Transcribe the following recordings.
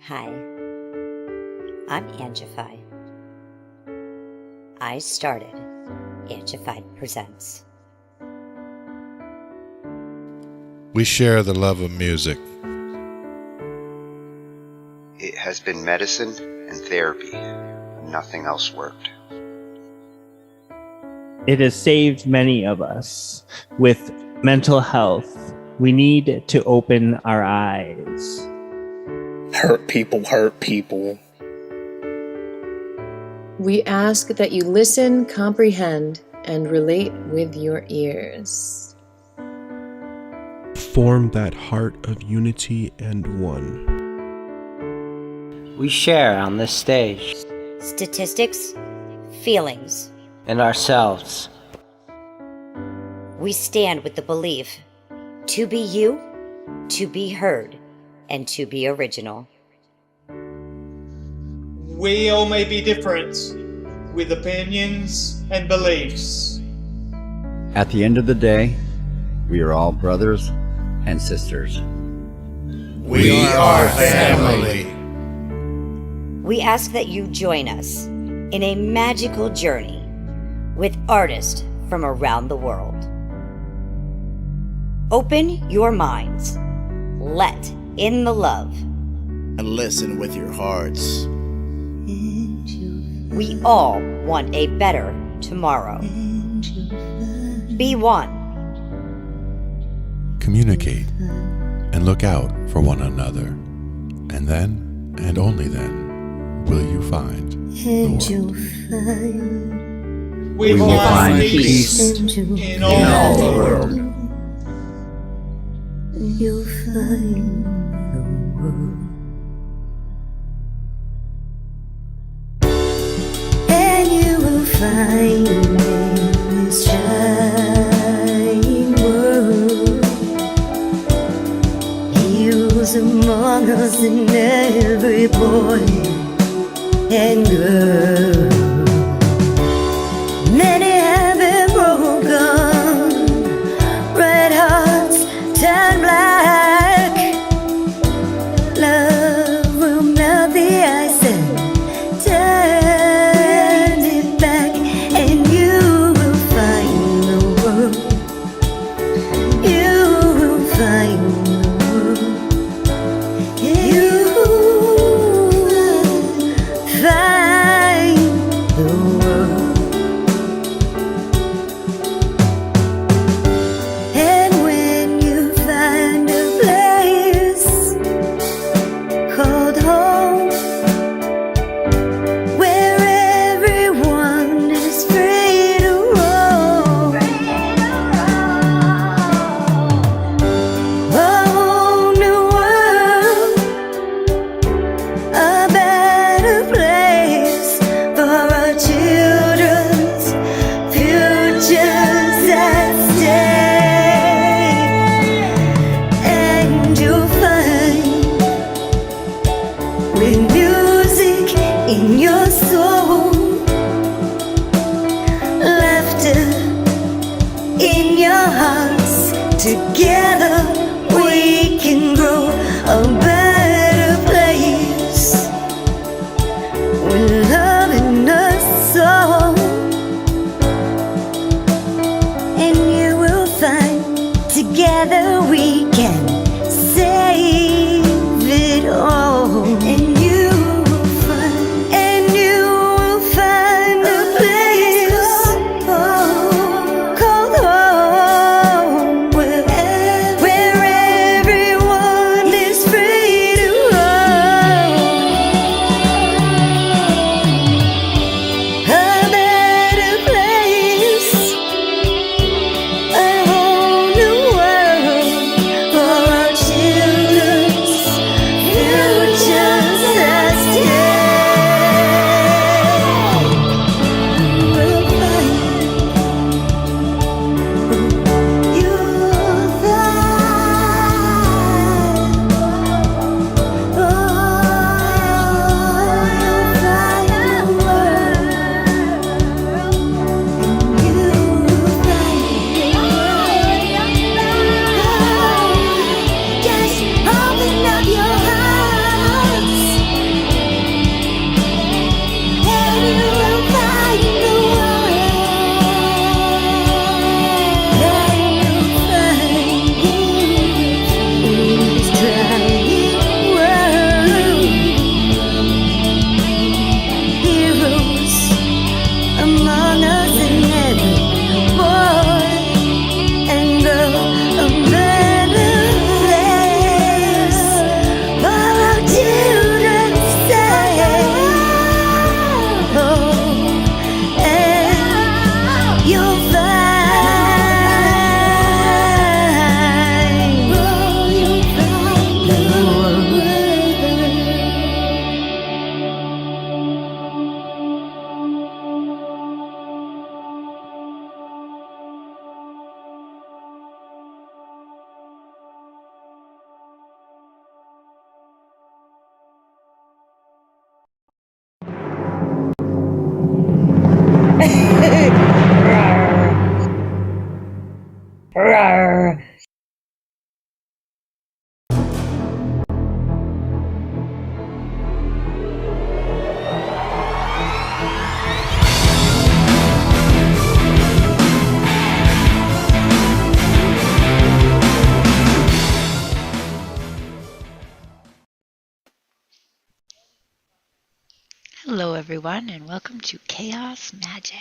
Hi, I'm Angified. I started Angified Presents. We share the love of music. It has been medicine and therapy. Nothing else worked. It has saved many of us. With mental health, we need to open our eyes. Hurt people hurt people. We ask that you listen, comprehend, and relate with your ears. Form that heart of unity and one. We share on this stage. Statistics, feelings. And ourselves. We stand with the belief to be you, to be heard, and to be original. We all may be different, with opinions and beliefs. At the end of the day, we are all brothers and sisters. We are family. We ask that you join us in a magical journey with artists from around the world. Open your minds, let in the love, and listen with your hearts. We all want a better tomorrow. Be one. Communicate and look out for one another. And then, and only then, will you find the world. We will find peace in all the world. You'll find the world. And you will find in this shining world. He was among us in every boy and girl. Many have been broken, red hearts turn black. Love will melt the ice and turn it back, and you will find the world. You will find the world. You will find the world. And when you find a place called home, where everyone is free to roam, a whole new world, a better place for our children's futures at stake. And you'll find with music in your soul, laughter in your hearts. Together we can grow a better place with love in our soul. And you will find together we can save it all. And you will find a place called home, where everyone is free. Arr. Hello everyone and welcome to Chaos Magic.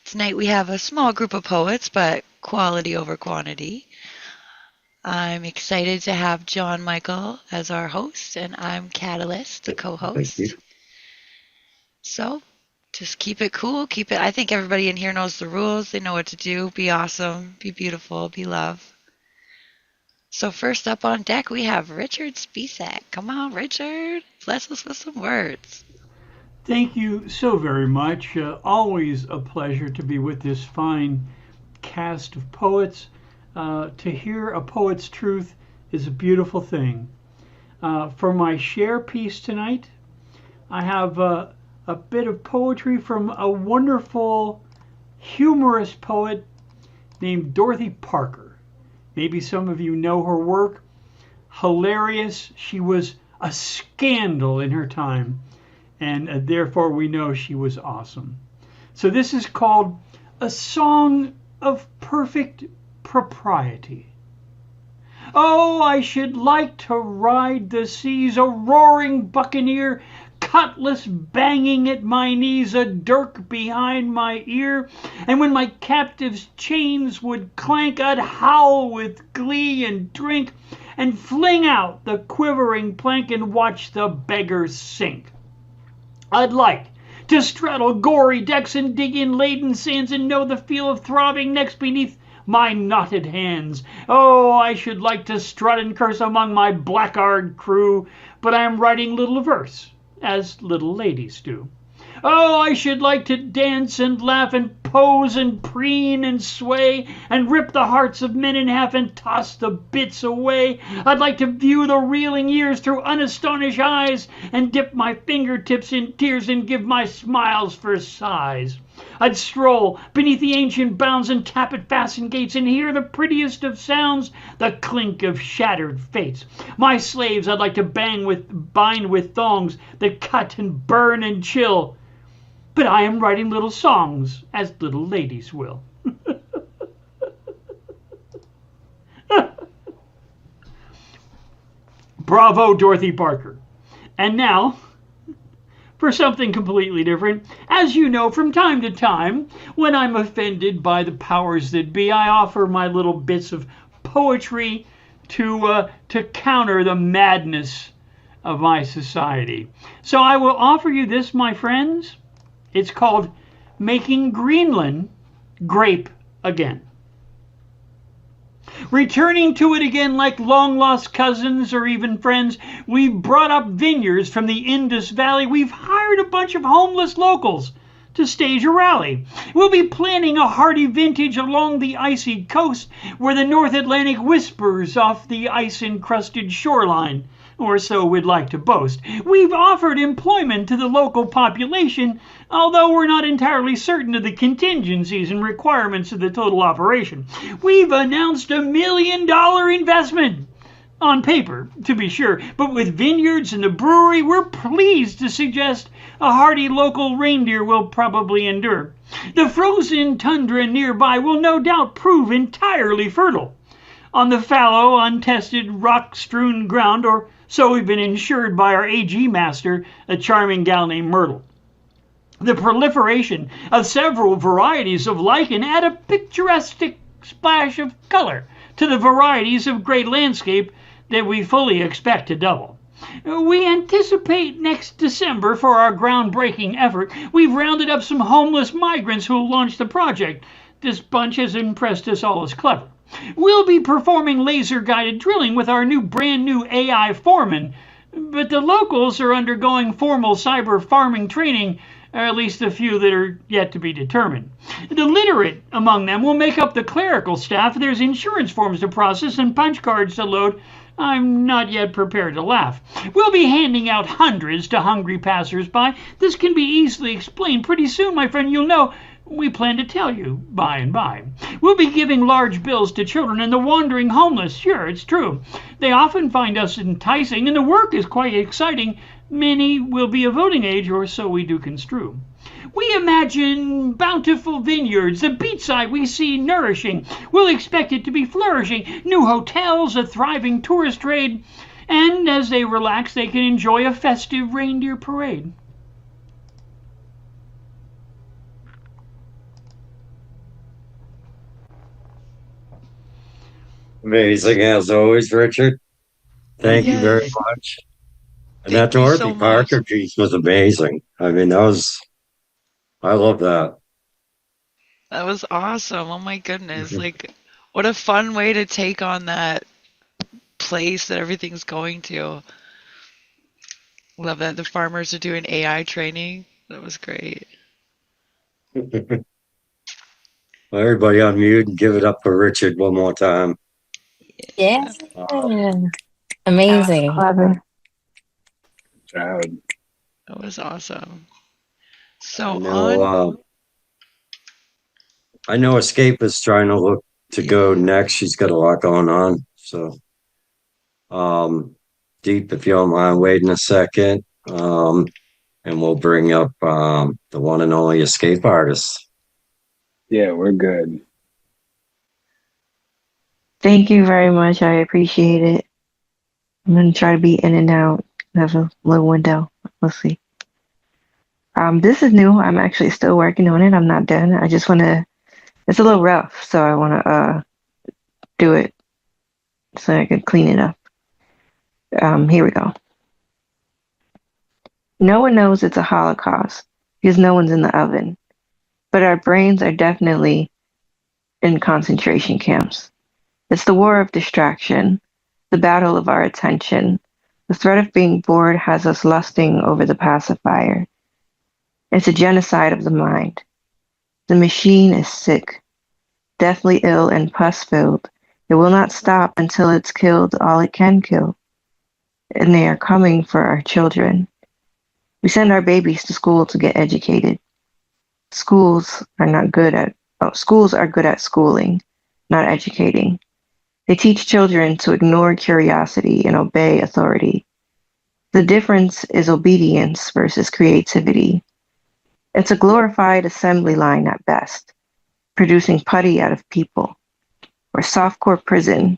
Tonight we have a small group of poets, but quality over quantity. I'm excited to have John Michael as our host, and I'm KataLyst, the co-host. Thank you. So just keep it cool, I think everybody in here knows the rules, they know what to do. Be awesome, be beautiful, be love. So first up on deck we have Richard Spisak. Come on, Richard, bless us with some words. Thank you so very much. Always a pleasure to be with this fine cast of poets. To hear a poet's truth is a beautiful thing. For my share piece tonight, I have a bit of poetry from a wonderful, humorous poet named Dorothy Parker. Maybe some of you know her work. Hilarious. She was a scandal in her time. And therefore we know she was awesome. So this is called A Song of Perfect Propriety. Oh, I should like to ride the seas, a roaring buccaneer, cutlass banging at my knees, a dirk behind my ear, and when my captive's chains would clank, I'd howl with glee and drink, and fling out the quivering plank and watch the beggars sink. I'd like to straddle gory decks and dig in laden sands and know the feel of throbbing necks beneath my knotted hands. Oh, I should like to strut and curse among my blackguard crew, but I am writing little verse, as little ladies do. Oh, I should like to dance and laugh and pose and preen and sway and rip the hearts of men in half and toss the bits away. I'd like to view the reeling years through unastonished eyes and dip my fingertips in tears and give my smiles for sighs. I'd stroll beneath the ancient bounds and tap at fastened gates and hear the prettiest of sounds, the clink of shattered fates. My slaves I'd like to bind with thongs that cut and burn and chill. But I am writing little songs, as little ladies will. Bravo, Dorothy Parker. And now, for something completely different. As you know, from time to time, when I'm offended by the powers that be, I offer my little bits of poetry to counter the madness of my society. So I will offer you this, my friends. It's called Making Greenland Grape Again. Returning to it again like long-lost cousins or even friends, we've brought up vineyards from the Indus Valley. We've hired a bunch of homeless locals to stage a rally. We'll be planning a hearty vintage along the icy coast where the North Atlantic whispers off the ice-encrusted shoreline, or so we'd like to boast. We've offered employment to the local population, although we're not entirely certain of the contingencies and requirements of the total operation. We've announced $1 million investment. On paper, to be sure, but with vineyards and the brewery, we're pleased to suggest a hardy local reindeer will probably endure. The frozen tundra nearby will no doubt prove entirely fertile. On the fallow, untested, rock-strewn ground, or so we've been insured by our AG master, a charming gal named Myrtle. The proliferation of several varieties of lichen add a picturesque splash of color to the varieties of great landscape that we fully expect to double. We anticipate next December for our groundbreaking effort. We've rounded up some homeless migrants who will launch the project. This bunch has impressed us all as clever. We'll be performing laser-guided drilling with our brand new AI foreman, but the locals are undergoing formal cyber farming training, or at least a few that are yet to be determined. The literate among them will make up the clerical staff. There's insurance forms to process and punch cards to load. I'm not yet prepared to laugh. We'll be handing out hundreds to hungry passers-by. This can be easily explained. Pretty soon, my friend, you'll know We plan to tell you by and by. We'll be giving large bills to children and the wandering homeless. Sure, it's true. They often find us enticing, and the work is quite exciting. Many will be of voting age, or so we do construe. We imagine bountiful vineyards, the beachside we see nourishing. We'll expect it to be flourishing. New hotels, a thriving tourist trade, and as they relax, they can enjoy a festive reindeer parade. Amazing as always, Richard. Thank you very much. And that Dorothy Parker piece was amazing. I mean, I love that. That was awesome. Oh my goodness. Like, what a fun way to take on that place that everything's going to. Love that the farmers are doing AI training. That was great. Everybody on mute and give it up for Richard one more time. Yeah. Amazing. Clever. That was awesome. So I know Escape is trying to look to go next. She's got a lot going on. So Deep, if you don't mind waiting a second. And we'll bring up the one and only Escape artist. Yeah, we're good. Thank you very much. I appreciate it. I'm going to try to be in and out. Have a little window. We'll see. This is new. I'm actually still working on it. I'm not done. I just want to, it's a little rough, so I want to do it so I can clean it up. Here we go. No one knows it's a Holocaust because no one's in the oven, but our brains are definitely in concentration camps. It's the war of distraction, the battle of our attention. The threat of being bored has us lusting over the pacifier. It's a genocide of the mind. The machine is sick, deathly ill and pus-filled. It will not stop until it's killed all it can kill. And they are coming for our children. We send our babies to school to get educated. Schools are good at schooling, not educating. They teach children to ignore curiosity and obey authority. The difference is obedience versus creativity. It's a glorified assembly line at best, producing putty out of people, or softcore prison.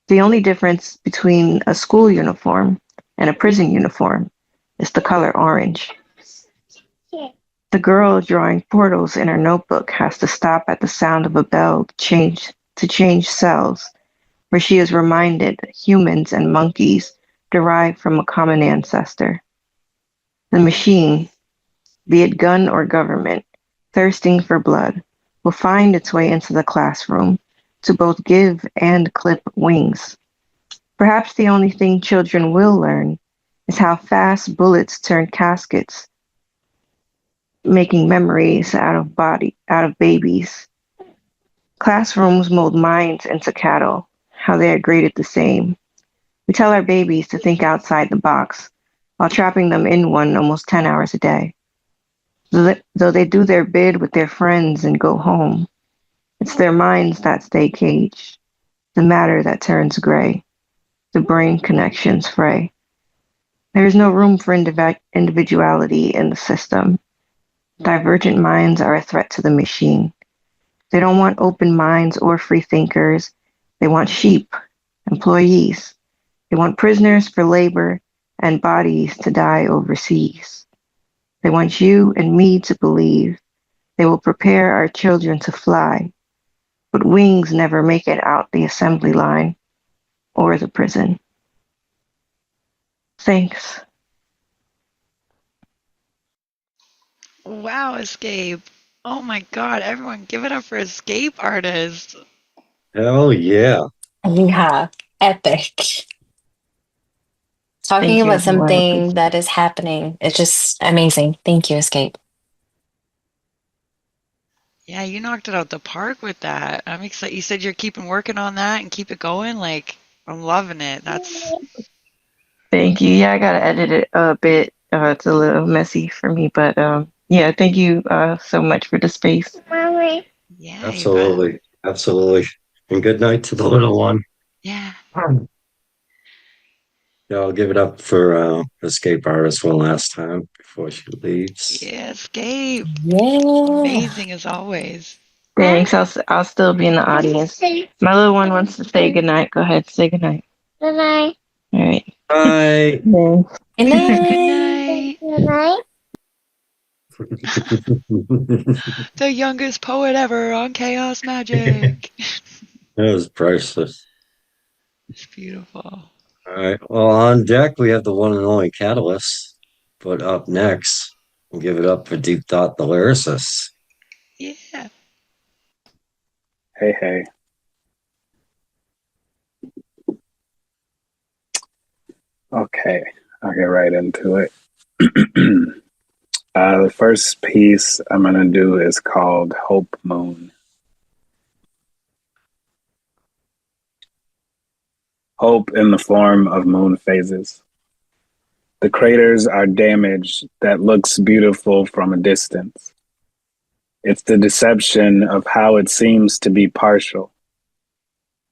The only difference between a school uniform and a prison uniform is the color orange. The girl drawing portals in her notebook has to stop at the sound of a bell to change cells, where she is reminded humans and monkeys derive from a common ancestor. The machine, be it gun or government, thirsting for blood, will find its way into the classroom to both give and clip wings. Perhaps the only thing children will learn is how fast bullets turn caskets, making memories out of babies. Classrooms mold minds into cattle, how they are graded the same. We tell our babies to think outside the box while trapping them in one almost 10 hours a day. Though they do their bid with their friends and go home, it's their minds that stay caged, the matter that turns gray, the brain connections fray. There is no room for individuality in the system. Divergent minds are a threat to the machine. They don't want open minds or free thinkers. They want sheep, employees. They want prisoners for labor and bodies to die overseas. They want you and me to believe they will prepare our children to fly, but wings never make it out the assembly line or the prison. Thanks. wow, Escape. Oh my God, everyone give it up for Escape artist. Hell yeah. Yeah, epic. Talking about something that is happening. It's just amazing. Thank you, Escape. Yeah, you knocked it out the park with that. I'm excited. You said you're keeping working on that and keep it going. Like, I'm loving it. That's. Thank you. Yeah, I gotta edit it a bit. It's a little messy for me, but Yeah, thank you so much for the space. Yeah, Absolutely. Absolutely. And good night to the little one. Yeah. Yeah, I'll give it up for Escape Artist one last time before she leaves. Yeah, Escape. Yeah. Amazing as always. Thanks. I'll still be in the audience. My little one wants to say goodnight. Go ahead, say goodnight. Good night. All right. Bye. Good Good night. night. Good night. The youngest poet ever on Chaos Magic. That was priceless. It's beautiful. All right. Well, on deck, we have the one and only KataLyst. But up next, we'll give it up for Deep Thought, the lyricist. Yeah. Hey. Okay, I'll get right into it. The first piece I'm going to do is called Hope Moon. Hope in the form of moon phases. The craters are damage that looks beautiful from a distance. It's the deception of how it seems to be partial.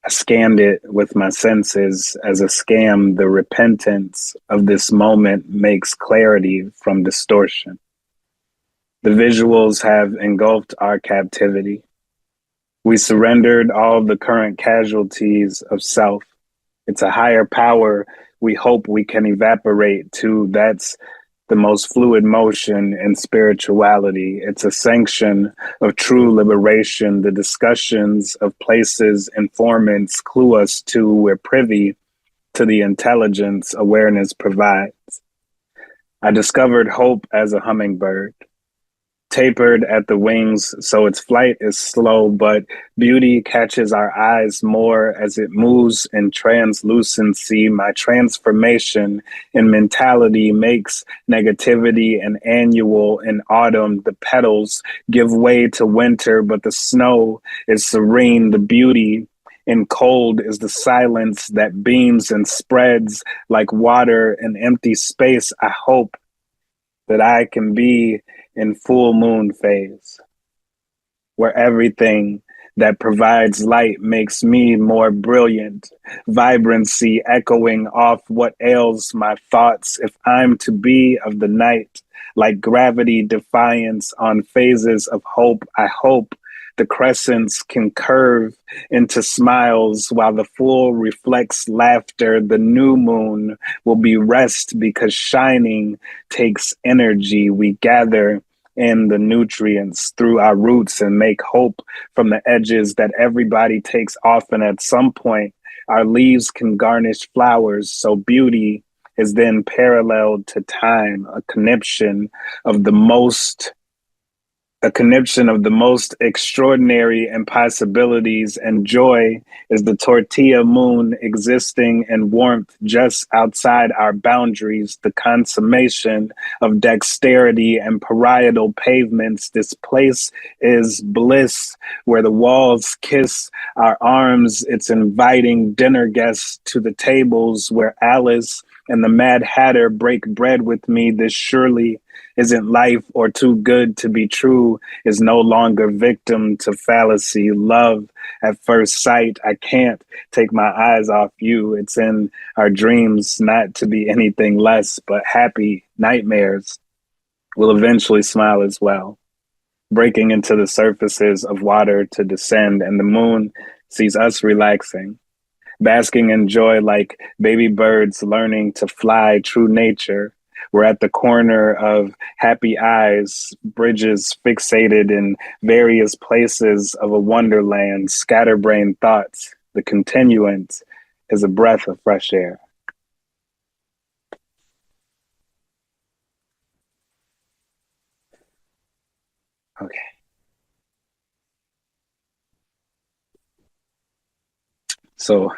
I scanned it with my senses as a scam. The repentance of this moment makes clarity from distortion. The visuals have engulfed our captivity. We surrendered all the current casualties of self. It's a higher power we hope we can evaporate to. That's the most fluid motion in spirituality. It's a sanction of true liberation. The discussions of places informants clue us to. We're privy to the intelligence awareness provides. I discovered hope as a hummingbird, tapered at the wings, so its flight is slow, but beauty catches our eyes more as it moves in translucency. My transformation in mentality makes negativity an annual. In autumn, the petals give way to winter, but the snow is serene. The beauty in cold is the silence that beams and spreads like water in empty space. I hope that I can be in full moon phase, where everything that provides light makes me more brilliant, vibrancy echoing off what ails my thoughts. If I'm to be of the night, like gravity defiance on phases of hope, I hope the crescents can curve into smiles while the full reflects laughter. The new moon will be rest because shining takes energy. We gather in the nutrients through our roots and make hope from the edges that everybody takes off. And at some point, our leaves can garnish flowers. So beauty is then paralleled to time, a conniption of the most extraordinary impossibilities, and joy is the tortilla moon existing in warmth just outside our boundaries, the consummation of dexterity and parietal pavements. This place is bliss where the walls kiss our arms. It's inviting dinner guests to the tables where Alice and the Mad Hatter break bread with me. This surely isn't life, or too good to be true is no longer victim to fallacy. Love at first sight. I can't take my eyes off you. It's in our dreams not to be anything less, but happy nightmares will eventually smile as well, breaking into the surfaces of water to descend, and the moon sees us relaxing, basking in joy like baby birds learning to fly. True nature. We're at the corner of happy eyes, bridges fixated in various places of a wonderland, scatterbrained thoughts. The continuance is a breath of fresh air. Okay. So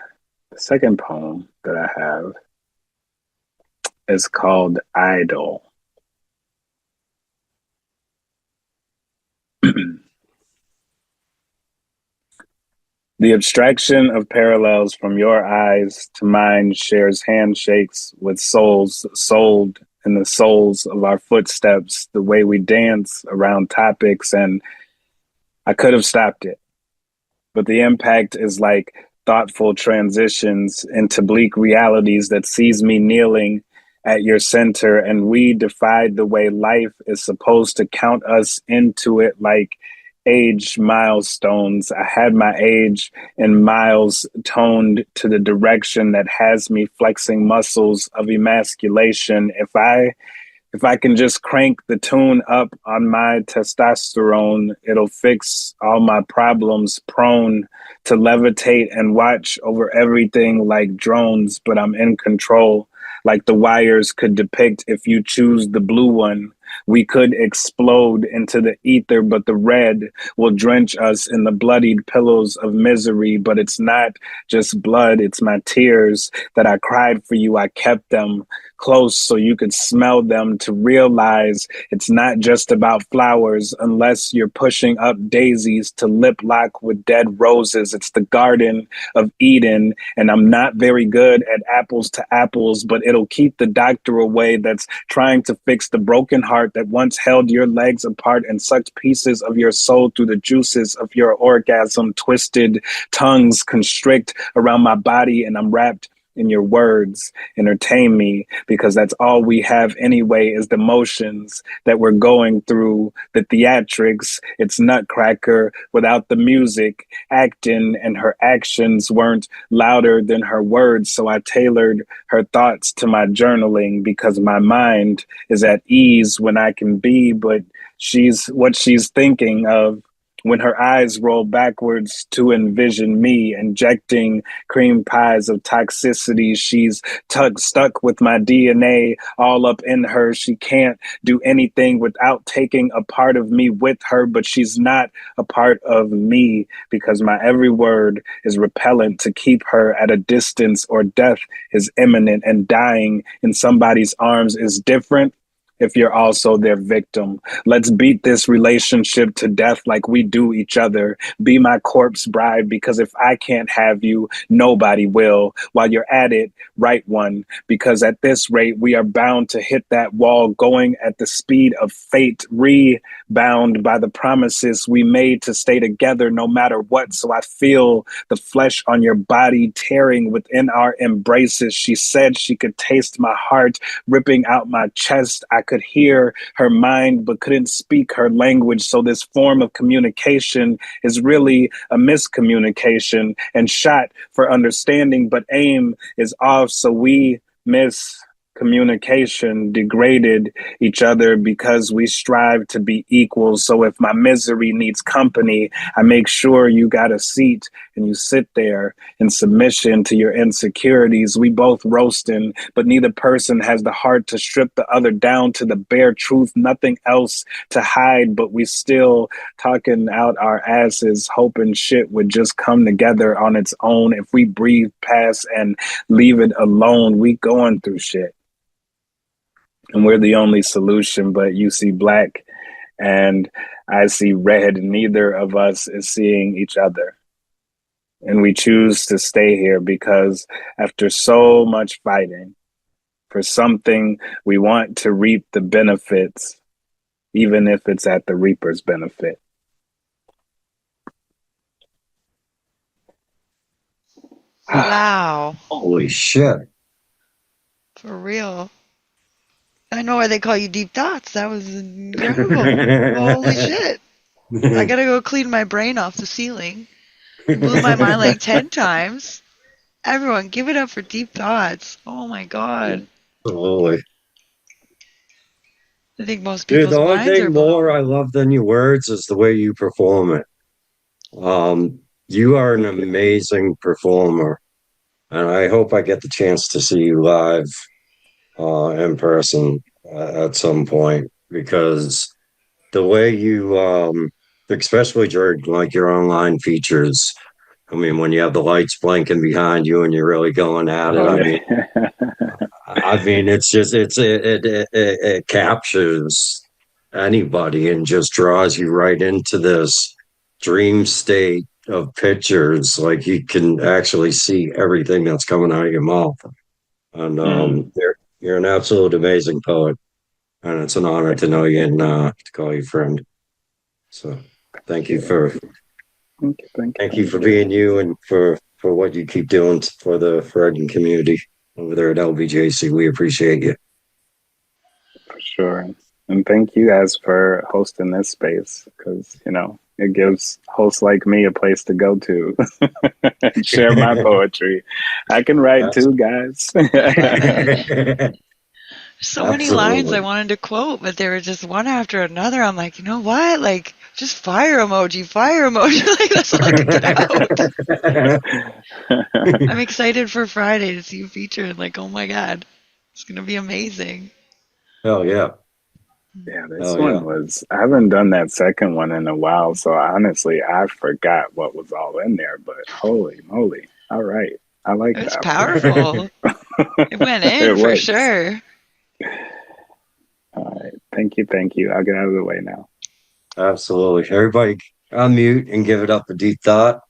the second poem that I have is called Idol. The abstraction of parallels from your eyes to mine shares handshakes with souls sold in the soles of our footsteps, the way we dance around topics, and I could have stopped it. But the impact is like thoughtful transitions into bleak realities that sees me kneeling at your center, and we defied the way life is supposed to count us into it like age milestones. I had my age in miles toned to the direction that has me flexing muscles of emasculation. If I can just crank the tune up on my testosterone, it'll fix all my problems, prone to levitate and watch over everything like drones, but I'm in control. Like the wires could depict if you choose the blue one. We could explode into the ether, but the red will drench us in the bloodied pillows of misery. But it's not just blood, it's my tears that I cried for you. I kept them close so you could smell them, to realize it's not just about flowers unless you're pushing up daisies to lip lock with dead roses. It's the Garden of Eden, and I'm not very good at apples to apples, but it'll keep the doctor away that's trying to fix the broken heart that once held your legs apart and sucked pieces of your soul through the juices of your orgasm. Twisted tongues constrict around my body, and I'm wrapped in your words. Entertain me, because that's all we have anyway, is the motions that we're going through, the theatrics. It's Nutcracker without the music. Acting and her actions weren't louder than her words, so I tailored her thoughts to my journaling, because my mind is at ease when I can be, but she's what she's thinking of when her eyes roll backwards to envision me injecting cream pies of toxicity. She's stuck with my DNA all up in her. She can't do anything without taking a part of me with her, but she's not a part of me, because my every word is repellent to keep her at a distance, or death is imminent, and dying in somebody's arms is different if you're also their victim. Let's beat this relationship to death like we do each other. Be my corpse bride, because if I can't have you, nobody will. While you're at it, write one, because at this rate, we are bound to hit that wall, going at the speed of fate, rebound by the promises we made to stay together no matter what. So I feel the flesh on your body tearing within our embraces. She said she could taste my heart ripping out my chest. I could hear her mind, but couldn't speak her language. So this form of communication is really a miscommunication and shot for understanding, but aim is off. So we miss communication, degraded each other because we strive to be equal. So if my misery needs company, I make sure you got a seat and you sit there in submission to your insecurities. We both roasting, but neither person has the heart to strip the other down to the bare truth, nothing else to hide, but we still talking out our asses, hoping shit would just come together on its own. If we breathe past and leave it alone, we going through shit. And we're the only solution, but you see black and I see red. Neither of us is seeing each other. And we choose to stay here because after so much fighting for something, we want to reap the benefits, even if it's at the reaper's benefit. Wow. Holy shit. For real. I know why they call you Deep Thoughts. That was incredible. Holy shit. I gotta go clean my brain off the ceiling. It blew my mind like 10 times. Everyone, give it up for Deep Thoughts. Oh my god. Holy. I think most Dude, people's the only minds thing are more I love than your words is the way you perform it. You are an amazing performer, and I hope I get the chance to see you live in person at some point, because the way you, especially during like your online features, I mean, when you have the lights blinking behind you and you're really going at it, I mean, it's just it captures anybody and just draws you right into this dream state of pictures. Like you can actually see everything that's coming out of your mouth, and You're an absolute amazing poet, and it's an honor to know you and to call you friend. So thank you for being you and for what you keep doing for the Freudian community over there at LBJC. We appreciate you. For sure. And thank you guys for hosting this space, because, you know, it gives hosts like me a place to go to. Share my poetry. I can write too, guys. So many lines I wanted to quote, but they were just one after another. I'm like, you know what? Like, just fire emoji. Like, that's all I can get out. I'm excited for Friday to see you featured. Like, oh my God, it's going to be amazing. Oh, yeah. Yeah, this one was, I haven't done that second one in a while, so honestly, I forgot what was all in there, but holy moly. All right. I like that. It's powerful. It went in for sure. All right. Thank you. I'll get out of the way now. Absolutely. Everybody unmute and give it up a deep thought.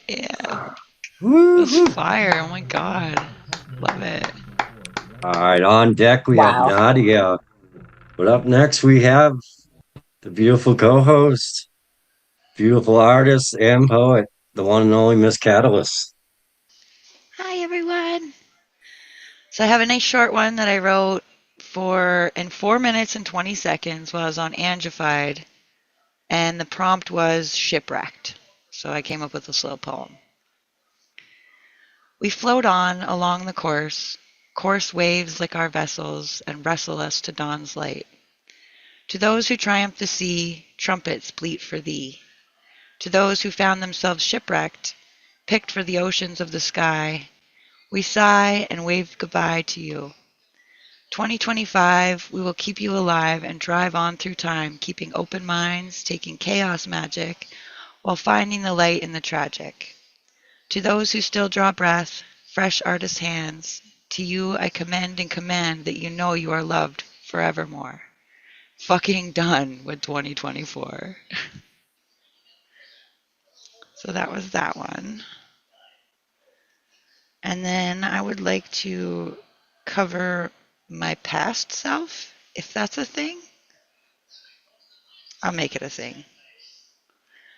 Yeah. That's fire. Oh my God. Love it. All right. On deck, we have Nadia. But up next, we have the beautiful co-host, beautiful artist and poet, the one and only Miss KataLyst. Hi, everyone. So I have a nice short one that I wrote in 4 minutes and 20 seconds while I was on Angified, and the prompt was shipwrecked. So I came up with a slow poem. We float on along the course waves lick our vessels and wrestle us to dawn's light. To those who triumph the sea, trumpets bleat for thee. To those who found themselves shipwrecked, picked for the oceans of the sky, we sigh and wave goodbye to you. 2025, we will keep you alive and drive on through time, keeping open minds, taking chaos magic, while finding the light in the tragic. To those who still draw breath, fresh artist hands, to you I commend and command that you know you are loved forevermore. Fucking done with 2024. So that was that one. And then I would like to cover my past self, if that's a thing. I'll make it a thing.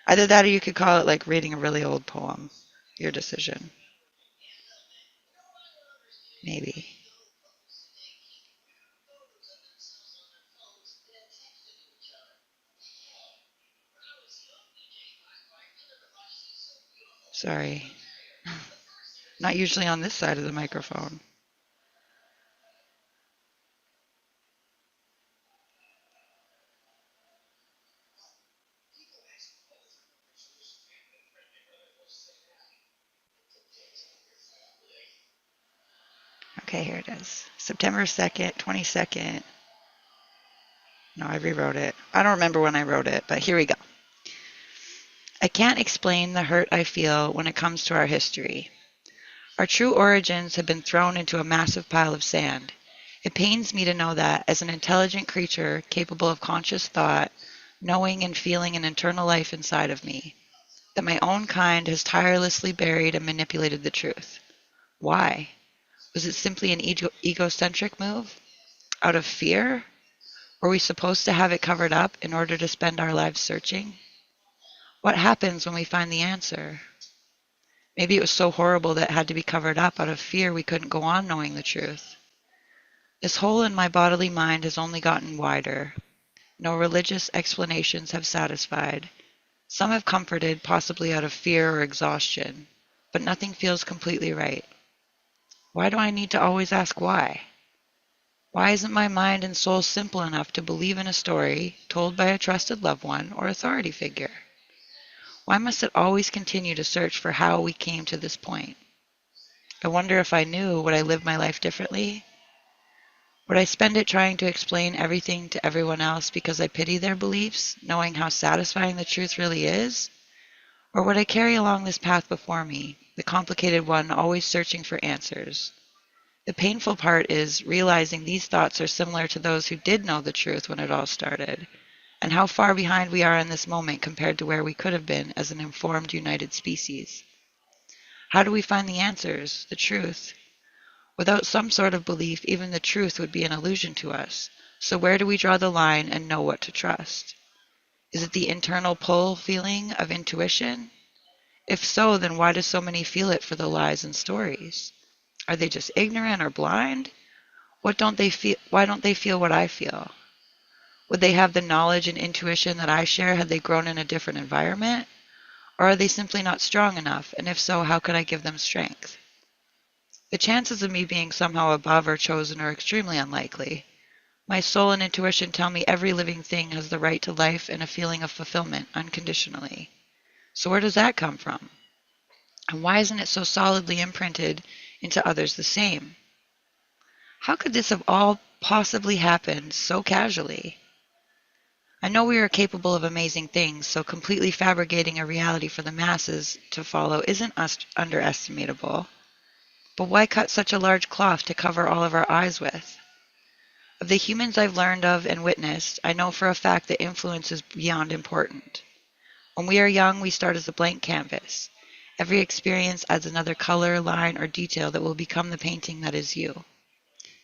Either that or you could call it like reading a really old poem. Your decision. Maybe. Sorry. Not usually on this side of the microphone. Okay, here it is. September 2nd, 22nd. No, I rewrote it. I don't remember when I wrote it, but here we go. I can't explain the hurt I feel when it comes to our history. Our true origins have been thrown into a massive pile of sand. It pains me to know that, as an intelligent creature capable of conscious thought, knowing and feeling an internal life inside of me, that my own kind has tirelessly buried and manipulated the truth. Why? Was it simply an egocentric move? Out of fear? Were we supposed to have it covered up in order to spend our lives searching? What happens when we find the answer? Maybe it was so horrible that it had to be covered up out of fear we couldn't go on knowing the truth. This hole in my bodily mind has only gotten wider. No religious explanations have satisfied. Some have comforted, possibly out of fear or exhaustion, but nothing feels completely right. Why do I need to always ask why? Why isn't my mind and soul simple enough to believe in a story told by a trusted loved one or authority figure? Why must it always continue to search for how we came to this point? I wonder if I knew, would I live my life differently? Would I spend it trying to explain everything to everyone else because I pity their beliefs, knowing how satisfying the truth really is? Or would I carry along this path before me, the complicated one always searching for answers? The painful part is realizing these thoughts are similar to those who did know the truth when it all started, and how far behind we are in this moment compared to where we could have been as an informed, united species. How do we find the answers, the truth? Without some sort of belief, even the truth would be an illusion to us. So where do we draw the line and know what to trust? Is it the internal pull feeling of intuition? If so, then why do so many feel it for the lies and stories? Are they just ignorant or blind? Why don't they feel what I feel? Would they have the knowledge and intuition that I share had they grown in a different environment? Or are they simply not strong enough, and if so, how could I give them strength? The chances of me being somehow above or chosen are extremely unlikely. My soul and intuition tell me every living thing has the right to life and a feeling of fulfillment unconditionally. So where does that come from? And why isn't it so solidly imprinted into others the same? How could this have all possibly happened so casually? I know we are capable of amazing things, so completely fabricating a reality for the masses to follow isn't underestimatable. But why cut such a large cloth to cover all of our eyes with? Of the humans I've learned of and witnessed, I know for a fact that influence is beyond important. When we are young, we start as a blank canvas. Every experience adds another color, line, or detail that will become the painting that is you.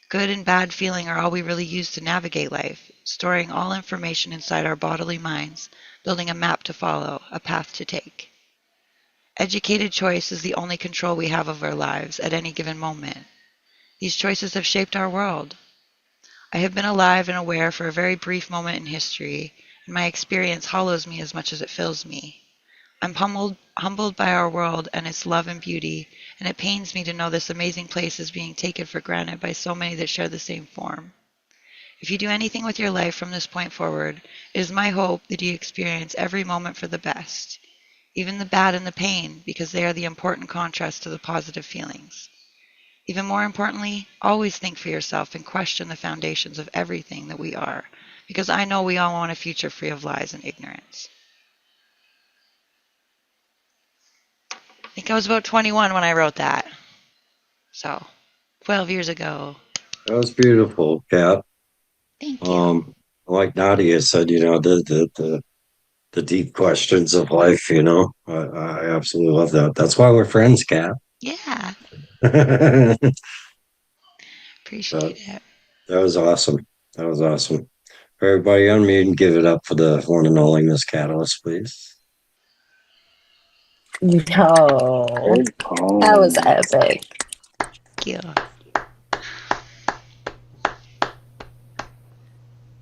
Good and bad feeling are all we really use to navigate life, storing all information inside our bodily minds, building a map to follow, a path to take. Educated choice is the only control we have of our lives at any given moment. These choices have shaped our world. I have been alive and aware for a very brief moment in history, and my experience hollows me as much as it fills me. I'm humbled by our world and its love and beauty, and it pains me to know this amazing place is being taken for granted by so many that share the same form. If you do anything with your life from this point forward, it is my hope that you experience every moment for the best, even the bad and the pain, because they are the important contrast to the positive feelings. Even more importantly, always think for yourself and question the foundations of everything that we are, because I know we all want a future free of lies and ignorance. I think I was about 21 when I wrote that. So, 12 years ago. That was beautiful, Kat. Thank you. Like Nadia said, the deep questions of life, I absolutely love that. That's why we're friends, Kat. Yeah. Appreciate it. That was awesome. That was awesome. Everybody unmute and give it up for the one and only Miss KataLyst, please. No, that was epic. Thank you.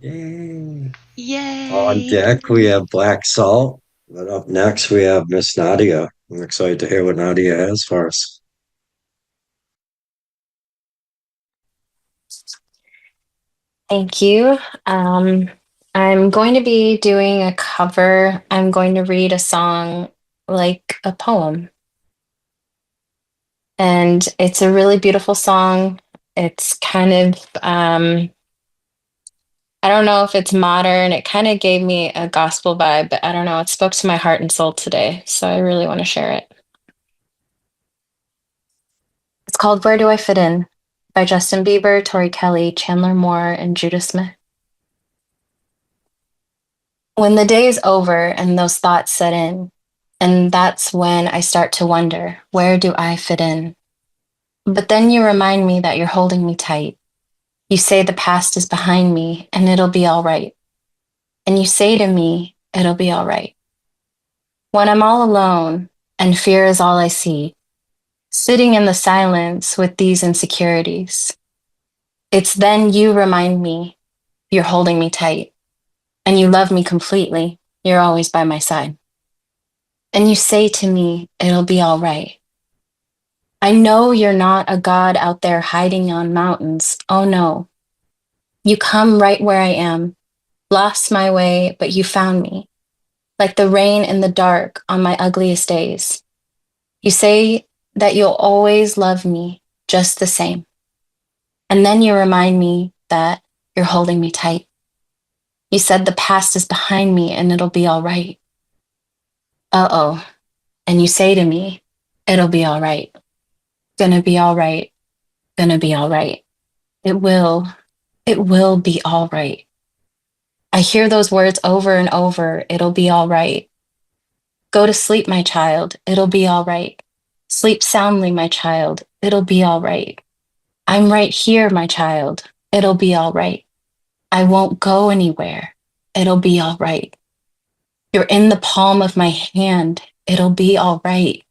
Yay. Yay. On deck, we have Black Salt. But up next, we have Miss Nadia. I'm excited to hear what Nadia has for us. Thank you. I'm going to be doing a cover. I'm going to read a song like a poem. And it's a really beautiful song. It's kind of, I don't know if it's modern. It kind of gave me a gospel vibe, but I don't know. It spoke to my heart and soul today. So I really want to share it. It's called Where Do I Fit In? By Justin Bieber, Tori Kelly, Chandler Moore, and Judah Smith. When the day is over and those thoughts set in, and that's when I start to wonder, where do I fit in? But then you remind me that you're holding me tight. You say the past is behind me and it'll be all right. And you say to me, it'll be all right. When I'm all alone and fear is all I see, sitting in the silence with these insecurities, it's then you remind me you're holding me tight. And you love me completely. You're always by my side. And you say to me, it'll be all right. I know you're not a God out there hiding on mountains. Oh no. You come right where I am, lost my way, but you found me. Like the rain in the dark on my ugliest days. You say that you'll always love me just the same. And then you remind me that you're holding me tight. You said the past is behind me and it'll be all right. Uh-oh. And you say to me, it'll be all right. Gonna be all right. Gonna be all right. It will be all right. I hear those words over and over. It'll be all right. Go to sleep, my child. It'll be all right. Sleep soundly, my child. It'll be all right. I'm right here, my child. It'll be all right. I won't go anywhere. It'll be all right. You're in the palm of my hand. It'll be all right.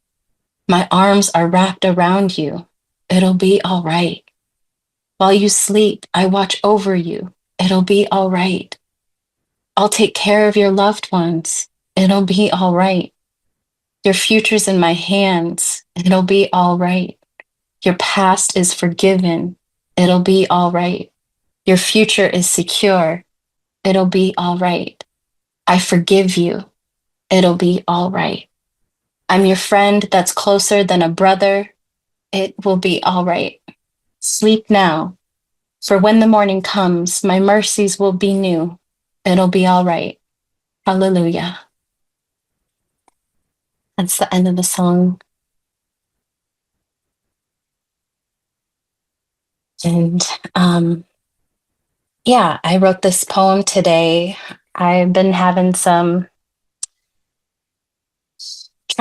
My arms are wrapped around you. It'll be all right. While you sleep, I watch over you. It'll be all right. I'll take care of your loved ones. It'll be all right. Your future's in my hands. It'll be all right. Your past is forgiven. It'll be all right. Your future is secure. It'll be all right. I forgive you. It'll be all right. I'm your friend that's closer than a brother. It will be all right. Sleep now, for when the morning comes, my mercies will be new. It'll be all right. Hallelujah. That's the end of the song. And yeah, I wrote this poem today. I've been having trying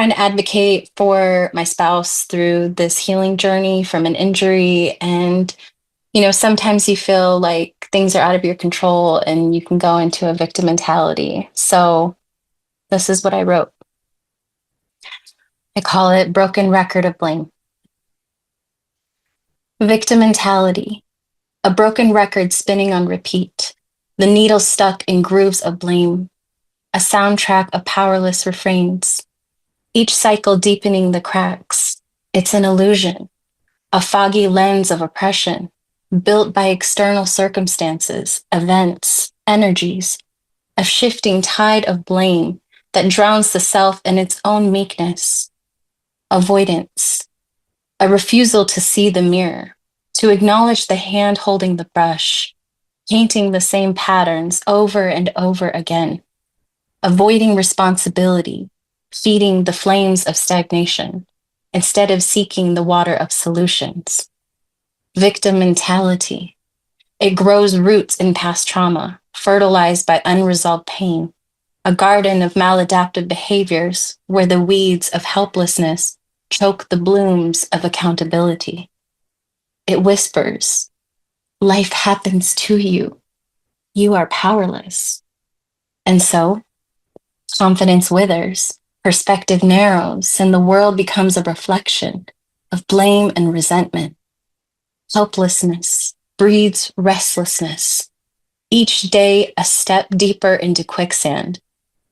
to advocate for my spouse through this healing journey from an injury. And, sometimes you feel like things are out of your control and you can go into a victim mentality. So this is what I wrote. I call it Broken Record of Blame. Victim mentality, a broken record spinning on repeat, the needle stuck in grooves of blame, a soundtrack of powerless refrains, each cycle deepening the cracks. It's an illusion, a foggy lens of oppression, built by external circumstances, events, energies, a shifting tide of blame that drowns the self in its own meekness. Avoidance, a refusal to see the mirror, to acknowledge the hand holding the brush, painting the same patterns over and over again, avoiding responsibility, feeding the flames of stagnation, instead of seeking the water of solutions. Victim mentality, it grows roots in past trauma, fertilized by unresolved pain, a garden of maladaptive behaviors where the weeds of helplessness choke the blooms of accountability. It whispers, life happens to you. You are powerless. And so, confidence withers, perspective narrows, and the world becomes a reflection of blame and resentment. Helplessness breeds restlessness. Each day, a step deeper into quicksand.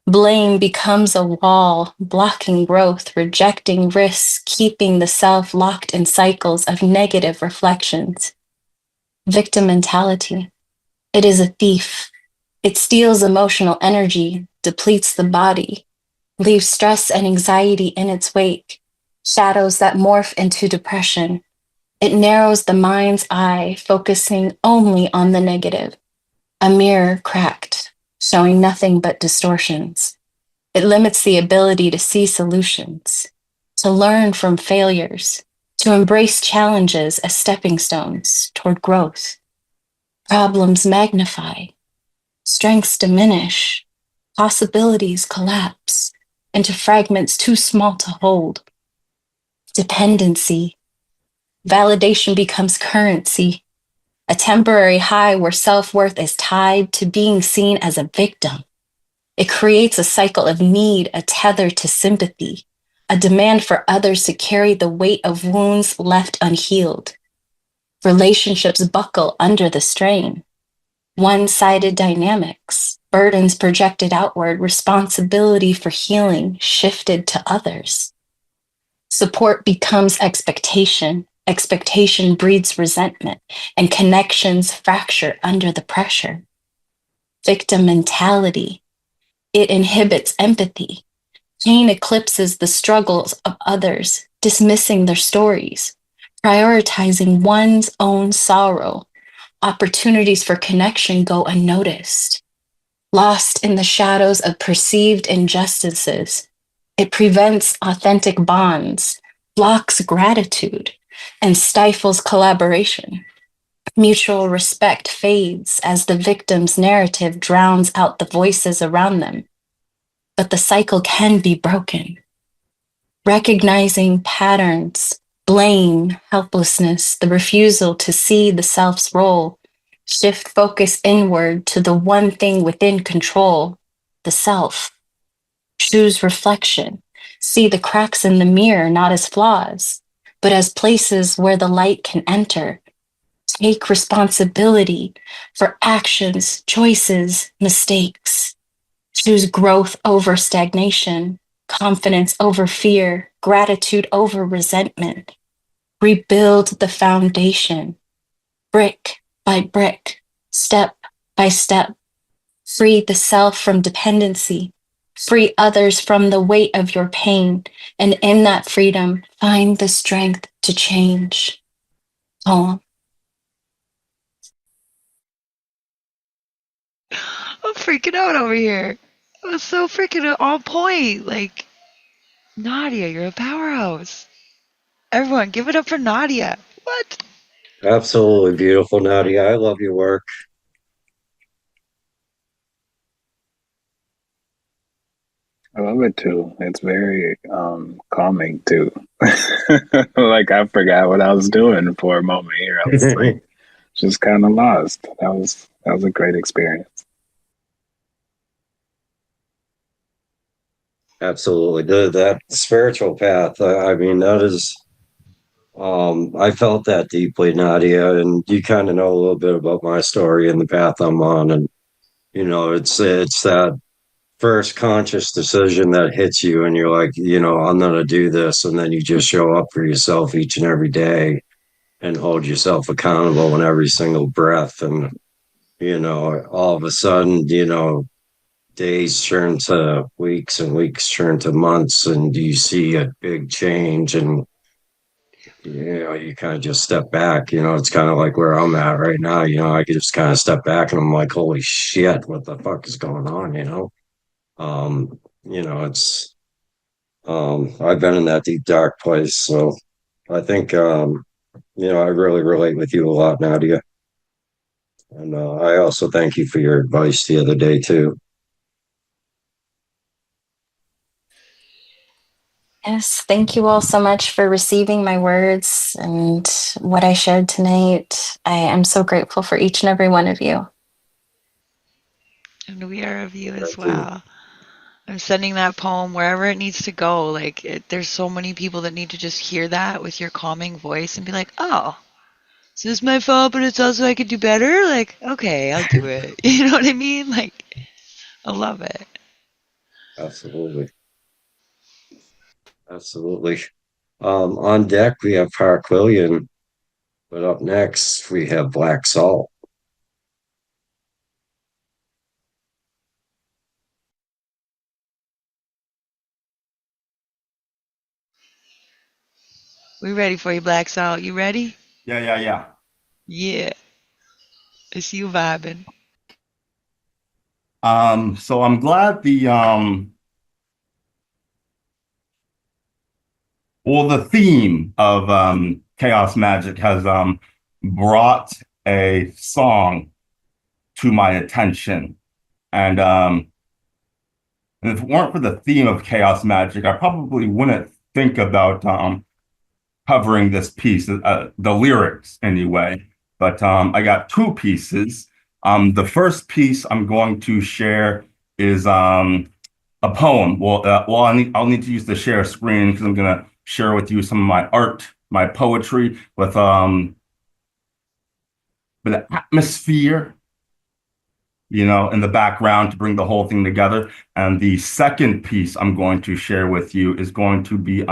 Blame becomes a wall, blocking growth, rejecting risks, keeping the self locked in cycles of negative reflections. Victim mentality. It is a thief. It steals emotional energy, depletes the body, leaves stress and anxiety in its wake, shadows that morph into depression. It narrows the mind's eye, focusing only on the negative. A mirror cracked, showing nothing but distortions. It limits the ability to see solutions, to learn from failures, to embrace challenges as stepping stones toward growth. Problems magnify, strengths diminish, possibilities collapse into fragments too small to hold. Dependency. Validation becomes currency, a temporary high where self-worth is tied to being seen as a victim. It creates a cycle of need, a tether to sympathy, a demand for others to carry the weight of wounds left unhealed. Relationships buckle under the strain. One-sided dynamics, burdens projected outward, responsibility for healing shifted to others. Support becomes expectation. Expectation breeds resentment, and connections fracture under the pressure. Victim mentality. It inhibits empathy. Pain eclipses the struggles of others, dismissing their stories, prioritizing one's own sorrow. Opportunities for connection go unnoticed. Lost in the shadows of perceived injustices, it prevents authentic bonds, blocks gratitude, and stifles collaboration. Mutual respect fades as the victim's narrative drowns out the voices around them. But the cycle can be broken. Recognizing patterns, Blame, helplessness, the refusal to see the self's role. Shift focus inward to the one thing within control, the self. Choose reflection. See the cracks in the mirror not as flaws, but as places where the light can enter. Take responsibility for actions, choices, mistakes. Choose growth over stagnation, confidence over fear, gratitude over resentment. Rebuild the foundation, brick by brick, step by step. Free the self from dependency. Free others from the weight of your pain. And in that freedom, find the strength to change. Poem. I'm freaking out over here. It was so freaking on point. Like, Nadia, you're a powerhouse. Everyone, give it up for Nadia. What? Absolutely beautiful, Nadia. I love your work. I love it too. It's very calming too. Like I forgot what I was doing for a moment here. I was like just kind of lost. That was a great experience. Absolutely. That spiritual path, I mean, that is, I felt that deeply, Nadia, and you kind of know a little bit about my story and the path I'm on. And, you know, it's that first conscious decision that hits you and you're like, you know, I'm going to do this. And then you just show up for yourself each and every day and hold yourself accountable in every single breath. And, you know, all of a sudden, you know, days turn to weeks and weeks turn to months and you see a big change and you know you kind of just step back. You know, it's kind of like where I'm at right now. You know, I could just kind of step back and I'm like, holy shit, what the fuck is going on? You know, it's I've been in that deep dark place, so I think you know, I really relate with you a lot, Nadia. And I also thank you for your advice the other day too. Yes, thank you all so much for receiving my words and what I shared tonight. I am so grateful for each and every one of you. And we are of you as well. I'm sending that poem wherever it needs to go. Like, there's so many people that need to just hear that with your calming voice and be like, oh, so this is my fault, but it's also I could do better? Like, okay, I'll do it. You know what I mean? Like, I love it. Absolutely. Absolutely. On deck, we have Parquillian, but up next, we have Black Salt. We ready for you, Black Salt. You ready? Yeah. Yeah. I see you vibing. So I'm glad the theme of Chaos Magic has brought a song to my attention. And if it weren't for the theme of Chaos Magic, I probably wouldn't think about covering this piece, the lyrics anyway. But I got two pieces. The first piece I'm going to share is a poem. Well, I'll need to use the share screen because I'm gonna share with you some of my art, my poetry with an atmosphere, you know, in the background to bring the whole thing together. And the second piece I'm going to share with you is going to be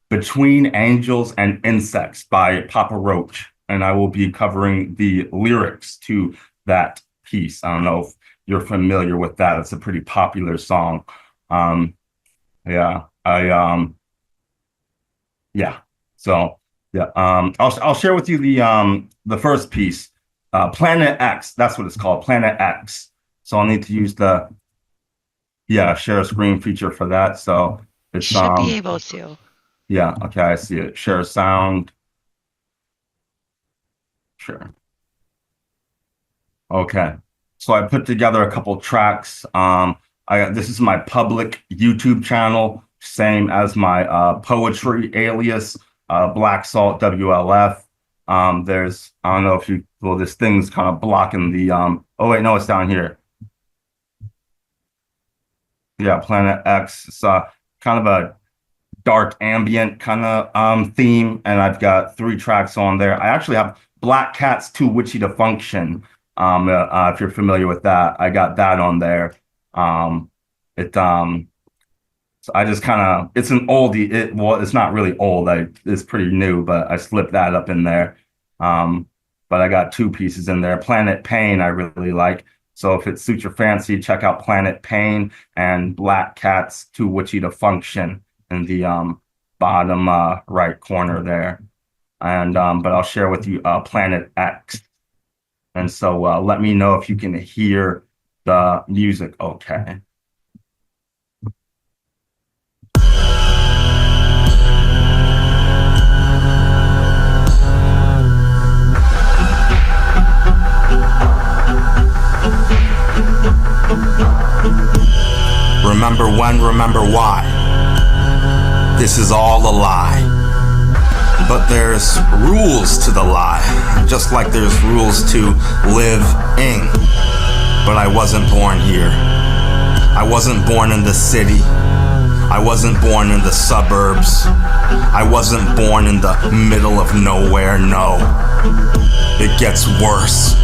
Between Angels and Insects by Papa Roach. And I will be covering the lyrics to that piece. I don't know if you're familiar with that. It's a pretty popular song. I'll share with you the first piece. Planet X, that's what it's called, Planet X. So I'll need to use the share a screen feature for that. So it's should be able to. Yeah, okay, I see it. Share sound. Sure. Okay. So I put together a couple tracks. This is my public YouTube channel, same as my poetry alias. Black Salt WLF. There's, I don't know if you, well, this thing's kind of blocking the, oh wait, no, it's down here. Yeah, Planet X. It's kind of a dark ambient kind of theme, and I've got 3 tracks on there. I actually have Black Cat's Too Witchy to Function. If you're familiar with that, I got that on there. So I just kind of, it's an oldie. Well, it's not really old. It's pretty new, but I slipped that up in there. But I got 2 pieces in there. Planet Pain, I really like. So if it suits your fancy, check out Planet Pain and Black Cat's Too Witchy to Function in the bottom right corner there. And but I'll share with you Planet X. And so let me know if you can hear the music okay. Remember when, remember why. This is all a lie. But there's rules to the lie, just like there's rules to live in. But I wasn't born here. I wasn't born in the city. I wasn't born in the suburbs. I wasn't born in the middle of nowhere, no. It gets worse.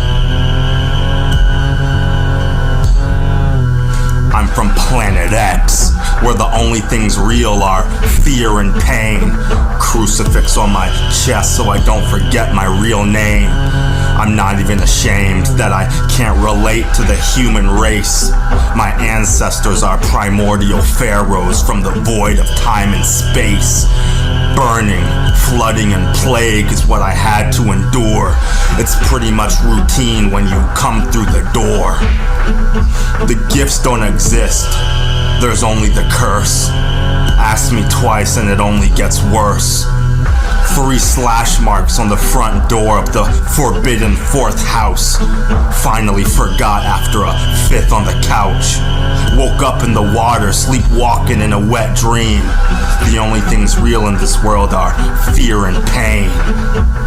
I'm from Planet X, where the only things real are fear and pain. Crucifix on my chest so I don't forget my real name. I'm not even ashamed that I can't relate to the human race. My ancestors are primordial pharaohs from the void of time and space. Burning, flooding, and plague is what I had to endure. It's pretty much routine when you come through the door. The gifts don't exist, there's only the curse. Ask me twice and it only gets worse. 3 slash marks on the front door of the forbidden 4th house. Finally forgot after a 5th on the couch. Woke up in the water, sleepwalking in a wet dream. The only things real in this world are fear and pain.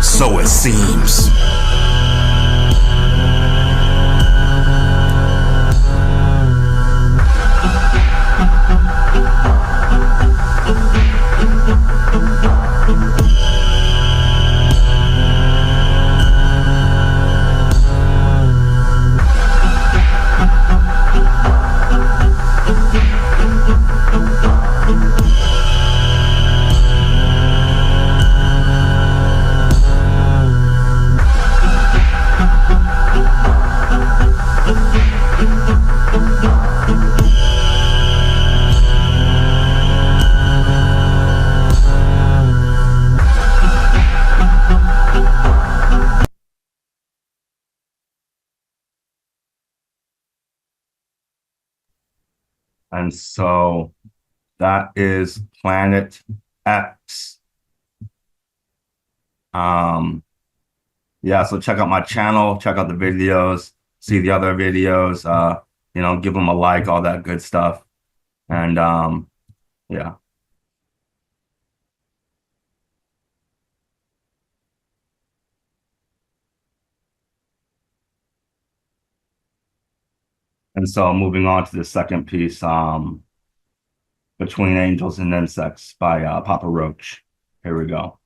So it seems. And so that is Planet X. Yeah, so check out my channel, check out the videos, see the other videos, you know, give them a like, all that good stuff. And yeah. And so moving on to the second piece, Between Angels and Insects by Papa Roach. Here we go.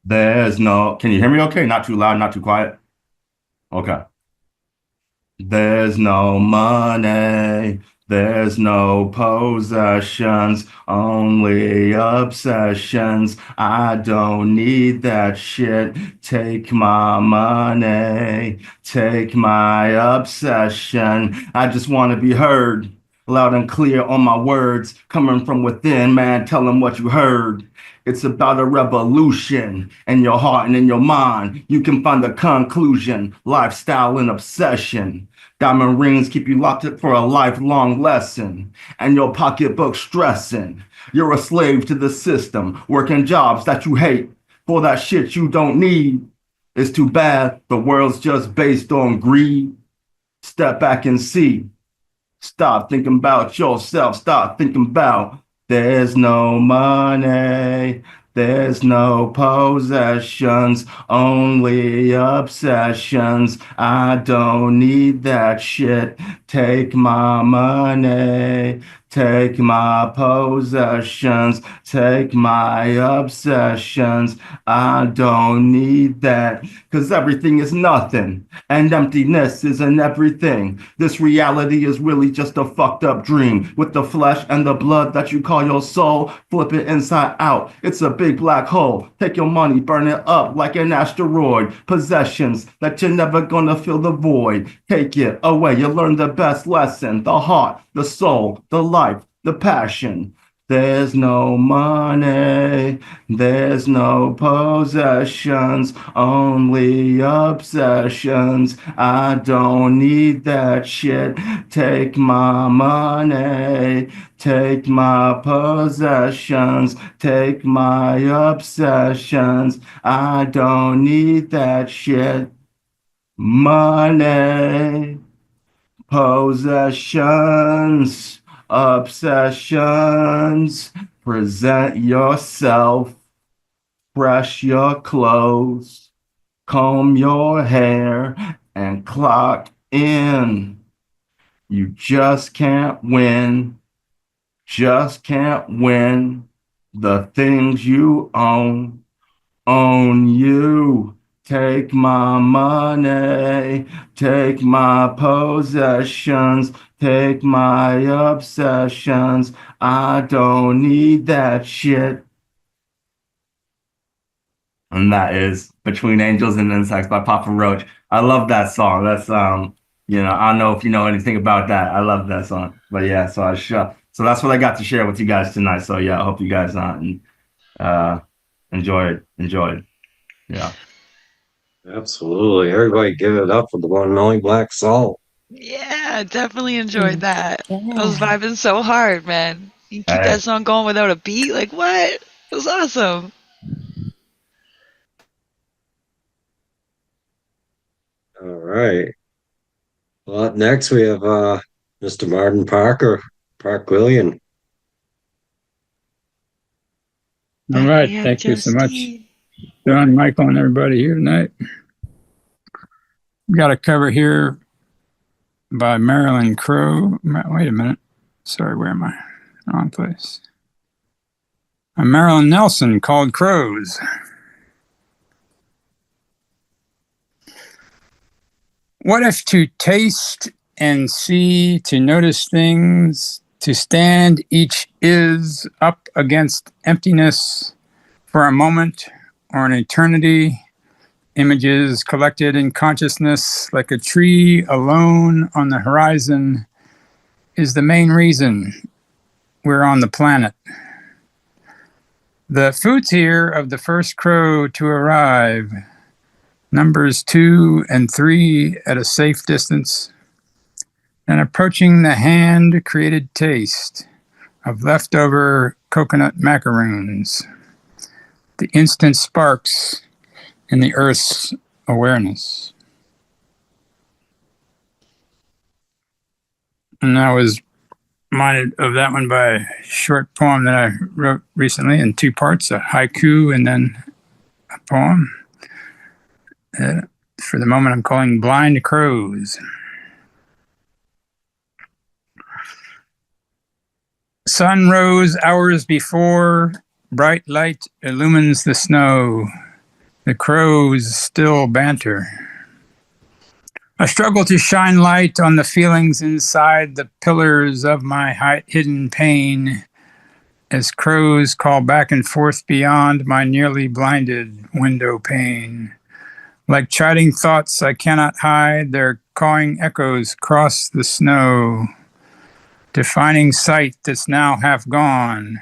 There's no, can you hear me okay? Not too loud, not too quiet? Okay. There's no money, there's no possessions, only obsessions. I don't need that shit. Take my money, take my obsession. I just want to be heard, loud and clear on my words, coming from within, man, tell them what you heard. It's about a revolution in your heart and in your mind. You can find the conclusion, lifestyle and obsession. Diamond rings keep you locked up for a lifelong lesson. And your pocketbook stressing. You're a slave to the system, working jobs that you hate for that shit you don't need. It's too bad the world's just based on greed. Step back and see. Stop thinking about yourself. Stop thinking about There's no money, there's no possessions, only obsessions. I don't need that shit. Take my money, take my possessions, take my obsessions. I don't need that, 'cause everything is nothing, and emptiness isn't everything. This reality is really just a fucked up dream, with the flesh and the blood that you call your soul. Flip it inside out, it's a big black hole. Take your money, burn it up like an asteroid. Possessions that you're never gonna fill the void. Take it away, you learn the best lesson. The heart, the soul, the life, the passion. There's no money, there's no possessions, only obsessions. I don't need that shit. Take my money, take my possessions, take my obsessions. I don't need that shit. Money, possessions, obsessions. Present yourself, brush your clothes, comb your hair, and clock in. You just can't win, just can't win. The things you own you. Take my money, take my possessions, take my obsessions. I don't need that shit. And that is Between Angels and Insects by Papa Roach. I love that song. That's I don't know if you know anything about that. I love that song. But yeah, so that's what I got to share with you guys tonight. So yeah, I hope you guys enjoy it. Yeah. Absolutely. Everybody give it up for the one and only Black Salt. Yeah, definitely enjoyed that. I was vibing so hard, man. You keep that song going without a beat? Like, what? It was awesome. All right. Well, up next we have Mr. Martin Park William. All right. Thank you so much, John, Michael, and everybody here tonight. We got a cover here by Marilyn Crowe. Wait a minute. Sorry, where am I? Wrong place. Marilyn Nelson, called Crows. What if to taste and see, to notice things, to stand each is up against emptiness for a moment or an eternity, images collected in consciousness like a tree alone on the horizon is the main reason we're on the planet. The food's here of the first crow to arrive, numbers 2 and 3 at a safe distance, and approaching the hand-created taste of leftover coconut macaroons, the instant sparks in the earth's awareness. And I was reminded of that one by a short poem that I wrote recently in 2 parts, a haiku and then a poem. For the moment, I'm calling Blind Crows. Sun rose hours before, bright light illumines the snow. The crows still banter. I struggle to shine light on the feelings inside the pillars of my hidden pain as crows call back and forth beyond my nearly blinded window pane. Like chiding thoughts I cannot hide, their cawing echoes cross the snow, defining sight that's now half gone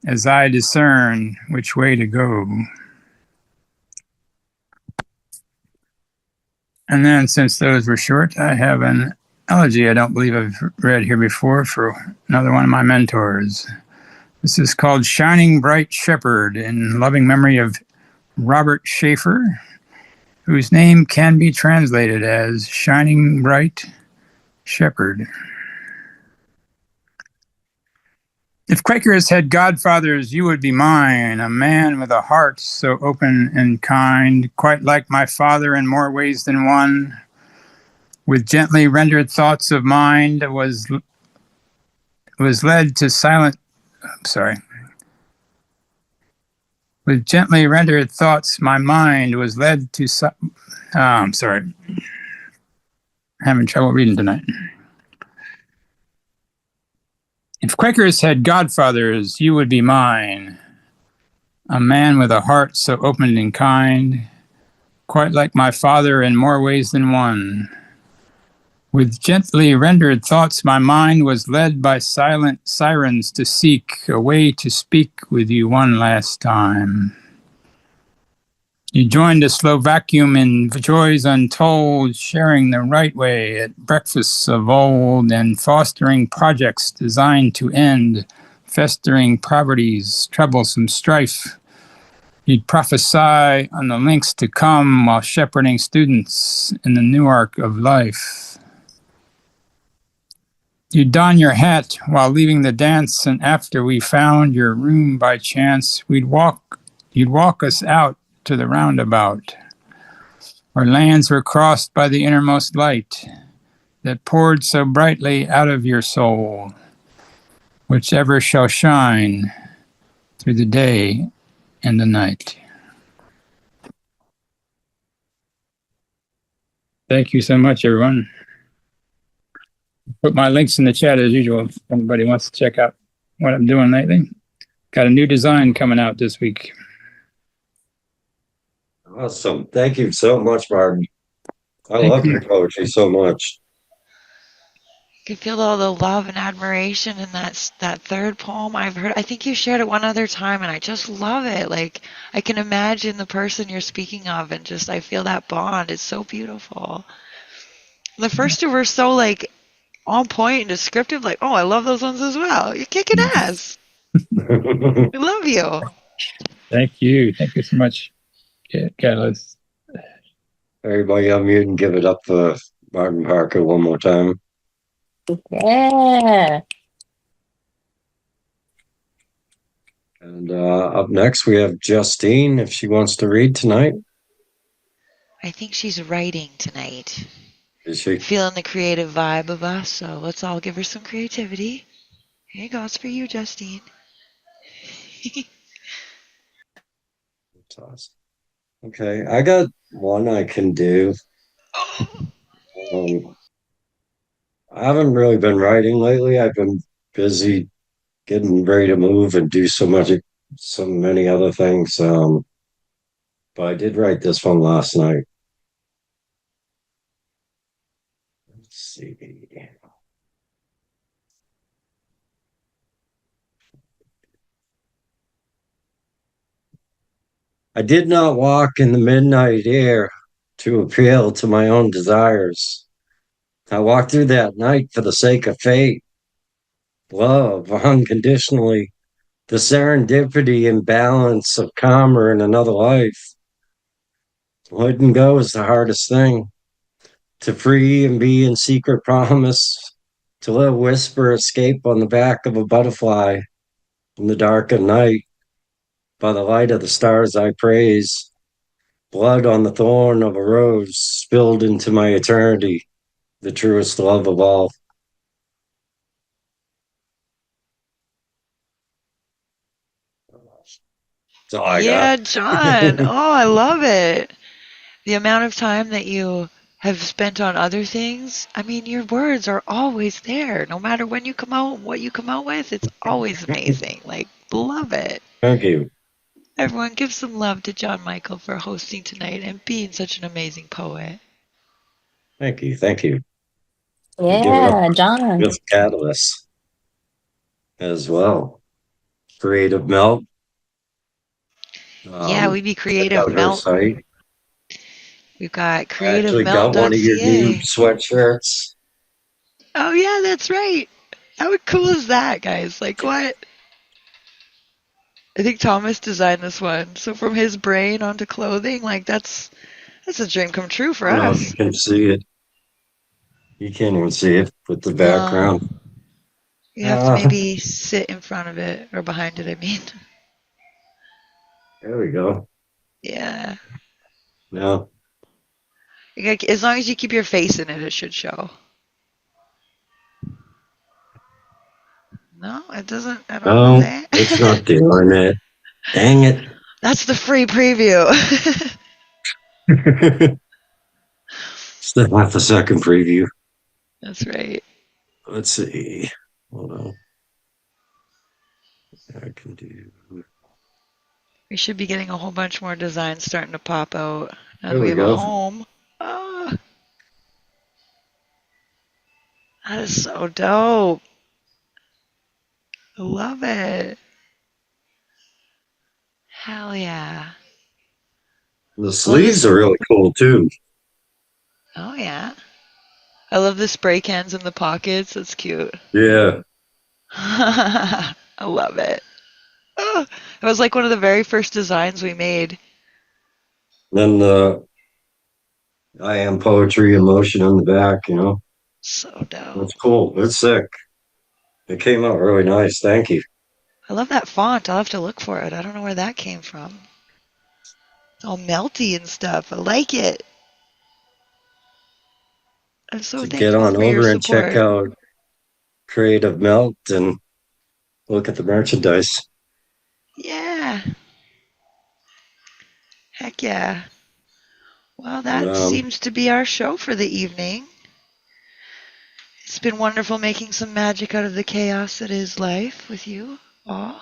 as I discern which way to go. And then, since those were short, I have an elegy I don't believe I've read here before for another one of my mentors. This is called Shining Bright Shepherd, in loving memory of Robert Schaefer, whose name can be translated as Shining Bright Shepherd. If Quakers had godfathers, you would be mine, a man with a heart so open and kind, quite like my father in more ways than one. With gently rendered thoughts of mind was led to silent. With gently rendered thoughts, my mind was led to. I'm sorry. Having trouble reading tonight. If Quakers had godfathers, you would be mine, a man with a heart so open and kind, quite like my father in more ways than one. With gently rendered thoughts, my mind was led by silent sirens to seek a way to speak with you one last time. You joined a slow vacuum in joys untold, sharing the right way at breakfasts of old and fostering projects designed to end festering poverty's troublesome strife. You'd prophesy on the links to come while shepherding students in the new arc of life. You'd don your hat while leaving the dance, and after we found your room by chance, you'd walk us out to the roundabout, where lands were crossed by the innermost light that poured so brightly out of your soul, which ever shall shine through the day and the night. Thank you so much, everyone. Put my links in the chat as usual if anybody wants to check out what I'm doing lately. Got a new design coming out this week. Awesome. Thank you so much, Martin. I love your poetry so much. You can feel all the love and admiration in that third poem I've heard. I think you shared it one other time, and I just love it. Like, I can imagine the person you're speaking of, and just I feel that bond. It's so beautiful. The first two were so like on point and descriptive. Like, oh, I love those ones as well. You're kicking ass. I love you. Thank you. Thank you so much, KataLyst. Everybody unmute and give it up for Martin Parker one more time. Yeah. And up next, we have Justine, if she wants to read tonight. I think she's writing tonight. Is she? Feeling the creative vibe of us, so let's all give her some creativity. Here you go. It's for you, Justine. That's awesome. Okay, I got one I can do. I haven't really been writing lately. I've been busy getting ready to move and do so many other things. But I did write this one last night. Let's see. I did not walk in the midnight air to appeal to my own desires. I walked through that night for the sake of fate, love, unconditionally, the serendipity and balance of karma in another life. Letting go is the hardest thing. To free and be in secret promise, to let a whisper escape on the back of a butterfly in the dark of night. By the light of the stars I praise, blood on the thorn of a rose spilled into my eternity, the truest love of all. That's all I got. John. Oh, I love it. The amount of time that you have spent on other things, I mean, your words are always there. No matter when you come out, what you come out with, it's always amazing. Like, love it. Thank you. Everyone, give some love to John Michael for hosting tonight and being such an amazing poet. Thank you. Thank you. Yeah, John. With KataLyst as well. Creative Melt. Yeah, we'd be Creative Melt. Site. We've got I Creative actually got one of your new sweatshirts. Oh, yeah, that's right. How cool is that, guys? Like, what? I think Thomas designed this one. So from his brain onto clothing, like, that's a dream come true for us. You can see it. You can't even see it with the background. You have to maybe sit in front of it or behind it, I mean. There we go. Yeah. No. As long as you keep your face in it, it should show. No, it doesn't at all. No, it's not doing it. Dang it. That's the free preview. Still have the second preview. That's right. Let's see. Hold on. I can do. We should be getting a whole bunch more designs starting to pop out now There that we we have go. a home. Oh, that is so dope. I love it. Hell yeah. The sleeves are really cool too. Oh yeah. I love the spray cans in the pockets. That's cute. Yeah. I love it. Oh, it was like one of the very first designs we made. Then the I am poetry emotion on the back, you know. So dope. That's cool. It's sick. It came out really nice. Thank you. I love that font. I'll have to look for it. I don't know where that came from. It's all melty and stuff. I like it. I'm so So thankful get on for your over and support. check out Creative Melt and look at the merchandise. Yeah. Heck yeah. Well, that seems to be our show for the evening. It's been wonderful making some magic out of the chaos that is life with you all.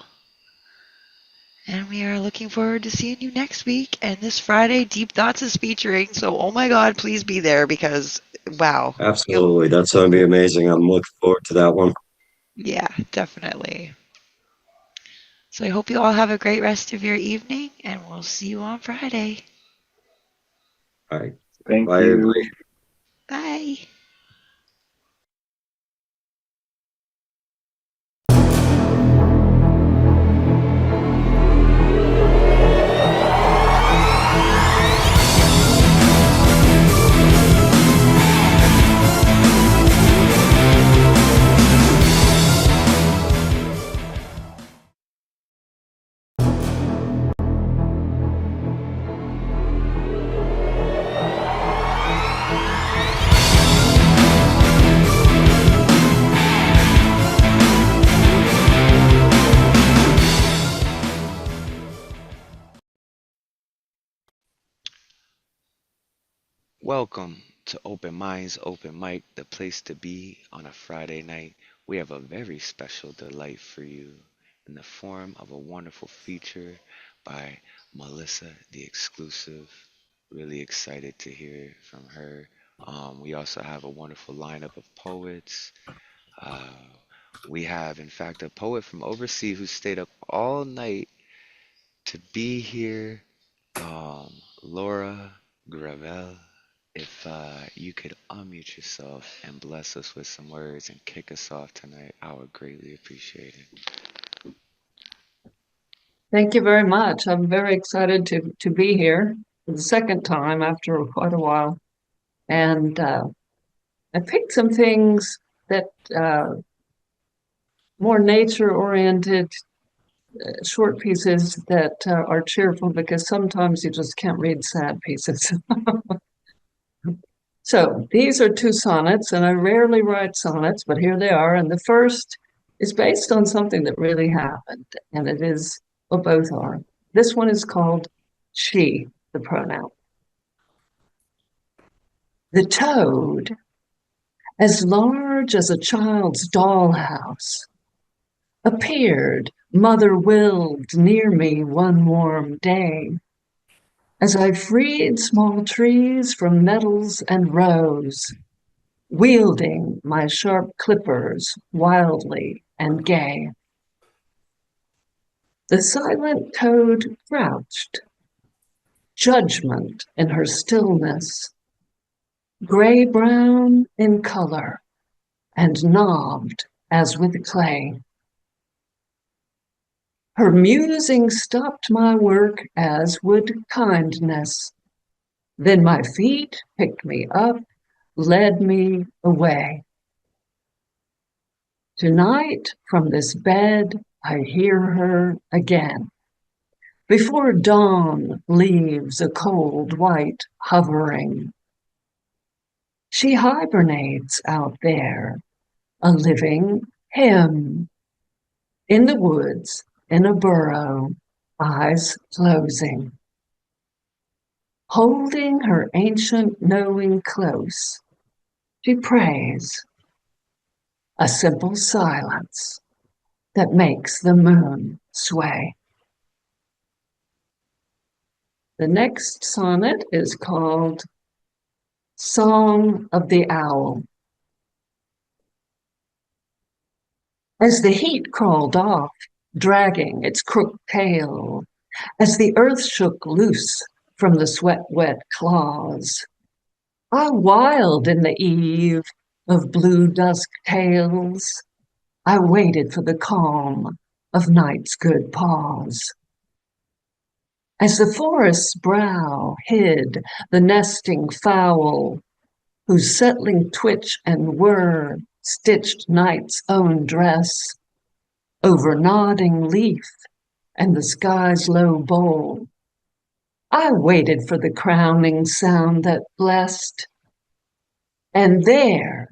And we are looking forward to seeing you next week. And this Friday, Deep Thoughts is featuring. So, oh my God, please be there because, wow. Absolutely. That's going to be amazing. I'm looking forward to that one. Yeah, definitely. So I hope you all have a great rest of your evening, and we'll see you on Friday. All right. Thank Bye, you. everybody. Bye. Welcome to Open Minds, Open Mic, the place to be on a Friday night. We have a very special delight for you in the form of a wonderful feature by Melissa, the exclusive. Really excited to hear from her. We also have a wonderful lineup of poets. We have, in fact, a poet from overseas who stayed up all night to be here, Laura Gravel. If you could unmute yourself and bless us with some words and kick us off tonight, I would greatly appreciate it. Thank you very much. I'm very excited to be here for the second time after quite a while. And I picked some things that more nature-oriented short pieces that are cheerful because sometimes you just can't read sad pieces. So these are two sonnets, and I rarely write sonnets, but here they are. And the first is based on something that really happened, and it is, well, both are. This one is called she, the pronoun. The toad, as large as a child's dollhouse, appeared mother-willed near me one warm day, as I freed small trees from nettles and rose, wielding my sharp clippers wildly and gay. The silent toad crouched, judgment in her stillness, gray-brown in color and knobbed as with clay. Her musing stopped my work as would kindness. Then my feet picked me up, led me away. Tonight, from this bed, I hear her again. Before dawn leaves a cold white hovering, she hibernates out there, a living hymn. In the woods, in a burrow, eyes closing. Holding her ancient knowing close, she prays, a simple silence that makes the moon sway. The next sonnet is called Song of the Owl. As the heat crawled off, dragging its crooked tail, as the earth shook loose from the sweat-wet claws, I wild in the eve of blue dusk tales, I waited for the calm of night's good pause. As the forest's brow hid the nesting fowl, whose settling twitch and whir stitched night's own dress over nodding leaf and the sky's low bowl, I waited for the crowning sound that blessed. And there,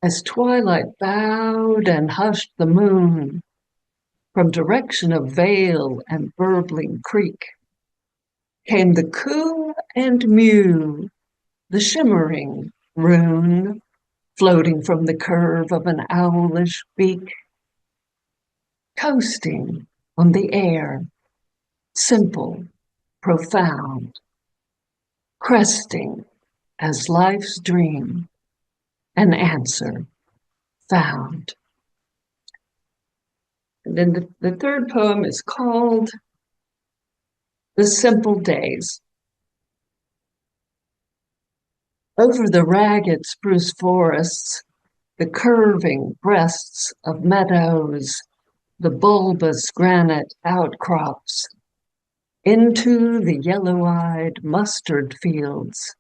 as twilight bowed and hushed the moon, from direction of vale and burbling creek, came the coo and mew, the shimmering rune, floating from the curve of an owlish beak, coasting on the air, simple, profound, cresting as life's dream, an answer found. And then the third poem is called The Simple Days. Over the ragged spruce forests, the curving breasts of meadows, the bulbous granite outcrops, into the yellow-eyed mustard fields,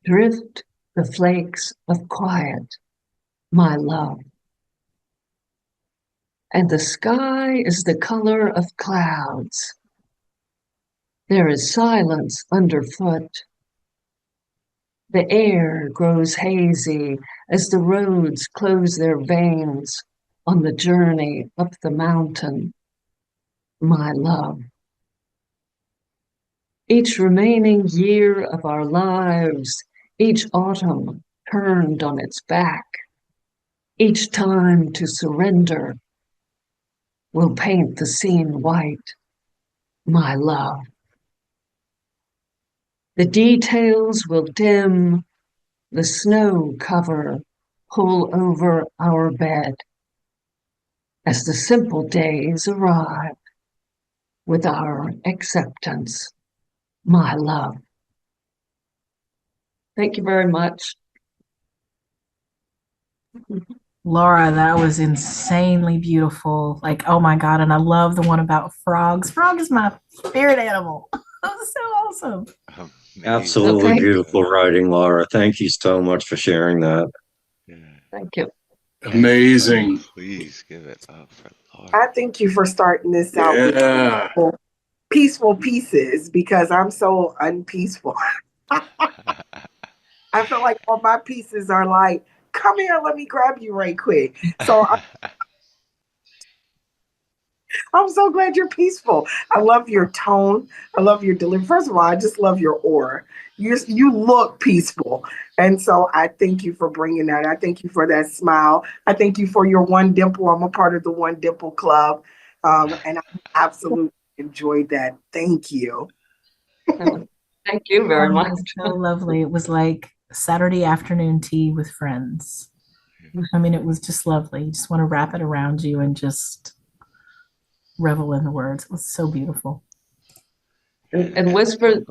drift the flakes of quiet, my love. And the sky is the color of clouds. There is silence underfoot. The air grows hazy as the roads close their veins on the journey up the mountain, my love. Each remaining year of our lives, each autumn turned on its back, each time to surrender will paint the scene white, my love. The details will dim, the snow cover pull over our bed as the simple days arrive with our acceptance, my love. Thank you very much. Laura, that was insanely beautiful. Like, oh my God. And I love the one about frogs. Frog is my spirit animal. That was so awesome. Absolutely beautiful writing, Laura. Thank you so much for sharing that. Thank you. Amazing. Please give it up for Laura. I thank you for starting this out with peaceful pieces, because I'm so unpeaceful. I feel like all my pieces are like, come here, let me grab you right quick. So I'm so glad you're peaceful. I love your tone. I love your delivery. First of all, I just love your aura. You look peaceful. And so I thank you for bringing that. I thank you for that smile. I thank you for your one dimple. I'm a part of the One Dimple Club. And I absolutely enjoyed that. Thank you. Thank you very much. It was so lovely. It was like Saturday afternoon tea with friends. I mean, it was just lovely. You just want to wrap it around you and just revel in the words. It was so beautiful. And whisper,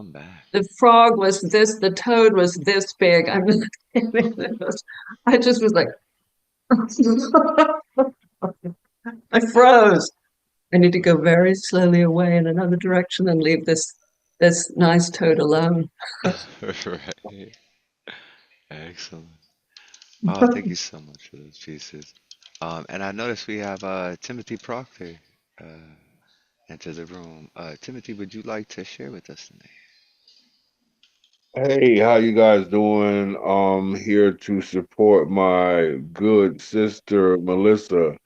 the frog was this, the toad was this big. I just was like, I froze. I need to go very slowly away in another direction and leave this nice toad alone. Right. Excellent. Oh, thank you so much for those pieces. And I noticed we have Timothy Proctor enter the room. Timothy, would you like to share with us tonight? Hey, how you guys doing? Here to support my good sister Melissa.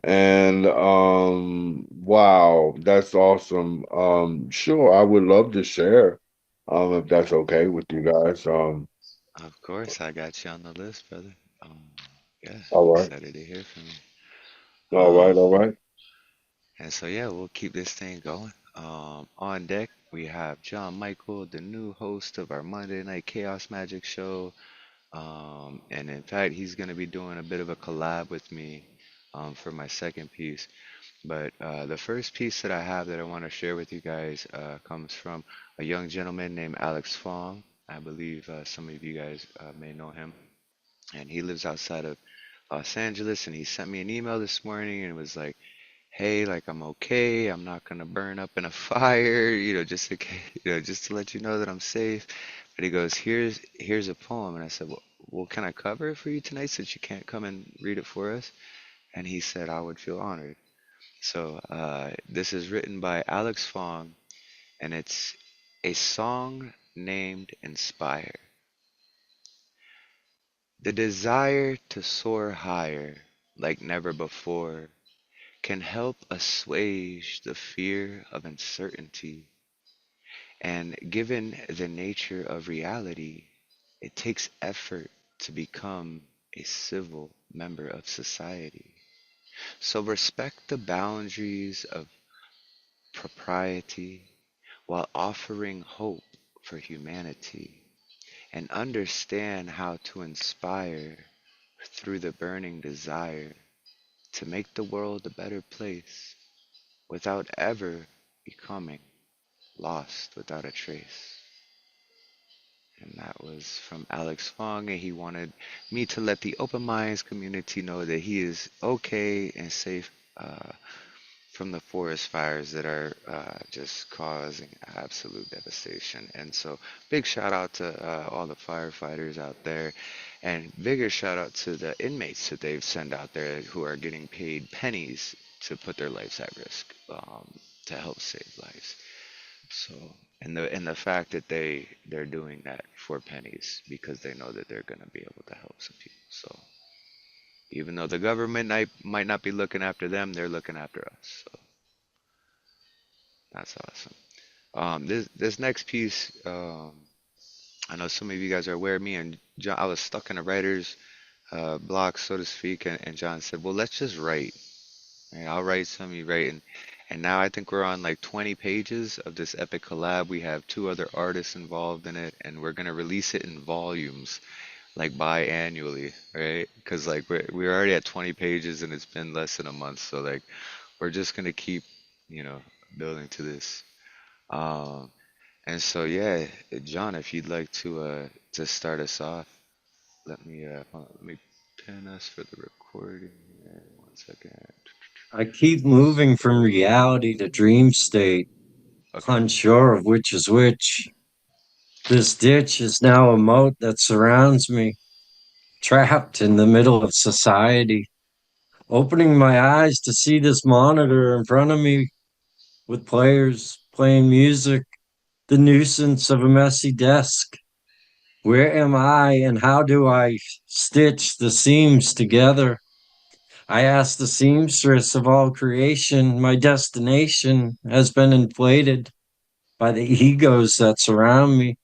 And wow, that's awesome. Sure, I would love to share, if that's okay with you guys. Of course, I got you on the list, brother. Yeah, All right. excited to hear from you. All right, all right. And so, yeah, we'll keep this thing going. On deck, we have John Michael, the new host of our Monday Night Chaos Magic show. And in fact, he's going to be doing a bit of a collab with me for my second piece. But the first piece that I have that I want to share with you guys comes from a young gentleman named Alex Fong. I believe some of you guys may know him. And he lives outside of Los Angeles. And he sent me an email this morning and was like, hey, like I'm okay. I'm not gonna burn up in a fire, just just to let you know that I'm safe. But he goes, here's a poem, and I said, well, can I cover it for you tonight since you can't come and read it for us? And he said, I would feel honored. So this is written by Alex Fong, and it's a song named Inspire. The desire to soar higher like never before can help assuage the fear of uncertainty. And given the nature of reality, it takes effort to become a civil member of society. So respect the boundaries of propriety while offering hope for humanity, and understand how to inspire through the burning desire to make the world a better place without ever becoming lost without a trace. And that was from Alex Fong, and he wanted me to let the Open Minds community know that he is okay and safe from the forest fires that are just causing absolute devastation. And so, big shout out to all the firefighters out there, and bigger shout out to the inmates that they've sent out there who are getting paid pennies to put their lives at risk to help save lives. So, and the fact that they're doing that for pennies because they know that they're going to be able to help some people. So, even though the government might not be looking after them, they're looking after us. So, that's awesome. This next piece, I know some of you guys are aware of me and John. I was stuck in a writer's block, so to speak, and John said, "Well, let's just write. And I'll write some, you write." And now I think we're on like 20 pages of this epic collab. We have 2 other artists involved in it, and we're gonna release it in volumes, like biannually, right? Because like we're already at 20 pages, and it's been less than a month. So like we're just gonna keep, building to this. Um, and so yeah, John, if you'd like to start us off, hold on, let me pin us for the recording. Here. 1 second. I keep moving from reality to dream state, unsure of which is which. This ditch is now a moat that surrounds me, trapped in the middle of society. Opening my eyes to see this monitor in front of me with players playing music, the nuisance of a messy desk. Where am I and how do I stitch the seams together? I ask the seamstress of all creation. My destination has been inflated by the egos that surround me,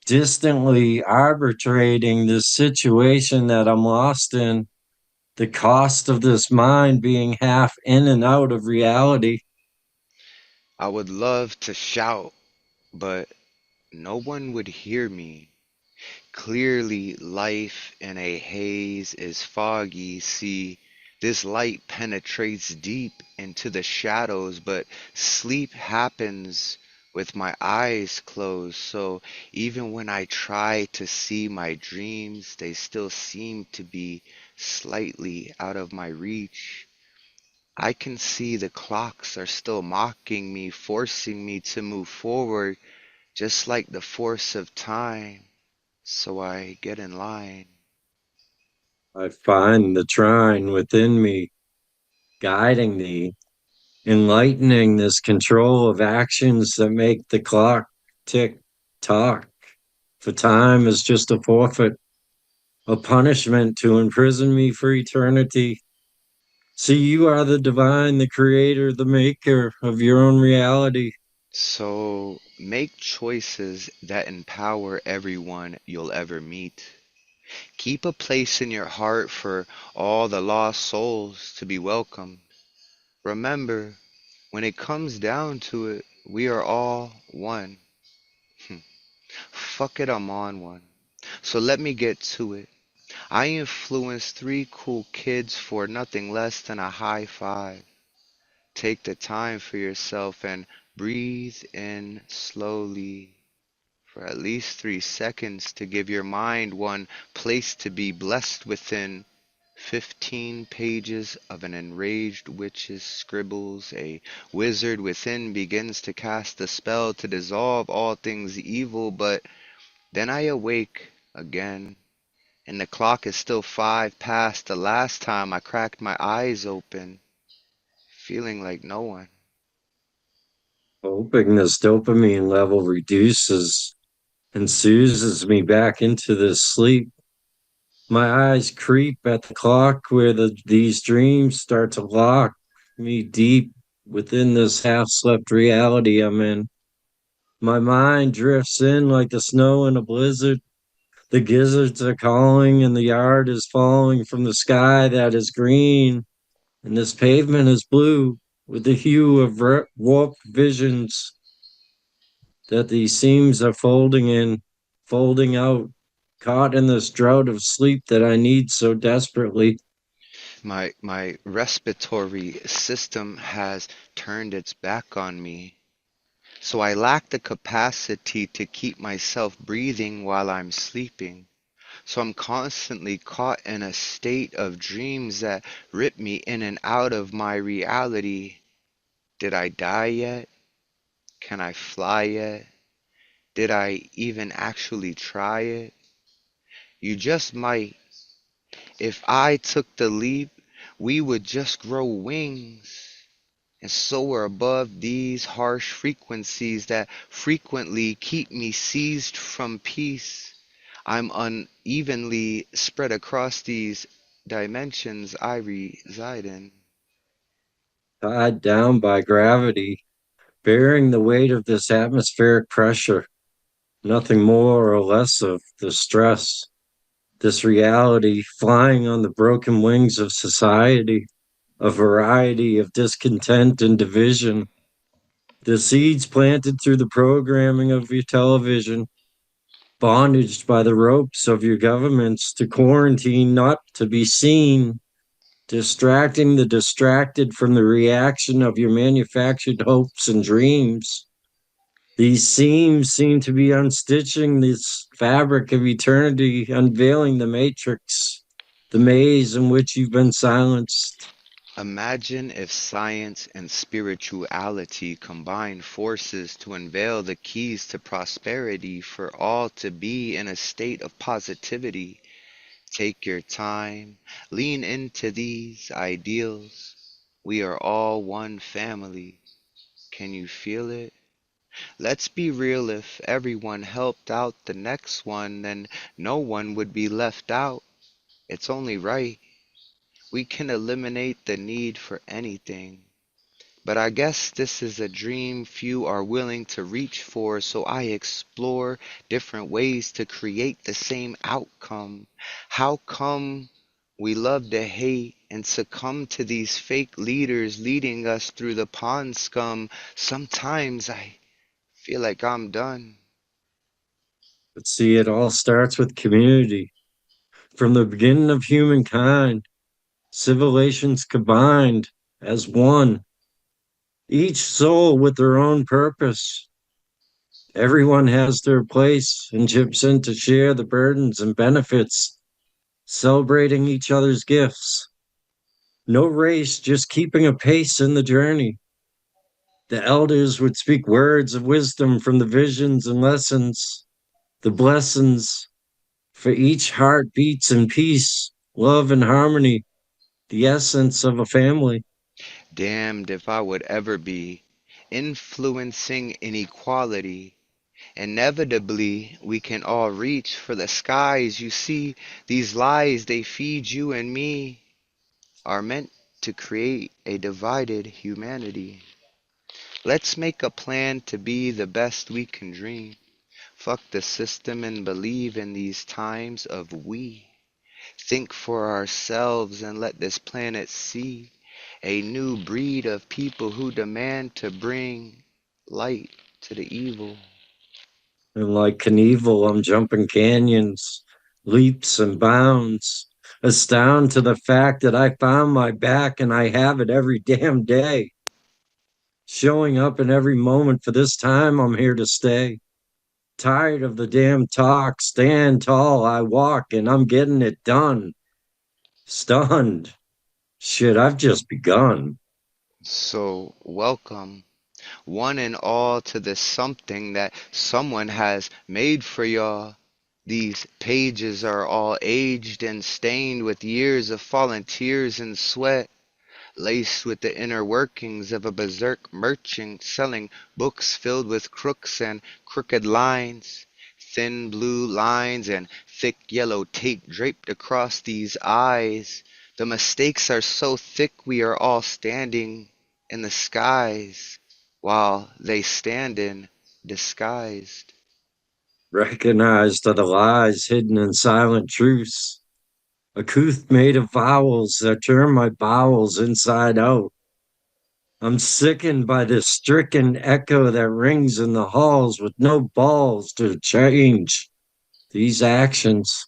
distantly arbitrating this situation that I'm lost in, the cost of this mind being half in and out of reality. I would love to shout, but no one would hear me. Clearly, life in a haze is foggy. See, this light penetrates deep into the shadows, but sleep happens with my eyes closed. So even when I try to see my dreams, they still seem to be slightly out of my reach. I can see the clocks are still mocking me, forcing me to move forward, just like the force of time. So I get in line. I find the trine within me, guiding thee, enlightening this control of actions that make the clock tick tock. For time is just a forfeit, a punishment to imprison me for eternity. See, you are the divine, the creator, the maker of your own reality. So make choices that empower everyone you'll ever meet. Keep a place in your heart for all the lost souls to be welcomed. Remember, when it comes down to it, we are all one. Fuck it, I'm on one. So let me get to it. I influenced 3 cool kids for nothing less than a high five. Take the time for yourself and breathe in slowly for at least 3 seconds to give your mind one place to be blessed within. 15 pages of an enraged witch's scribbles, a wizard within begins to cast a spell to dissolve all things evil, but then I awake again, and the clock is still 5 past the last time I cracked my eyes open, feeling like no one. Hoping this dopamine level reduces and soothes me back into this sleep. My eyes creep at the clock where these dreams start to lock me deep within this half-slept reality I'm in. My mind drifts in like the snow in a blizzard. The gizzards are calling and the yard is falling from the sky that is green. And this pavement is blue with the hue of warped visions that these seams are folding out, caught in this drought of sleep that I need so desperately. My respiratory system has turned its back on me, so I lack the capacity to keep myself breathing while I'm sleeping. So I'm constantly caught in a state of dreams that rip me in and out of my reality. Did I die yet? Can I fly yet? Did I even actually try it? You just might. If I took the leap, we would just grow wings and soar above these harsh frequencies that frequently keep me seized from peace. I'm unevenly spread across these dimensions I reside in. Tied down by gravity, bearing the weight of this atmospheric pressure, nothing more or less of the stress, this reality flying on the broken wings of society, a variety of discontent and division, the seeds planted through the programming of your television, bondaged by the ropes of your governments to quarantine, not to be seen, distracting the distracted from the reaction of your manufactured hopes and dreams. These seams seem to be unstitching this fabric of eternity, unveiling the matrix, the maze in which you've been silenced. Imagine if science and spirituality combined forces to unveil the keys to prosperity for all to be in a state of positivity. Take your time, lean into these ideals. We are all one family. Can you feel it? Let's be real, if everyone helped out the next one, then no one would be left out. It's only right. We can eliminate the need for anything. But I guess this is a dream few are willing to reach for, so I explore different ways to create the same outcome. How come we love to hate and succumb to these fake leaders leading us through the pond scum? Sometimes I feel like I'm done. But see, it all starts with community. From the beginning of humankind, civilizations combined as one, each soul with their own purpose. Everyone has their place and chips in to share the burdens and benefits, celebrating each other's gifts. No race, just keeping a pace in the journey. The elders would speak words of wisdom from the visions and lessons, the blessings for each heart beats in peace love, and harmony, the essence of a family. Damned if I would ever be influencing inequality. Inevitably, we can all reach for the skies. You see, these lies they feed you and me are meant to create a divided humanity. Let's make a plan to be the best we can dream. Fuck the system and believe in these times of we. Think for ourselves and let this planet see a new breed of people who demand to bring light to the evil. And like Knievel, I'm jumping canyons, leaps and bounds, astound to the fact that I found my back and I have it every damn day. Showing up in every moment, for this time I'm here to stay. Tired of the damn talk, stand tall, I walk and I'm getting it done. Stunned. Shit, I've just begun. So welcome, one and all, to this something that someone has made for y'all. These pages are all aged and stained with years of fallen tears and sweat, laced with the inner workings of a berserk merchant selling books filled with crooks and crooked lines, thin blue lines and thick yellow tape draped across these eyes. The mistakes are so thick we are all standing in the skies while they stand in disguised. Recognized are the lies hidden in silent truths. A couth made of vowels that turn my bowels inside out. I'm sickened by this stricken echo that rings in the halls with no balls to change these actions.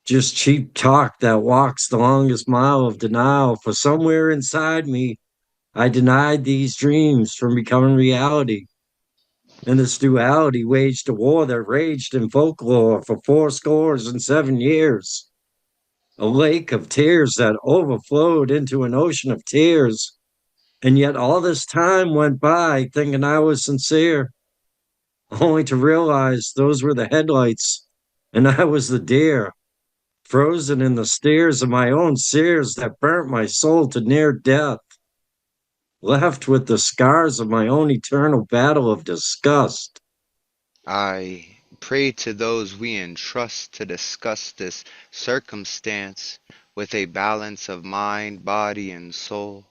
Just cheap talk that walks the longest mile of denial, for somewhere inside me, I denied these dreams from becoming reality. And this duality waged a war that raged in folklore for 7 years. A lake of tears that overflowed into an ocean of tears. And yet all this time went by thinking I was sincere, only to realize those were the headlights and I was the deer, frozen in the stares of my own sears that burnt my soul to near death, left with the scars of my own eternal battle of disgust. I pray to those we entrust to discuss this circumstance with a balance of mind, body, and soul.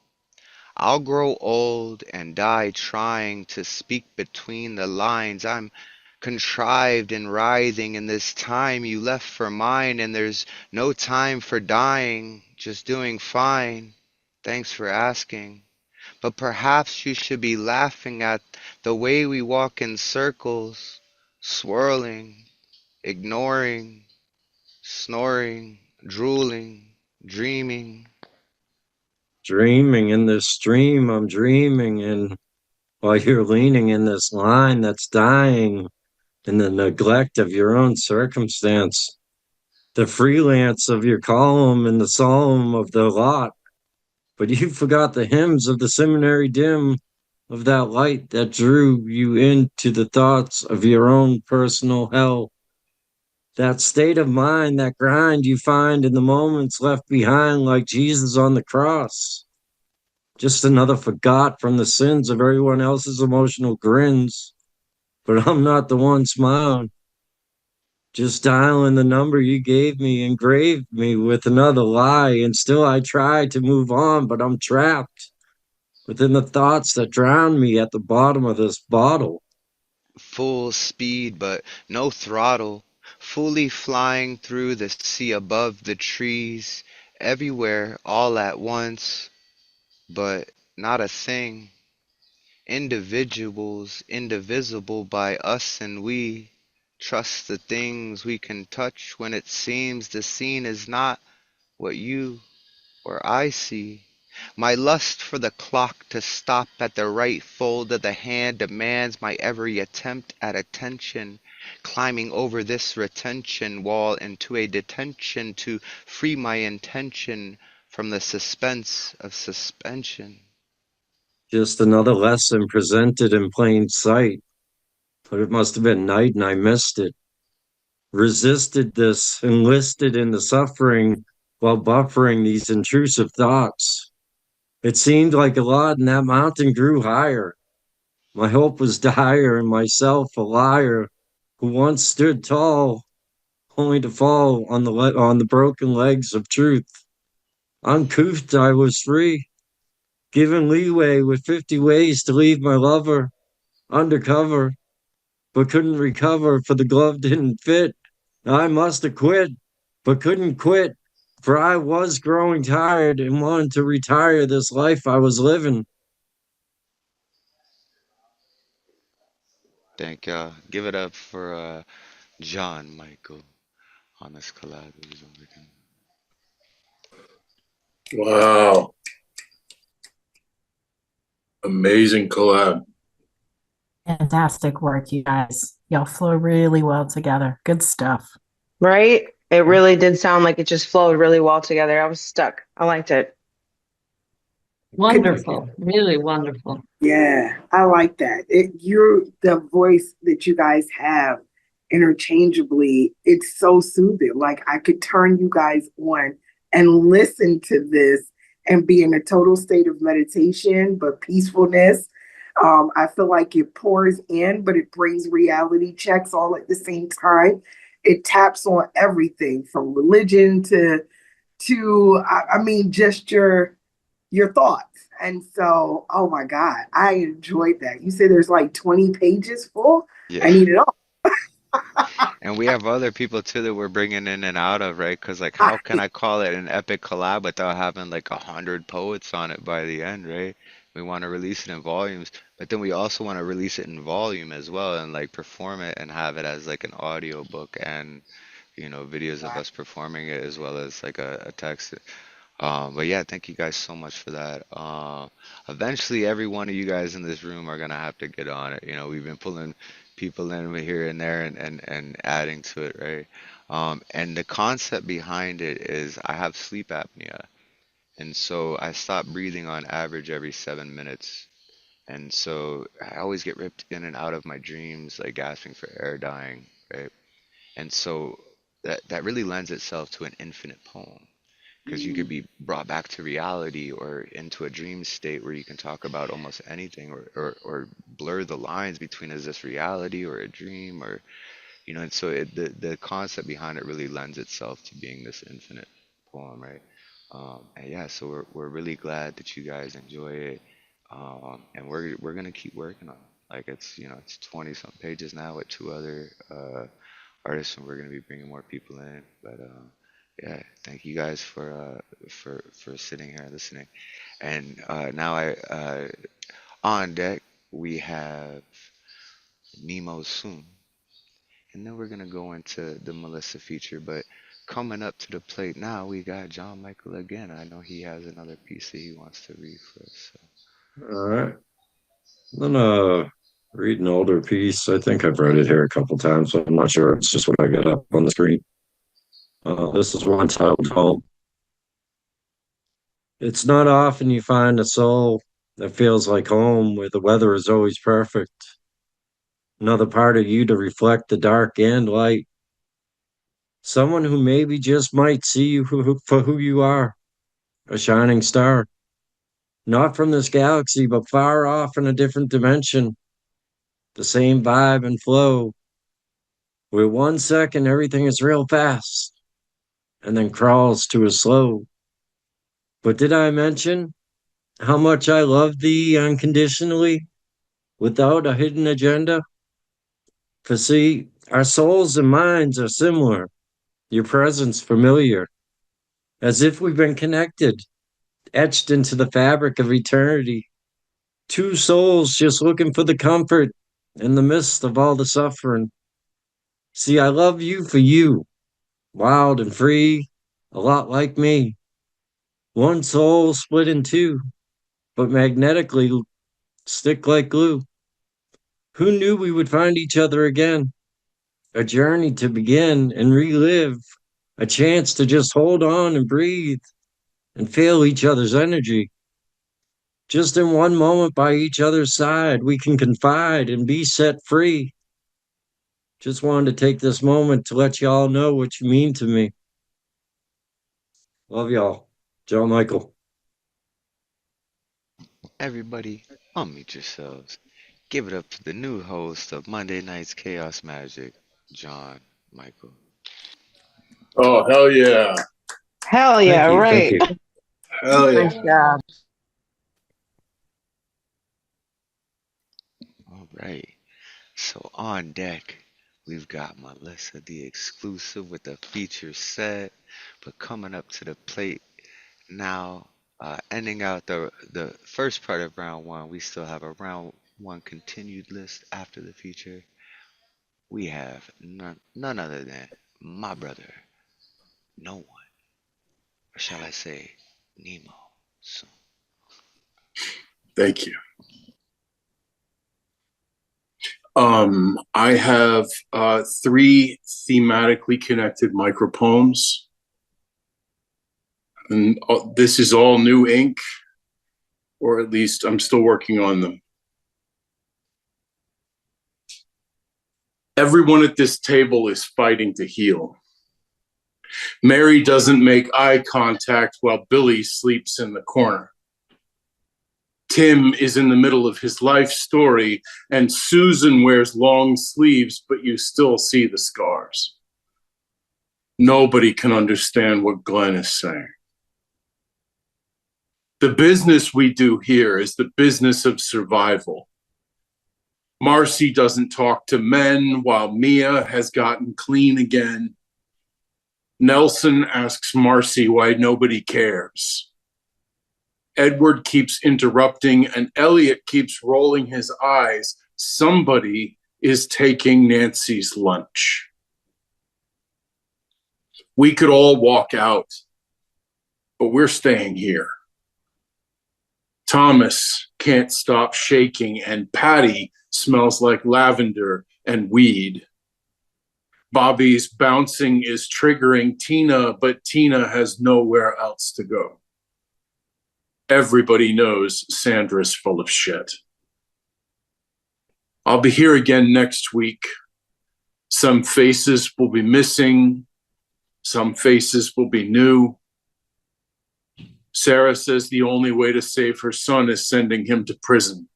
I'll grow old and die trying to speak between the lines. I'm contrived and writhing in this time you left for mine, and there's no time for dying, just doing fine. Thanks for asking. But perhaps you should be laughing at the way we walk in circles, swirling, ignoring, snoring, drooling, dreaming. Dreaming in this stream, I'm dreaming, and while you're leaning in this line that's dying in the neglect of your own circumstance, the freelance of your column and the psalm of the lot. But you forgot the hymns of the seminary dim, of that light that drew you into the thoughts of your own personal hell. That state of mind, that grind you find in the moments left behind like Jesus on the cross. Just another forgot from the sins of everyone else's emotional grins. But I'm not the one smiling. Just dialing the number you gave me, engraved me with another lie, and still I try to move on, but I'm trapped within the thoughts that drown me at the bottom of this bottle. Full speed but no throttle, fully flying through the sea above the trees, everywhere all at once, but not a thing. Individuals indivisible by us and we. Trust the things we can touch when it seems the scene is not what you or I see. My lust for the clock to stop at the right fold of the hand demands my every attempt at attention, climbing over this retention wall into a detention to free my intention from the suspense of suspension. Just another lesson presented in plain sight, but it must have been night and I missed it. Resisted this, enlisted in the suffering while buffering these intrusive thoughts. It seemed like a lot, and that mountain grew higher. My hope was dire, and myself a liar who once stood tall, only to fall on the broken legs of truth. Uncouthed, I was free, given leeway with 50 ways to leave my lover undercover, but couldn't recover, for the glove didn't fit. I must have quit, but couldn't quit, for I was growing tired and wanted to retire this life I was living. Thank y'all. Give it up for John Michael on this collab. Wow. Amazing collab. Fantastic work, you guys. Y'all flow really well together. Good stuff. Right? It really did sound like it just flowed really well together. I was stuck. I liked it. Wonderful. Really wonderful. Yeah, I like that. The voice that you guys have interchangeably, it's so soothing. Like I could turn you guys on and listen to this and be in a total state of meditation, but peacefulness. I feel like it pours in, but it brings reality checks all at the same time. It taps on everything from religion to just your thoughts. And so, oh my God, I enjoyed that. You say there's like 20 pages full? Yeah. I need it all. And we have other people too that we're bringing in and out of, right? Because like, how can I call it an epic collab without having like 100 poets on it by the end, right? We want to release it in volumes, but then we also want to release it in volume as well and like perform it and have it as like an audio book and, videos of us performing it as well as like a text. But yeah, thank you guys so much for that. Eventually, every one of you guys in this room are gonna have to get on it. We've been pulling people in here and there and adding to it, right? And the concept behind it is I have sleep apnea, and so I stop breathing on average every 7 minutes. And so I always get ripped in and out of my dreams, like gasping for air, dying, right? And so that really lends itself to an infinite poem. Because you could be brought back to reality or into a dream state where you can talk about almost anything or blur the lines between is this reality or a dream or, and so the concept behind it really lends itself to being this infinite poem, right? And yeah, so we're really glad that you guys enjoy it. And we're going to keep working on it. Like it's 20 some pages now with 2 other artists, and we're going to be bringing more people in. But yeah, thank you guys for sitting here and listening. And now on deck we have Nemo soon, and then we're gonna go into the Melissa feature. But coming up to the plate now, we got John Michael again. I know he has another piece that he wants to read for us. So. All right. I'm gonna read an older piece. I think I've read it here a couple times, so I'm not sure. It's just what I got up on the screen. This is one titled Home. It's not often you find a soul that feels like home, where the weather is always perfect. Another part of you to reflect the dark and light. Someone who maybe just might see you for who you are, a shining star. Not from this galaxy, but far off in a different dimension. The same vibe and flow, where 1 second everything is real fast and then crawls to a slow. But did I mention how much I love thee unconditionally, without a hidden agenda? For see, our souls and minds are similar, your presence familiar, as if we've been connected, etched into the fabric of eternity. 2 souls just looking for the comfort in the midst of all the suffering. See, I love you for you, wild and free, a lot like me. 1 soul split in 2, but magnetically stick like glue. Who knew we would find each other again? A journey to begin and relive, a chance to just hold on and breathe and feel each other's energy. Just in 1 moment by each other's side, we can confide and be set free. Just wanted to take this moment to let y'all know what you mean to me. Love y'all. Joe Michael. Everybody, unmute yourselves. Give it up to the new host of Monday Night's Chaos Magic, John Michael. Oh, hell yeah. Hell yeah, Thank you. Thank right. you. Hell yeah. Nice job. All right. So on deck, we've got Melissa, the exclusive, with the feature set. But coming up to the plate now, ending out the first part of round one, we still have a round one continued list after the feature. We have none other than my brother, no one, or shall I say, Nemo. So. Thank you. I have 3 thematically connected micropoems. And this is all new ink, or at least I'm still working on them. Everyone at this table is fighting to heal. Mary doesn't make eye contact while Billy sleeps in the corner. Tim is in the middle of his life story, and Susan wears long sleeves, but you still see the scars. Nobody can understand what Glenn is saying. The business we do here is the business of survival. Marcy doesn't talk to men while Mia has gotten clean again. Nelson asks Marcy why nobody cares. Edward keeps interrupting and Elliot keeps rolling his eyes. Somebody is taking Nancy's lunch. We could all walk out, but we're staying here. Thomas can't stop shaking and Patty smells like lavender and weed. Bobby's bouncing is triggering Tina, but Tina has nowhere else to go. Everybody knows Sandra's full of shit. I'll be here again next week. Some faces will be missing. Some faces will be new. Sarah says the only way to save her son is sending him to prison.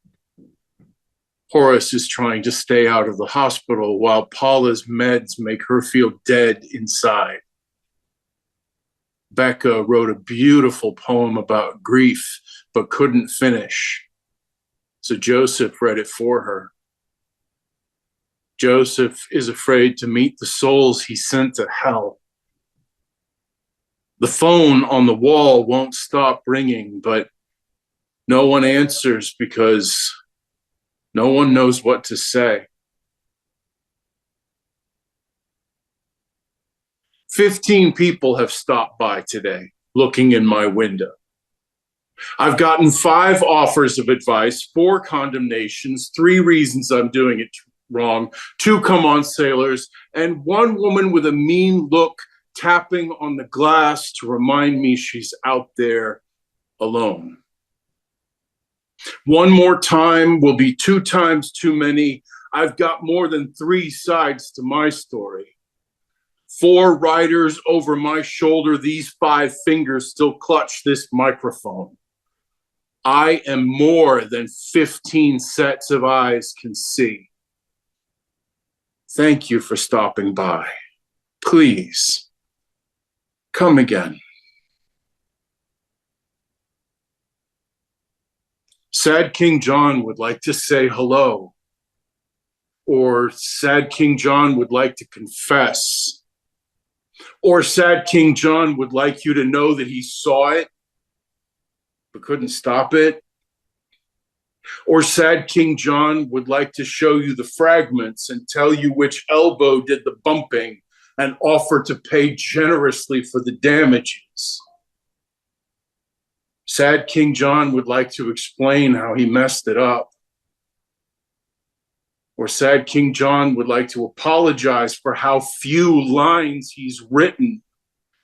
Horace is trying to stay out of the hospital while Paula's meds make her feel dead inside. Becca wrote a beautiful poem about grief, but couldn't finish. So Joseph read it for her. Joseph is afraid to meet the souls he sent to hell. The phone on the wall won't stop ringing, but no one answers because no one knows what to say. 15 people have stopped by today, looking in my window. I've gotten 5 offers of advice, 4 condemnations, 3 reasons I'm doing it wrong, 2 come-on sailors, and 1 woman with a mean look tapping on the glass to remind me she's out there alone. 1 more time will be 2 times too many. I've got more than 3 sides to my story. 4 riders over my shoulder, these 5 fingers still clutch this microphone. I am more than 15 sets of eyes can see. Thank you for stopping by. Please, come again. Sad King John would like to say hello. Or Sad King John would like to confess. Or Sad King John would like you to know that he saw it, but couldn't stop it. Or Sad King John would like to show you the fragments and tell you which elbow did the bumping and offer to pay generously for the damages. Sad King John would like to explain how he messed it up. Or Sad King John would like to apologize for how few lines he's written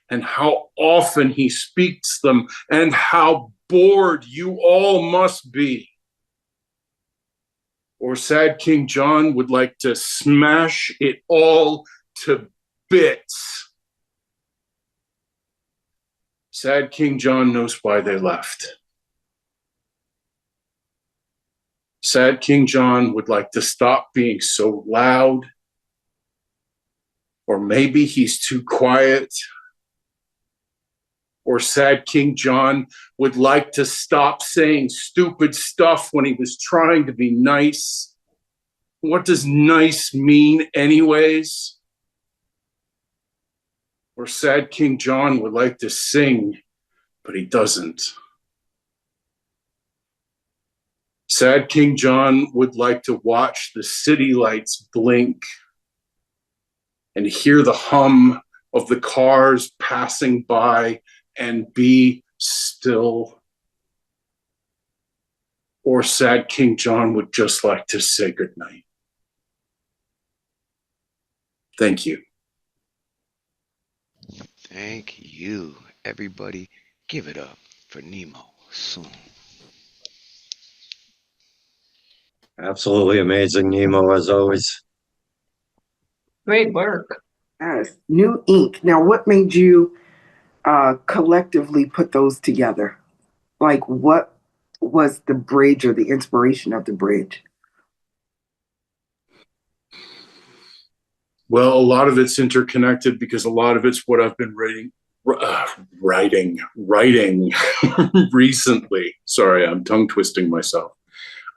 and how often he speaks them and how bored you all must be. Or Sad King John would like to smash it all to bits. Sad King John knows why they left. Sad King John would like to stop being so loud, or maybe he's too quiet, or Sad King John would like to stop saying stupid stuff when he was trying to be nice. What does nice mean anyways? Or Sad King John would like to sing, but he doesn't. Sad King John would like to watch the city lights blink and hear the hum of the cars passing by and be still. Or Sad King John would just like to say goodnight. Thank you. Thank you. Everybody, give it up for Nemo soon. Absolutely amazing, Nemo, as always. Great work. Yes, new ink. Now, what made you collectively put those together? Like, what was the bridge or the inspiration of the bridge? Well, a lot of it's interconnected because a lot of it's what I've been writing recently. Sorry, I'm tongue twisting myself.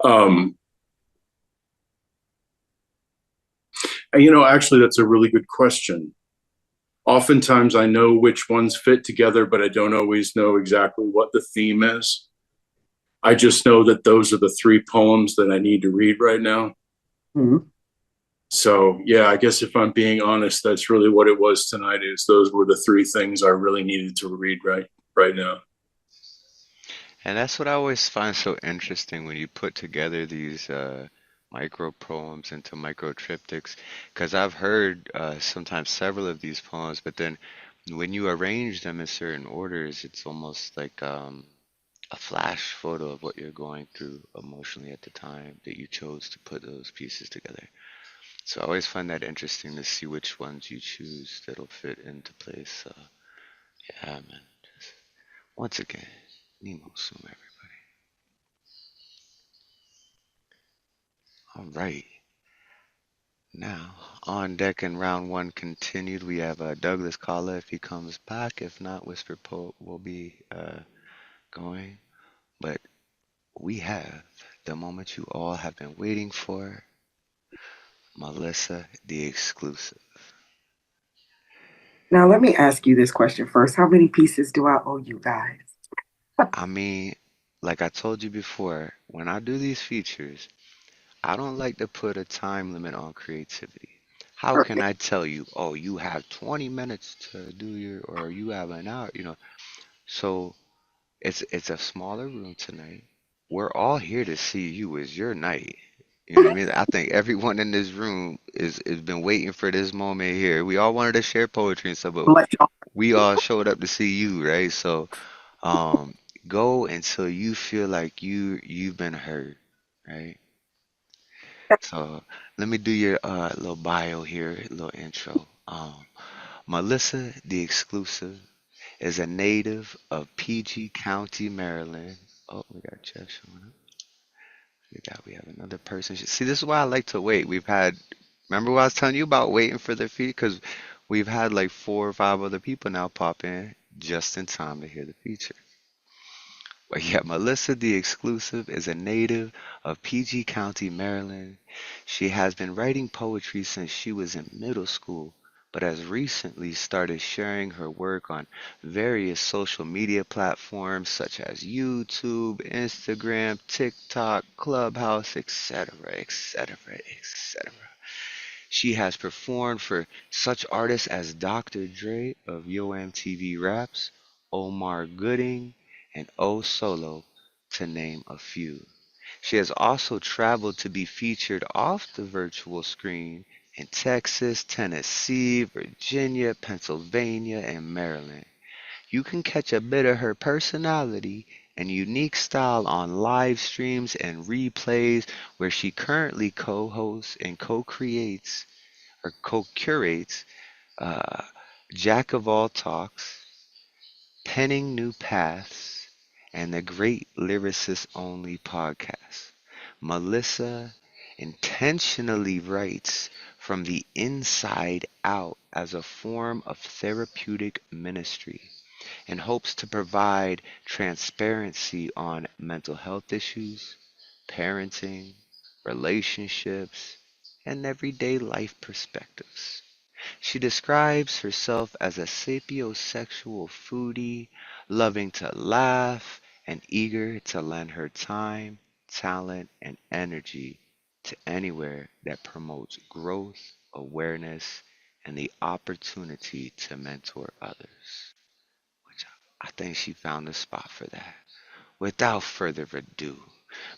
And, you know, actually, that's a really good question. Oftentimes I know which ones fit together, but I don't always know exactly what the theme is. I just know that those are the 3 poems that I need to read right now. Mm-hmm. So, yeah, I guess if I'm being honest, that's really what it was tonight. Is those were the 3 things I really needed to read right now. And that's what I always find so interesting when you put together these micro poems into micro triptychs, because I've heard sometimes several of these poems, but then when you arrange them in certain orders, it's almost like a flash photo of what you're going through emotionally at the time that you chose to put those pieces together. So I always find that interesting to see which ones you choose that'll fit into place. So yeah, man. Just, once again, Nemo soon, everybody. All right. Now, on deck and round 1 continued. We have Douglas Kala if he comes back. If not, Whisper Poet will be going. But we have the moment you all have been waiting for. Melissa, the exclusive. Now, let me ask you this question first. How many pieces do I owe you guys? I mean, like I told you before, when I do these features, I don't like to put a time limit on creativity. How can I tell you, oh, you have 20 minutes to do your, or you have an hour, you know? So it's a smaller room tonight. We're all here to see you. It's your night. You know what I mean? I think everyone in this room is been waiting for this moment here. We all wanted to share poetry and stuff, but we all showed up to see you, right? So go until you feel like you've been heard, right? So let me do your little bio here, little intro. Melissa, the exclusive, is a native of PG County, Maryland. Oh, we got Jeff showing up. We have another person. See, this is why I like to wait. Remember what I was telling you about waiting for their feed? Because we've had like 4 or 5 other people now pop in just in time to hear the feature. But yeah, Melissa the exclusive is a native of PG County, Maryland. She has been writing poetry since she was in middle school, but has recently started sharing her work on various social media platforms such as YouTube, Instagram, TikTok, Clubhouse, etc., etc., etc. She has performed for such artists as Dr. Dre of Yo MTV Raps, Omar Gooding, and O Solo, to name a few. She has also traveled to be featured off the virtual screen in Texas, Tennessee, Virginia, Pennsylvania, and Maryland. You can catch a bit of her personality and unique style on live streams and replays where she currently co-hosts and co-creates or co-curates Jack of All Talks, Penning New Paths, and the Great Lyricist Only podcast. Melissa intentionally writes from the inside out as a form of therapeutic ministry and hopes to provide transparency on mental health issues, parenting, relationships, and everyday life perspectives. She describes herself as a sapiosexual foodie, loving to laugh and eager to lend her time, talent, and energy to anywhere that promotes growth, awareness, and the opportunity to mentor others. I think she found a spot for that. Without further ado,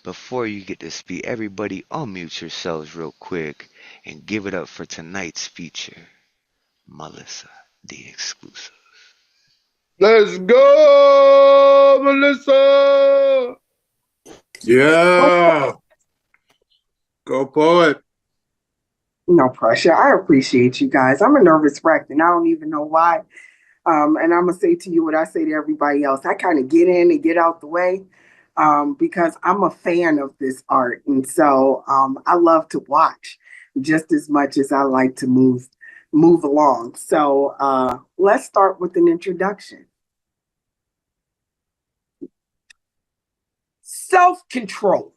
before you get to speak, everybody unmute yourselves real quick and give it up for tonight's feature, Melissa, the exclusive. Let's go, Melissa. Yeah. Go poet. No pressure. I appreciate you guys. I'm a nervous wreck, and I don't even know why. And I'm gonna say to you what I say to everybody else. I kind of get in and get out the way because I'm a fan of this art, and so I love to watch just as much as I like to move along. So let's start with an introduction. Self-control.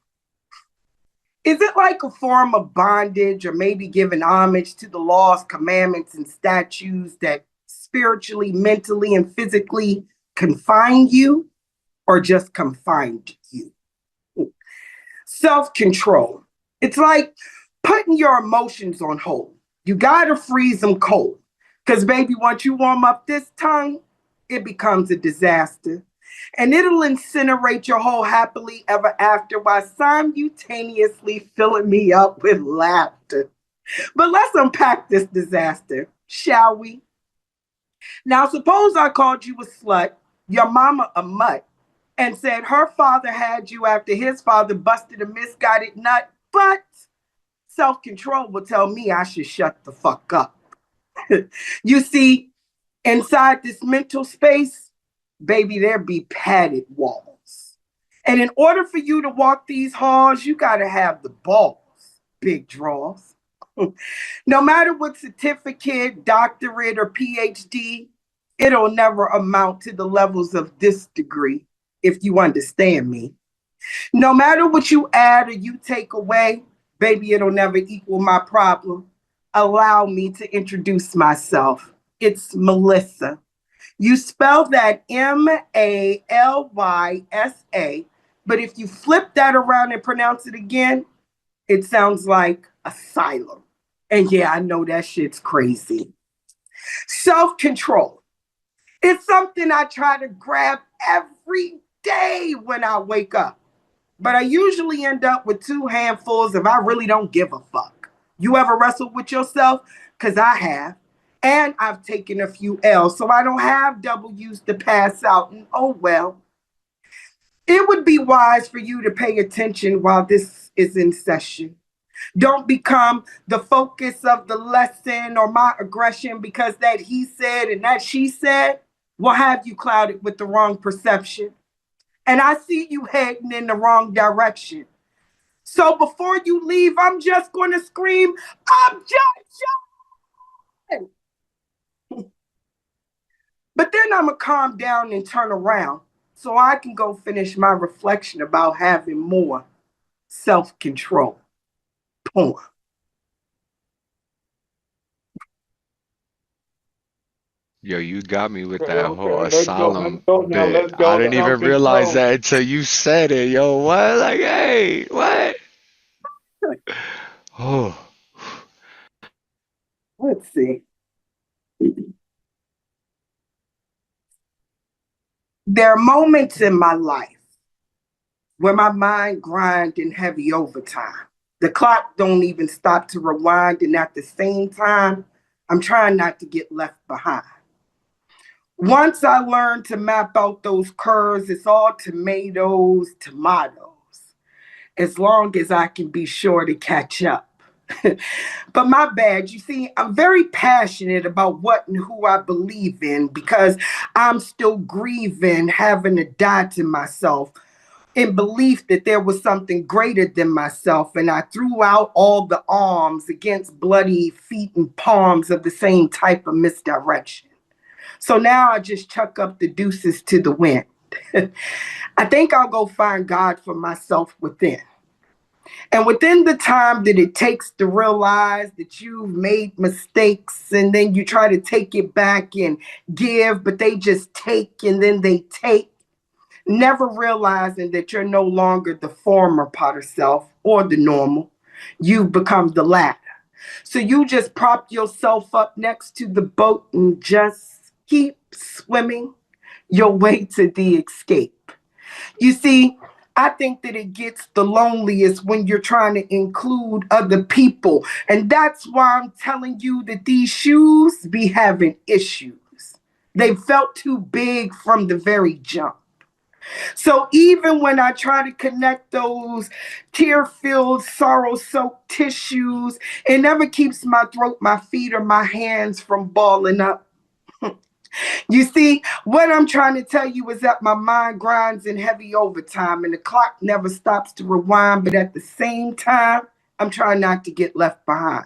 Is it like a form of bondage or maybe giving homage to the laws, commandments, and statutes that spiritually, mentally, and physically confine you or just confined you? Self-control. It's like putting your emotions on hold. You gotta freeze them cold. Because baby, once you warm up this tongue, it becomes a disaster. And it'll incinerate your whole happily ever after while simultaneously filling me up with laughter. But let's unpack this disaster, shall we? Now, suppose I called you a slut, your mama a mutt, and said her father had you after his father busted a misguided nut, but self-control will tell me I should shut the fuck up. You see, inside this mental space, baby, there be padded walls. And in order for you to walk these halls, you got to have the balls, big draws. No matter what certificate, doctorate, or PhD, it'll never amount to the levels of this degree, if you understand me. No matter what you add or you take away, baby, it'll never equal my problem. Allow me to introduce myself. It's Melissa. You spell that Malysa, but if you flip that around and pronounce it again, it sounds like asylum. And yeah, I know that shit's crazy. Self-control. It's something I try to grab every day when I wake up. But I usually end up with 2 handfuls if I really don't give a fuck. You ever wrestled with yourself? Because I have. And I've taken a few L's, so I don't have W's to pass out. And oh well. It would be wise for you to pay attention while this is in session. Don't become the focus of the lesson or my aggression because that he said and that she said will have you clouded with the wrong perception. And I see you heading in the wrong direction. So before you leave, I'm just going to scream, objection! But then I'm going to calm down and turn around so I can go finish my reflection about having more self-control. Poem. Yo, you got me with Okay, that whole okay, let's go. asylum Let's go now. bit. Let's I go didn't now. even realize Control. that until you said it. Yo, what? Like, hey, what? Oh, Let's see. There are moments in my life where my mind grinds in heavy overtime. The clock don't even stop to rewind, and at the same time, I'm trying not to get left behind. Once I learned to map out those curves, it's all tomatoes, as long as I can be sure to catch up. But my bad. You see, I'm very passionate about what and who I believe in because I'm still grieving having to die to myself in belief that there was something greater than myself. And I threw out all the arms against bloody feet and palms of the same type of misdirection. So now I just chuck up the deuces to the wind. I think I'll go find God for myself within. And within the time that it takes to realize that you've made mistakes and then you try to take it back and give, but they just take and then they take, never realizing that you're no longer the former Potter self or the normal. You've become the latter. So you just prop yourself up next to the boat and just keep swimming your way to the escape. You see, I think that it gets the loneliest when you're trying to include other people. And that's why I'm telling you that these shoes be having issues. They felt too big from the very jump. So even when I try to connect those tear-filled, sorrow-soaked tissues, it never keeps my throat, my feet, or my hands from balling up. You see, what I'm trying to tell you is that my mind grinds in heavy overtime and the clock never stops to rewind, but at the same time, I'm trying not to get left behind.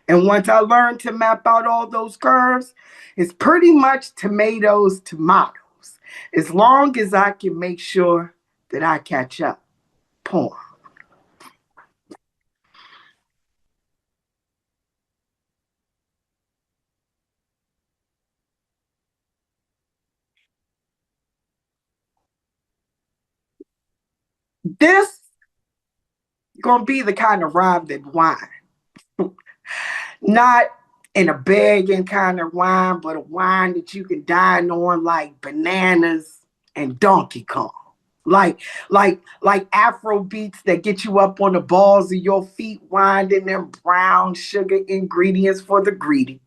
And once I learn to map out all those curves, it's pretty much tomatoes, as long as I can make sure that I catch up. Poem. This gonna be the kind of rhyme that wine. Not in a begging kind of wine, but a wine that you can dine on like bananas and Donkey Kong. Like Afro beats that get you up on the balls of your feet, winding them brown sugar ingredients for the greedy.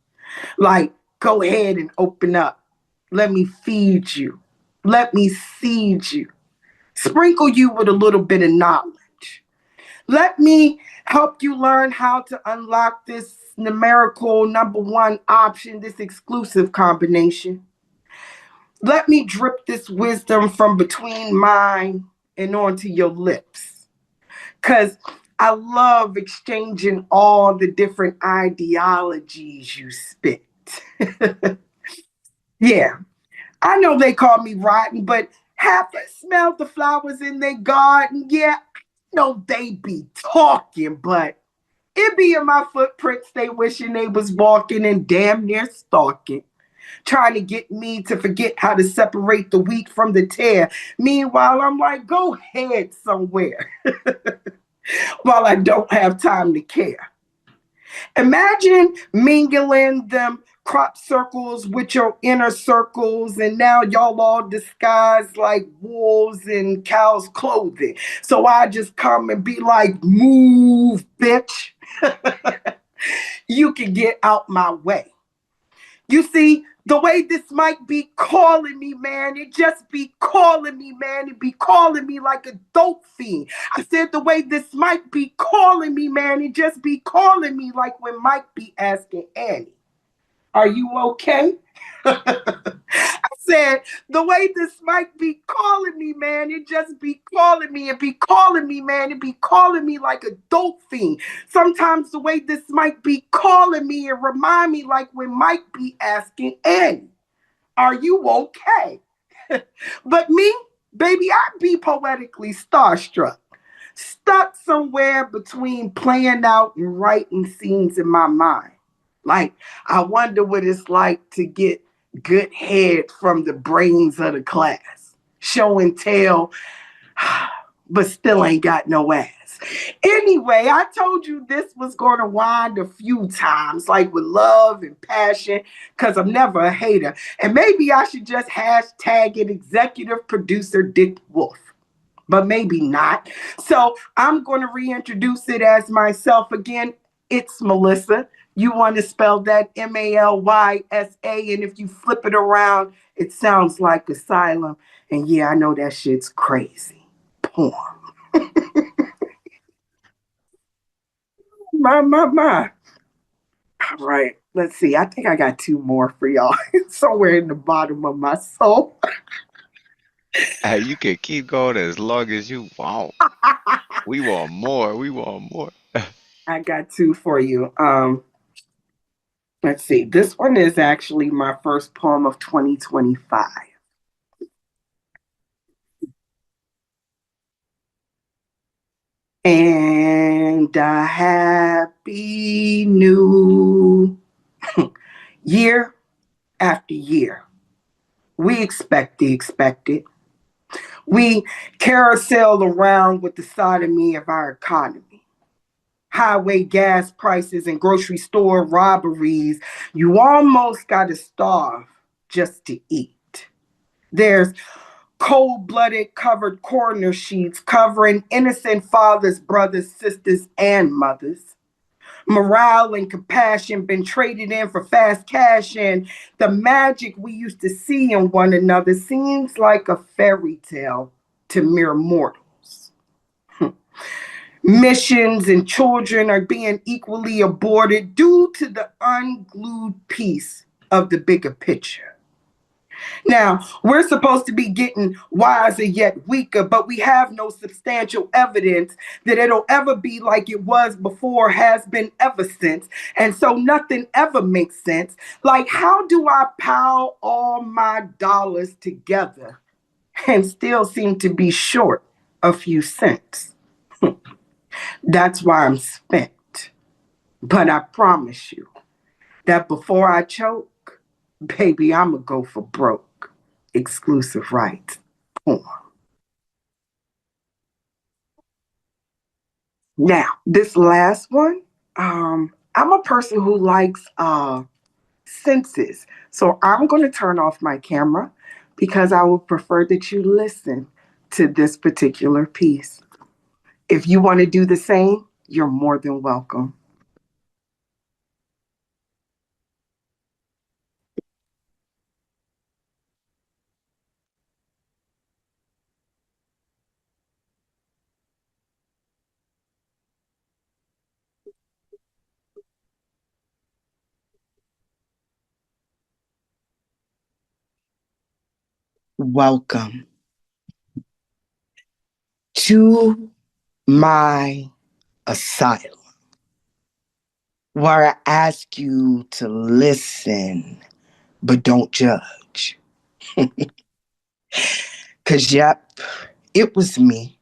Like, go ahead and open up. Let me feed you. Let me seed you. Sprinkle you with a little bit of knowledge. Let me help you learn how to unlock this numerical number one option, this exclusive combination. Let me drip this wisdom from between mine and onto your lips. Because I love exchanging all the different ideologies you spit. Yeah, I know they call me rotten, but have they smelled the flowers in their garden? Yeah, I know they be talking, but it be in my footprints they wishing they was walking and damn near stalking. Trying to get me to forget how to separate the wheat from the tare. Meanwhile, I'm like, go ahead somewhere. While I don't have time to care. Imagine mingling them crop circles with your inner circles, and now y'all all disguised like wolves in cows' clothing. So I just come and be like, move, bitch. You can get out my way. You see, the way this might be calling me, man, it just be calling me, man. It be calling me like a dope fiend. I said the way this might be calling me, man, it just be calling me like when Mike be asking Annie, are you okay? I said, the way this might be calling me, man, it just be calling me. It be calling me, man. It be calling me like a dope fiend. Sometimes the way this might be calling me and remind me like when Mike be asking Annie, are you okay? But me, baby, I be poetically starstruck. Stuck somewhere between playing out and writing scenes in my mind. Like, I wonder what it's like to get good head from the brains of the class. Show and tell, but still ain't got no ass. Anyway, I told you this was going to wind a few times, like with love and passion, because I'm never a hater. And maybe I should just hashtag it executive producer Dick Wolf. But maybe not. So I'm going to reintroduce it as myself again. It's Melissa. You want to spell that Malysa, and if you flip it around, it sounds like asylum. And yeah, I know that shit's crazy. Poem. My. All right, let's see. I think I got two more for y'all. Somewhere in the bottom of my soul. You can keep going as long as you want. We want more. We want more. I got two for you. Let's see. This one is actually my first poem of 2025. And a happy new year after year. We expect the expected. We carousel around with the sodomy of our economy. Highway gas prices and grocery store robberies. You almost got to starve just to eat. There's cold-blooded covered corner sheets covering innocent fathers, brothers, sisters, and mothers. Morale and compassion been traded in for fast cash, and the magic we used to see in one another seems like a fairy tale to mere mortals. Missions and children are being equally aborted due to the unglued piece of the bigger picture. Now, we're supposed to be getting wiser yet weaker, but we have no substantial evidence that it'll ever be like it was before, has been ever since. And so nothing ever makes sense. Like, how do I pile all my dollars together and still seem to be short a few cents? That's why I'm spent. But I promise you that before I choke, baby, I'ma go for broke. Exclusive rights. Now, this last one, I'm a person who likes senses. So I'm going to turn off my camera because I would prefer that you listen to this particular piece. If you want to do the same, you're more than welcome. Welcome to my asylum, where I ask you to listen, but don't judge. Because, yep, it was me.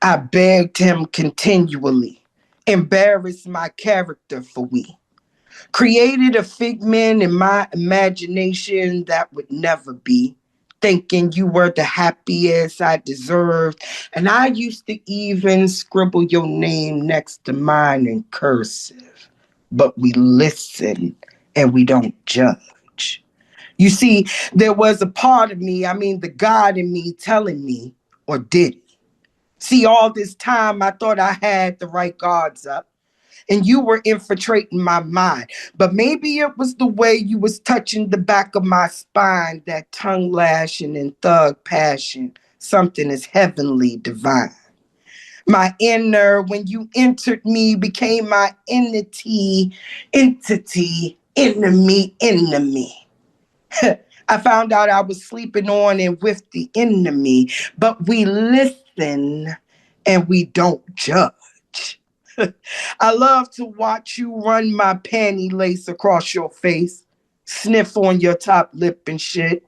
I begged him continually, embarrassed my character for we. Created a figment in my imagination that would never be, thinking you were the happiest I deserved. And I used to even scribble your name next to mine in cursive. But we listen and we don't judge. You see, there was a part of me, the God in me telling me, or did it? See, all this time I thought I had the right guards up and you were infiltrating my mind. But maybe it was the way you was touching the back of my spine, that tongue lashing and thug passion, something is heavenly divine. My inner, when you entered me, became my entity, enemy. I found out I was sleeping on and with the enemy, but we listen and we don't judge. I love to watch you run my panty lace across your face, sniff on your top lip and shit.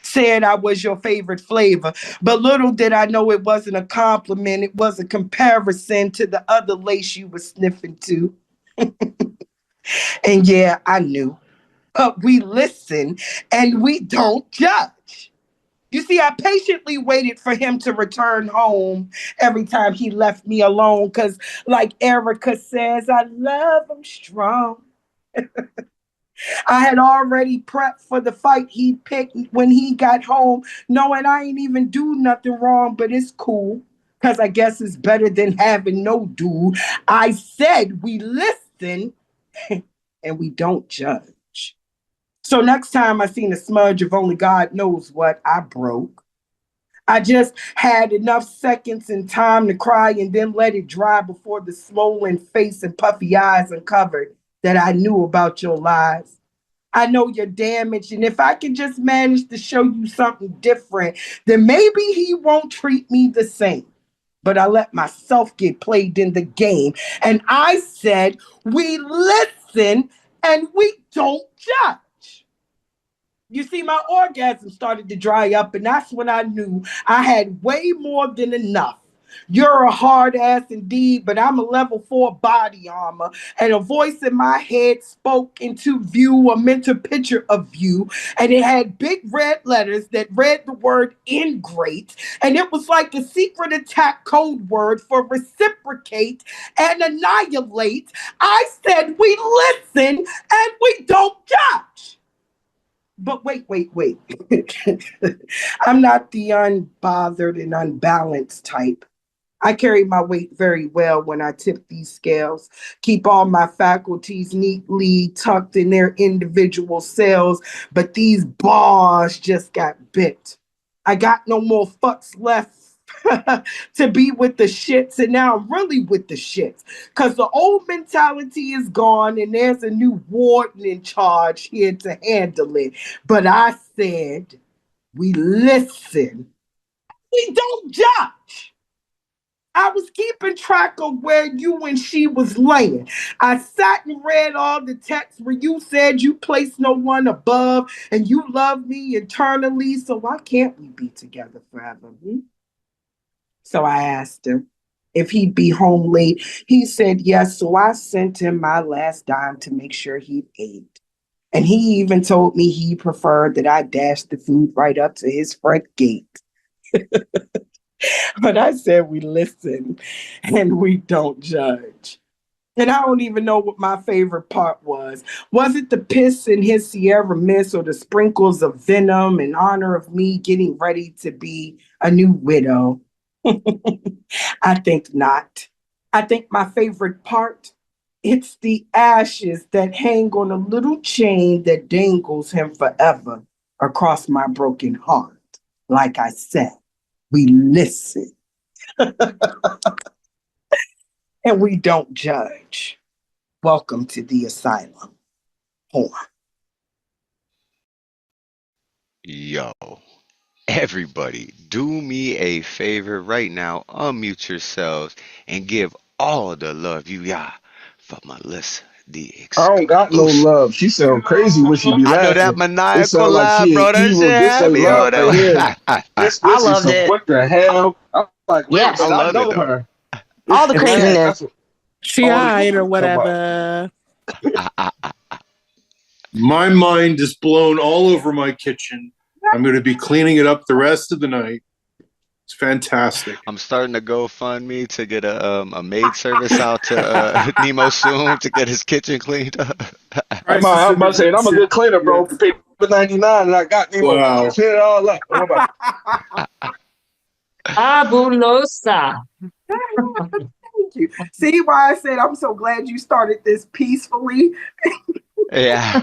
Said I was your favorite flavor, but little did I know it wasn't a compliment. It was a comparison to the other lace you were sniffing to. And yeah, I knew. But we listen and we don't judge. You see, I patiently waited for him to return home every time he left me alone because, like Erica says, I love him strong. I had already prepped for the fight he picked when he got home, knowing I ain't even do nothing wrong, but it's cool because I guess it's better than having no dude. I said we listen and we don't judge. So next time I seen a smudge of only God knows what, I broke. I just had enough seconds and time to cry and then let it dry before the swollen face and puffy eyes uncovered that I knew about your lies. I know you're damaged, and if I can just manage to show you something different, then maybe he won't treat me the same. But I let myself get played in the game, and I said, we listen and we don't judge. You see, my orgasm started to dry up, and that's when I knew I had way more than enough. You're a hard ass indeed, but I'm a level 4 body armor. And a voice in my head spoke into view a mental picture of you. And it had big red letters that read the word ingrate. And it was like a secret attack code word for reciprocate and annihilate. I said, we listen and we don't judge. But wait. I'm not the unbothered and unbalanced type. I carry my weight very well when I tip these scales, keep all my faculties neatly tucked in their individual cells, but these bars just got bit. I got no more fucks left to be with the shits, and now I'm really with the shits, because the old mentality is gone and there's a new warden in charge here to handle it. But I said, we listen, we don't judge. I was keeping track of where you and she was laying. I sat and read all the texts where you said you place no one above and you love me eternally, so why can't we be together forever? So I asked him if he'd be home late. He said yes, so I sent him my last dime to make sure he ate. And he even told me he preferred that I dash the food right up to his front gate. But I said we listen and we don't judge. And I don't even know what my favorite part was. Was it the piss in his Sierra Mist or the sprinkles of venom in honor of me getting ready to be a new widow? I think not. I think my favorite part, it's the ashes that hang on a little chain that dangles him forever across my broken heart. Like I said, we listen. And we don't judge. Welcome to the asylum. Porn. Yo, everybody, do me a favor right now. Unmute yourselves and give all the love you got for Melissa, the I don't got no exclusive. love. She sound crazy when she be I know that laughing. It maniacal sound like laugh, she bro. ain't That evil. shit This had ain't me love on right here. that. This I is loved some it. what the hell? I'm like, wait a Yes. I minute, I love it know though. her. All the And craziness. She all this hide or shit come up. whatever. My mind is blown all over my kitchen. I'm going to be cleaning it up the rest of the night. It's fantastic. I'm starting to GoFundMe to get a maid service out to Nemo soon to get his kitchen cleaned up. I'm about to say, I'm a good cleaner, bro. Pay for 99 and I got Nemo. Wow. Clean it all up. Fabulosa. Thank you. See why I said I'm so glad you started this peacefully? Yeah.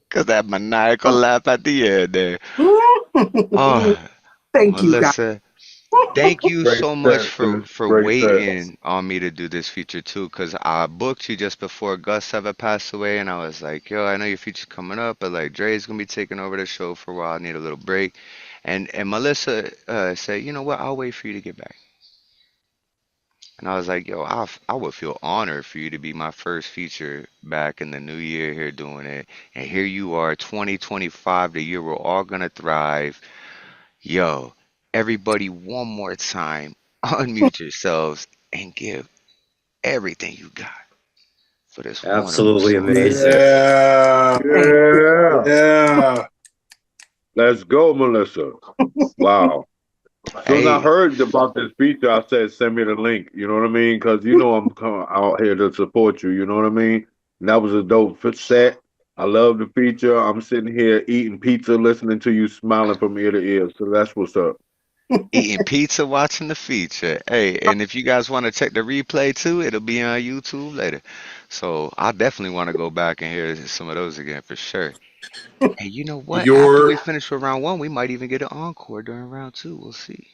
Cause that maniacal laugh at the end there. Oh, Thank you, guys. Melissa, thank you Great so much set, for sis. Great set. waiting on me to do this feature too. Cause I booked you just before Gus ever passed away, and I was like, yo, I know your feature's coming up, but like Dre's gonna be taking over the show for a while. I need a little break. And Melissa said, you know what? I'll wait for you to get back. And I was like, yo, I would feel honored for you to be my first feature back in the new year here doing it. And here you are, 2025, the year we're all gonna thrive. Yo, everybody, one more time, unmute yourselves and give everything you got for this wonderful Absolutely song. amazing. Yeah. Yeah. Yeah. Let's go, Melissa. Wow. As soon as I Hey, heard about this feature, I said, send me the link. You know what I mean? Because you know I'm coming out here to support you. You know what I mean? And that was a dope set. I love the feature. I'm sitting here eating pizza, listening to you smiling from ear to ear. So that's what's up. Eating pizza, watching the feature. Hey, and if you guys want to check the replay too, it'll be on YouTube later. So I definitely want to go back and hear some of those again for sure. And you know what? After we Your finish with round one, we might even get an encore during round two. We'll see.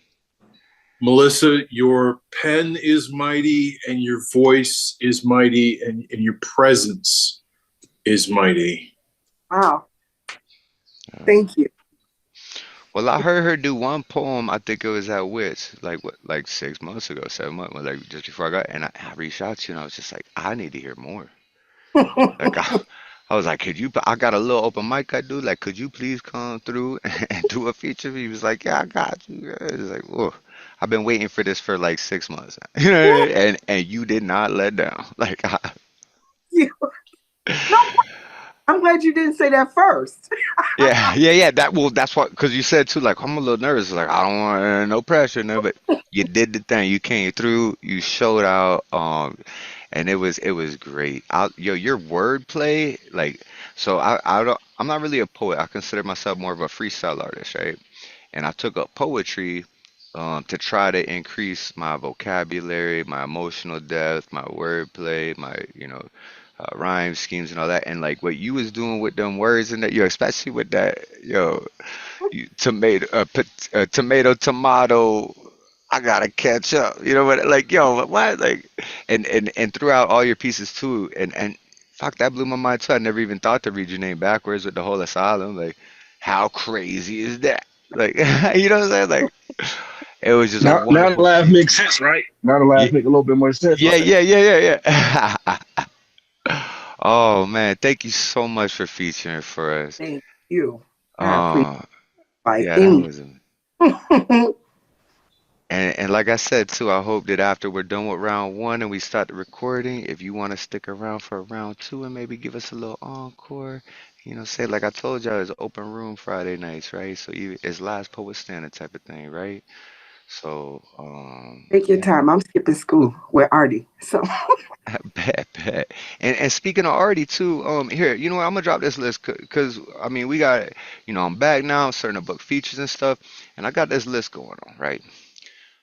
Melissa, your pen is mighty, and your voice is mighty, and your presence is mighty. Wow. Thank you. Well, I heard her do one poem. I think it was at Wits, like what, like 6 months ago, 7 months, like just before I got. And I reached out to you, and I was just like, I need to hear more. Like I was like, could you? I got a little open mic I do. Like, could you please come through and do a feature? He was like, yeah, I got you. It's like, whoa, I've been waiting for this for like 6 months, you know what I mean? And you did not let down. Like, You- no, I'm glad you didn't say that first. yeah. That's what, because you said too. Like, I'm a little nervous. Like, I don't want no pressure, no. But you did the thing. You came through. You showed out. And it was great. Your wordplay, like, so I'm not really a poet. I consider myself more of a freestyle artist, right? And I took up poetry to try to increase my vocabulary, my emotional depth, my wordplay, my rhyme schemes and all that. And like what you was doing with them words and that, especially with that, tomato. I gotta catch up. You know what? Like, yo, what? Like, and throughout all your pieces too. And fuck, that blew my mind too. I never even thought to read your name backwards with the whole asylum. Like, how crazy is that? Like, you know what I'm saying? Like, it was just a Now the wonderful laugh feat. makes sense, right? Now the Yeah, laugh make a little bit more sense, yeah, right? yeah, yeah, yeah, yeah. Oh man, thank you so much for featuring for us. Thank you. I appreciate Uh, by yeah, that any. was. And like I said too, I hope that after we're done with round one and we start the recording, if you want to stick around for round two and maybe give us a little encore, say like I told y'all, it's open room Friday nights, right? So it's last poet standing type of thing, right? So Take your yeah, time. I'm skipping school with Artie. So bet. And speaking of Artie too, here, you know what? I'm gonna drop this list because I mean we got, I'm back now, starting to book features and stuff, and I got this list going on, right?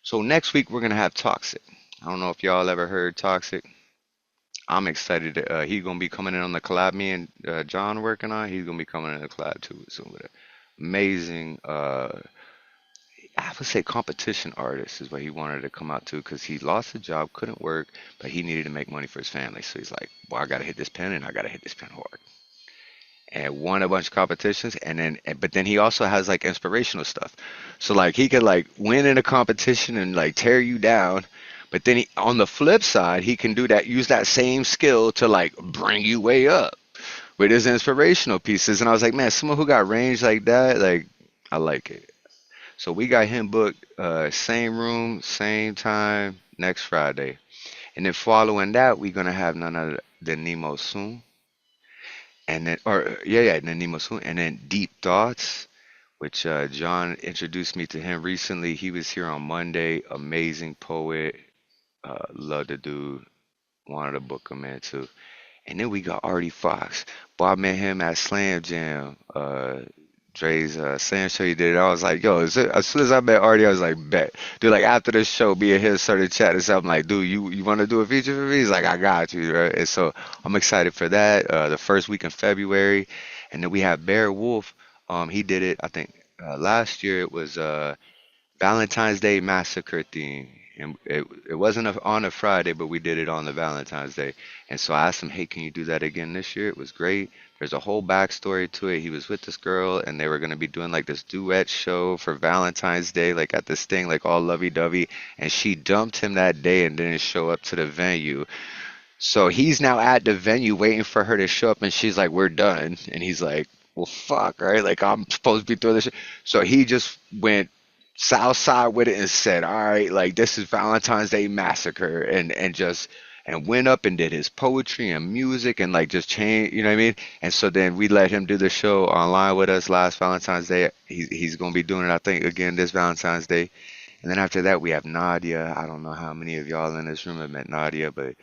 So next week we're gonna have TalkSick. I don't know if y'all ever heard TalkSick. I'm excited. He's gonna be coming in on the collab me and John working on. He's gonna be coming in the collab too. So with an amazing, I would say competition artist is what he wanted to come out to because he lost a job, couldn't work, but he needed to make money for his family. So he's like, well, I gotta hit this pen and I gotta hit this pen hard. And won a bunch of competitions, but then he also has like inspirational stuff. So like he could like win in a competition and like tear you down, but then on the flip side he can use that same skill to like bring you way up with his inspirational pieces. And I was like, man, someone who got range like that, like, I like it. So we got him booked, same room, same time next Friday, and then following that we're gonna have none other than Nemo Soon. And then, or yeah, and then Nemo Soon, and then Deep Thoughts, which John introduced me to him recently. He was here on Monday. Amazing poet. Love the dude. Wanted to book him in too. And then we got Artie Fox. Boy, I met him at Slam Jam. Dre's Slam show he did it. I was like, yo, as soon as I met Artie, I was like, bet. Dude, like after the show, me and him started chatting. So I'm like, dude, you want to do a feature for me? He's like, I got you, right? And so I'm excited for that. The first week in February. And then we have Bear Wolf. He did it, I think, last year. It was Valentine's Day Massacre theme. And it wasn't on a Friday, but we did it on the Valentine's Day. And so I asked him, hey, can you do that again this year? It was great. There's a whole backstory to it. He was with this girl, and they were going to be doing like this duet show for Valentine's Day, like at this thing, like all lovey-dovey. And she dumped him that day and didn't show up to the venue. So he's now at the venue waiting for her to show up, and she's like, we're done. And he's like, well, fuck, right? Like, I'm supposed to be doing this shit. So he just went south side with it and said, all right, like, this is Valentine's Day Massacre, and went up and did his poetry and music and like just changed, you know what I mean? And so then we let him do the show online with us last Valentine's Day. He's going to be doing it, I think, again this Valentine's Day. And then after that, we have Nadia. I don't know how many of y'all in this room have met Nadia, but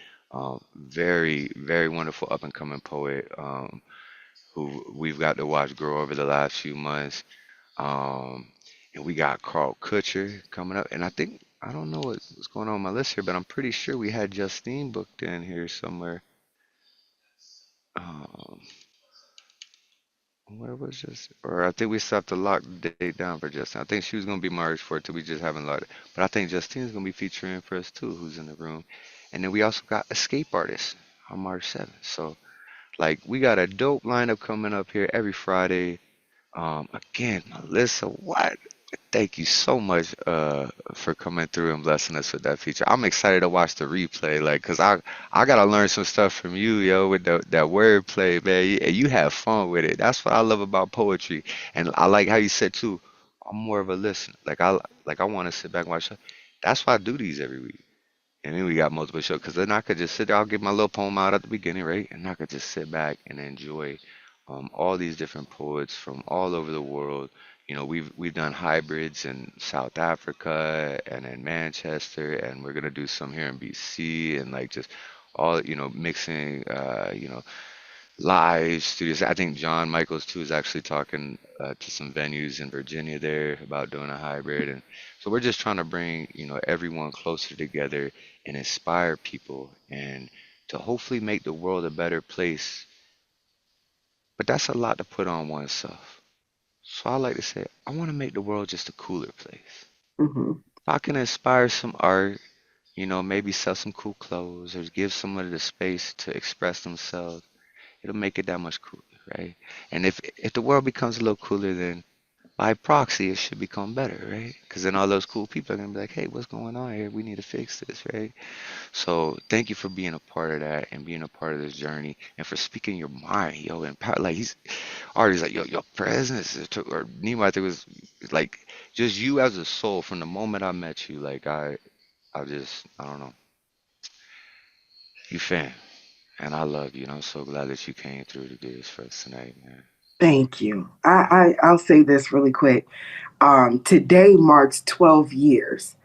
very, very wonderful up and coming poet who we've got to watch grow over the last few months. Um, and we got Carl Kutcher coming up. And I don't know what's going on on my list here, but I'm pretty sure we had Justine booked in here somewhere. Um, where was this? Or I think we still have to lock the date down for Justine. I think she was going to be March 4th, we just haven't locked it. But I think Justine's going to be featuring for us too, who's in the room. And then we also got Escape Artist on March 7th. So, like, we got a dope lineup coming up here every Friday. Again, Melissa, what? Thank you so much for coming through and blessing us with that feature. I'm excited to watch the replay, like, cause I gotta learn some stuff from you, yo, with that wordplay, man. And you have fun with it. That's what I love about poetry, and I like how you said too. I'm more of a listener. Like I want to sit back and watch. That's why I do these every week. And then we got multiple shows, because then I could just sit there, I'll get my little poem out at the beginning, right? And I could just sit back and enjoy all these different poets from all over the world. You know, we've done hybrids in South Africa and in Manchester, and we're gonna do some here in BC, and like just all, mixing, live studios. I think John Michaels too is actually talking to some venues in Virginia there about doing a hybrid, and so we're just trying to bring everyone closer together and inspire people, and to hopefully make the world a better place. But that's a lot to put on oneself. So I like to say, I want to make the world just a cooler place. Mm-hmm. If I can inspire some art, maybe sell some cool clothes or give somebody the space to express themselves, it'll make it that much cooler, right? And if the world becomes a little cooler, then by proxy, it should become better, right? Because then all those cool people are going to be like, hey, what's going on here? We need to fix this, right? So thank you for being a part of that and being a part of this journey and for speaking your mind, yo. And like he's already like, yo, your presence, or Nemo, I think was like just you as a soul from the moment I met you. Like I don't know, you fan. And I love you, and I'm so glad that you came through to do this for us tonight, man. Thank you. I'll say this really quick. Today marks 12 years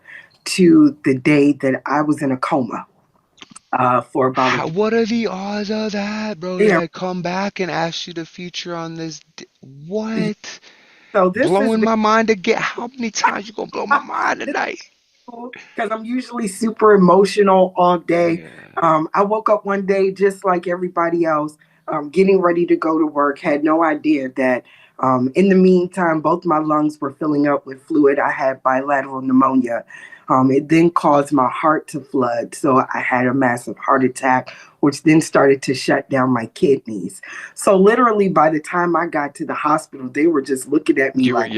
to the day that I was in a coma for about What are the odds of that, bro? yeah. That I come back and ask you to feature on this? What? So this Blowing is my mind again. How many times you gonna blow my mind tonight? because I'm usually super emotional all day. Yeah. I woke up one day just like everybody else, getting ready to go to work. Had no idea that in the meantime, both my lungs were filling up with fluid. I had bilateral pneumonia. It then caused my heart to flood. So I had a massive heart attack, which then started to shut down my kidneys. So literally by the time I got to the hospital, they were just looking at me like,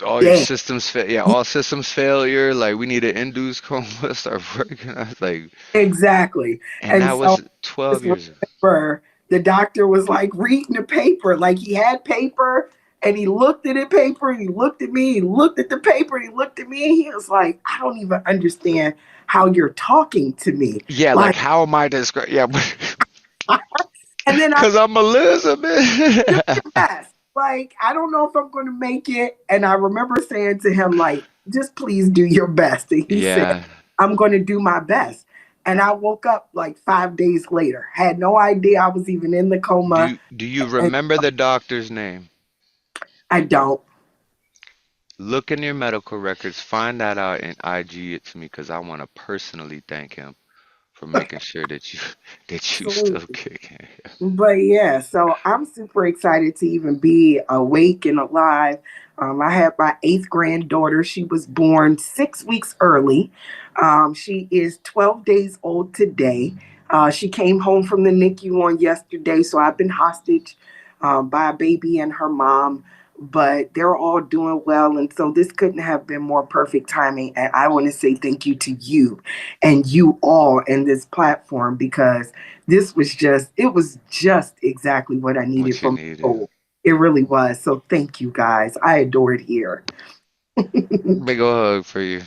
all your systems fail. Yeah, all systems failure. Like, we need an induced coma, start working. I was like, exactly. and that was 12 years ago. The doctor was like reading the paper, like he had paper and he looked at the paper and he looked at me, he looked at the paper and he looked at me and he was like, I don't even understand how you're talking to me. Yeah, like how am I describing? Yeah, and then because I'm Elizabeth. Like, I don't know if I'm going to make it. And I remember saying to him, like, just please do your best. And he said, I'm going to do my best. And I woke up like 5 days later. Had no idea I was even in the coma. Do you remember the doctor's name? I don't. Look in your medical records, find that out, and IG it to me, because I want to personally thank him for making sure that you still kicking. But yeah, so I'm super excited to even be awake and alive. I had my 8th granddaughter. She was born 6 weeks early. She is 12 days old today. She came home from the NICU on yesterday, so I've been hostage by a baby and her mom. But they're all doing well. And so this couldn't have been more perfect timing. And I want to say thank you to you and you all in this platform, because this was just exactly what I needed from people. It really was. So thank you guys. I adore it here. Big ol' hug for you.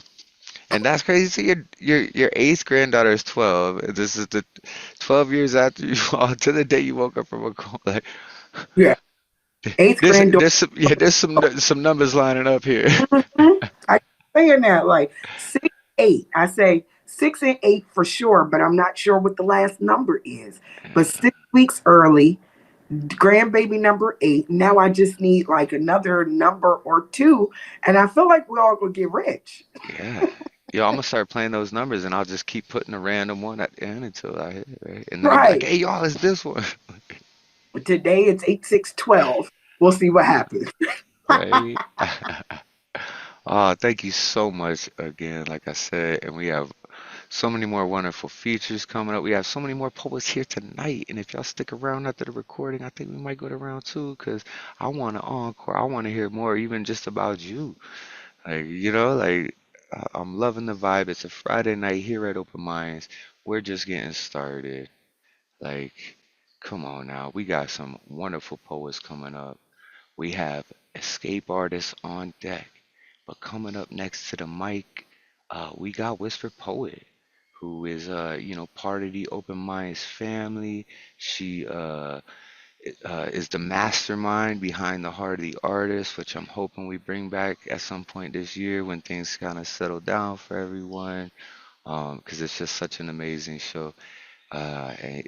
And that's crazy. So your 8th granddaughter is 12. This is the 12 years after you to the day you woke up from a coma. Like, yeah. 8th granddaughter. There's some numbers lining up here. I'm saying that like 6, 8. I say 6 and 8 for sure, but I'm not sure what the last number is. But 6 weeks early, grandbaby number 8. Now I just need like another number or 2, and I feel like we're all gonna get rich. Yeah. Yo, I'm gonna start playing those numbers and I'll just keep putting a random one at the end until I hit it, right? And then they'll be like, Right. hey, y'all, it's this one. Today it's 8612. We'll see what happens. Right? Oh, thank you so much again, like I said. And we have so many more wonderful features coming up. We have so many more poets here tonight. And if y'all stick around after the recording, I think we might go to round 2 because I want to encore. I want to hear more, even just about you. Like, I'm loving the vibe. It's a Friday night here at Open Minds. We're just getting started. Like, come on now. We got some wonderful poets coming up. We have escape artists on deck. But coming up next to the mic, we got Whisper Poet, who is, part of the Open Minds family. She is the mastermind behind the Heart of the Artist, which I'm hoping we bring back at some point this year when things kind of settle down for everyone, because it's just such an amazing show, and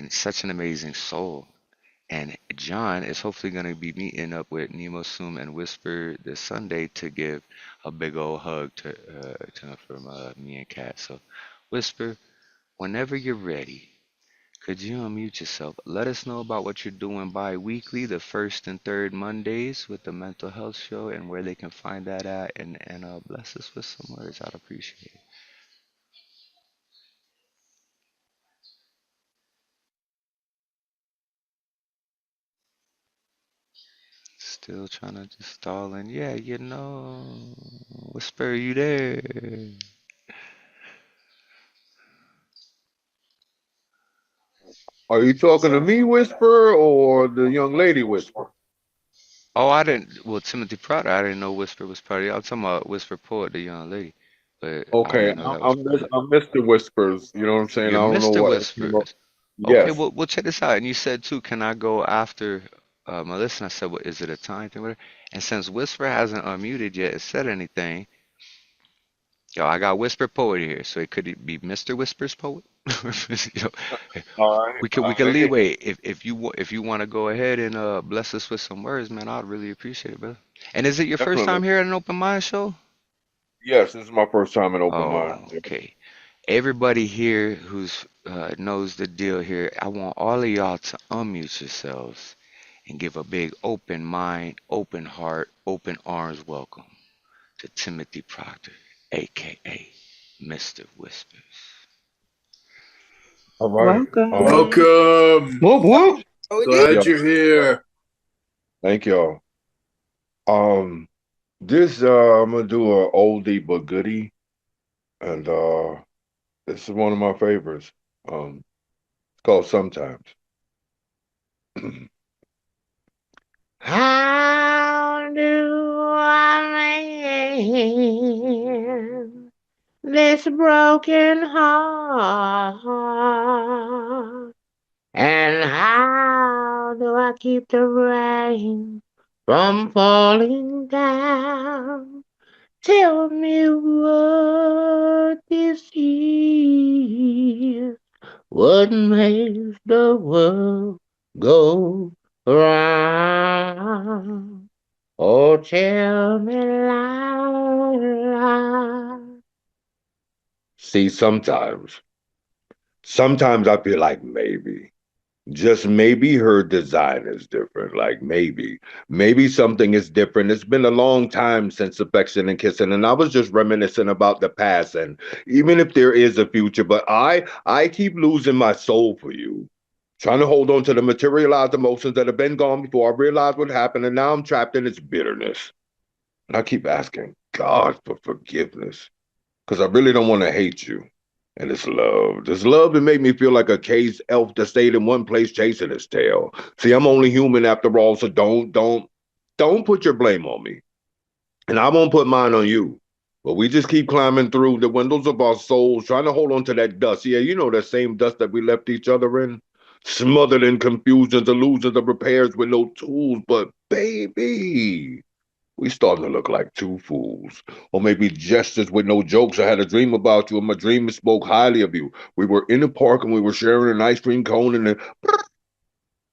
such an amazing soul. And John is hopefully going to be meeting up with Nemo Soom and Whisper this Sunday to give a big old hug from me and Kat. So, Whisper, whenever you're ready, could you unmute yourself? Let us know about what you're doing bi-weekly, the first and third Mondays with the mental health show, and where they can find that at, and bless us with some words. I'd appreciate it. Still trying to just stall in. Yeah, Whisper, you there? Are you talking to me, Whisper, or the young lady, Whisper? Oh, I didn't. Well, Timothy Prada, I didn't know Whisper was part of it. I'm talking about Whisper Poet, the young lady. But I Okay, didn't know that was part of it. I'm Mr. Whispers. You know what I'm saying? I You're don't know Mr. what. Whispers. Okay, Yes. well, check this out. And you said too, can I go after Melissa? And I said, well, is it a time thing? Whatever. And since Whisper hasn't unmuted yet, or said anything, yo, I got Whisper Poet here, so it could be Mr. Whispers Poet. Yo, All right. we could leeway. If you want to go ahead and bless us with some words, man, I'd really appreciate it, brother. And is it your first time Definitely. here at an Open Mind show? Yes, this is my first time in Open Oh, Mind. okay. Everybody here who's knows the deal here, I want all of y'all to unmute yourselves and give a big open mind, open heart, open arms welcome to Timothy Proctor, aka Mr. Whispers. All right. Welcome. Whoop, whoop. Glad you're here. Thank y'all. This I'm gonna do a oldie but goodie, and this is one of my favorites. It's called Sometimes. How do I mend this broken heart? And how do I keep the rain from falling down? Tell me what this is. What makes the world go round? Oh, tell me lie. See, sometimes I feel like just maybe her design is different. Like maybe something is different. It's been a long time since affection and kissing, and I was just reminiscing about the past. And even if there is a future, but I keep losing my soul for you, trying to hold on to the materialized emotions that have been gone before I realized what happened, and now I'm trapped in its bitterness. And I keep asking God for forgiveness because I really don't want to hate you. And it's love. This love that made me feel like a caged elf that stayed in one place chasing his tail. See, I'm only human after all, so don't put your blame on me. And I won't put mine on you. But we just keep climbing through the windows of our souls, trying to hold on to that dust. Yeah, you know that same dust that we left each other in? Smothered in confusions, illusions of repairs with no tools. But baby, we starting to look like two fools. Or maybe gestures with no jokes. I had a dream about you, and my dream spoke highly of you. We were in the park, and we were sharing an ice cream cone, and then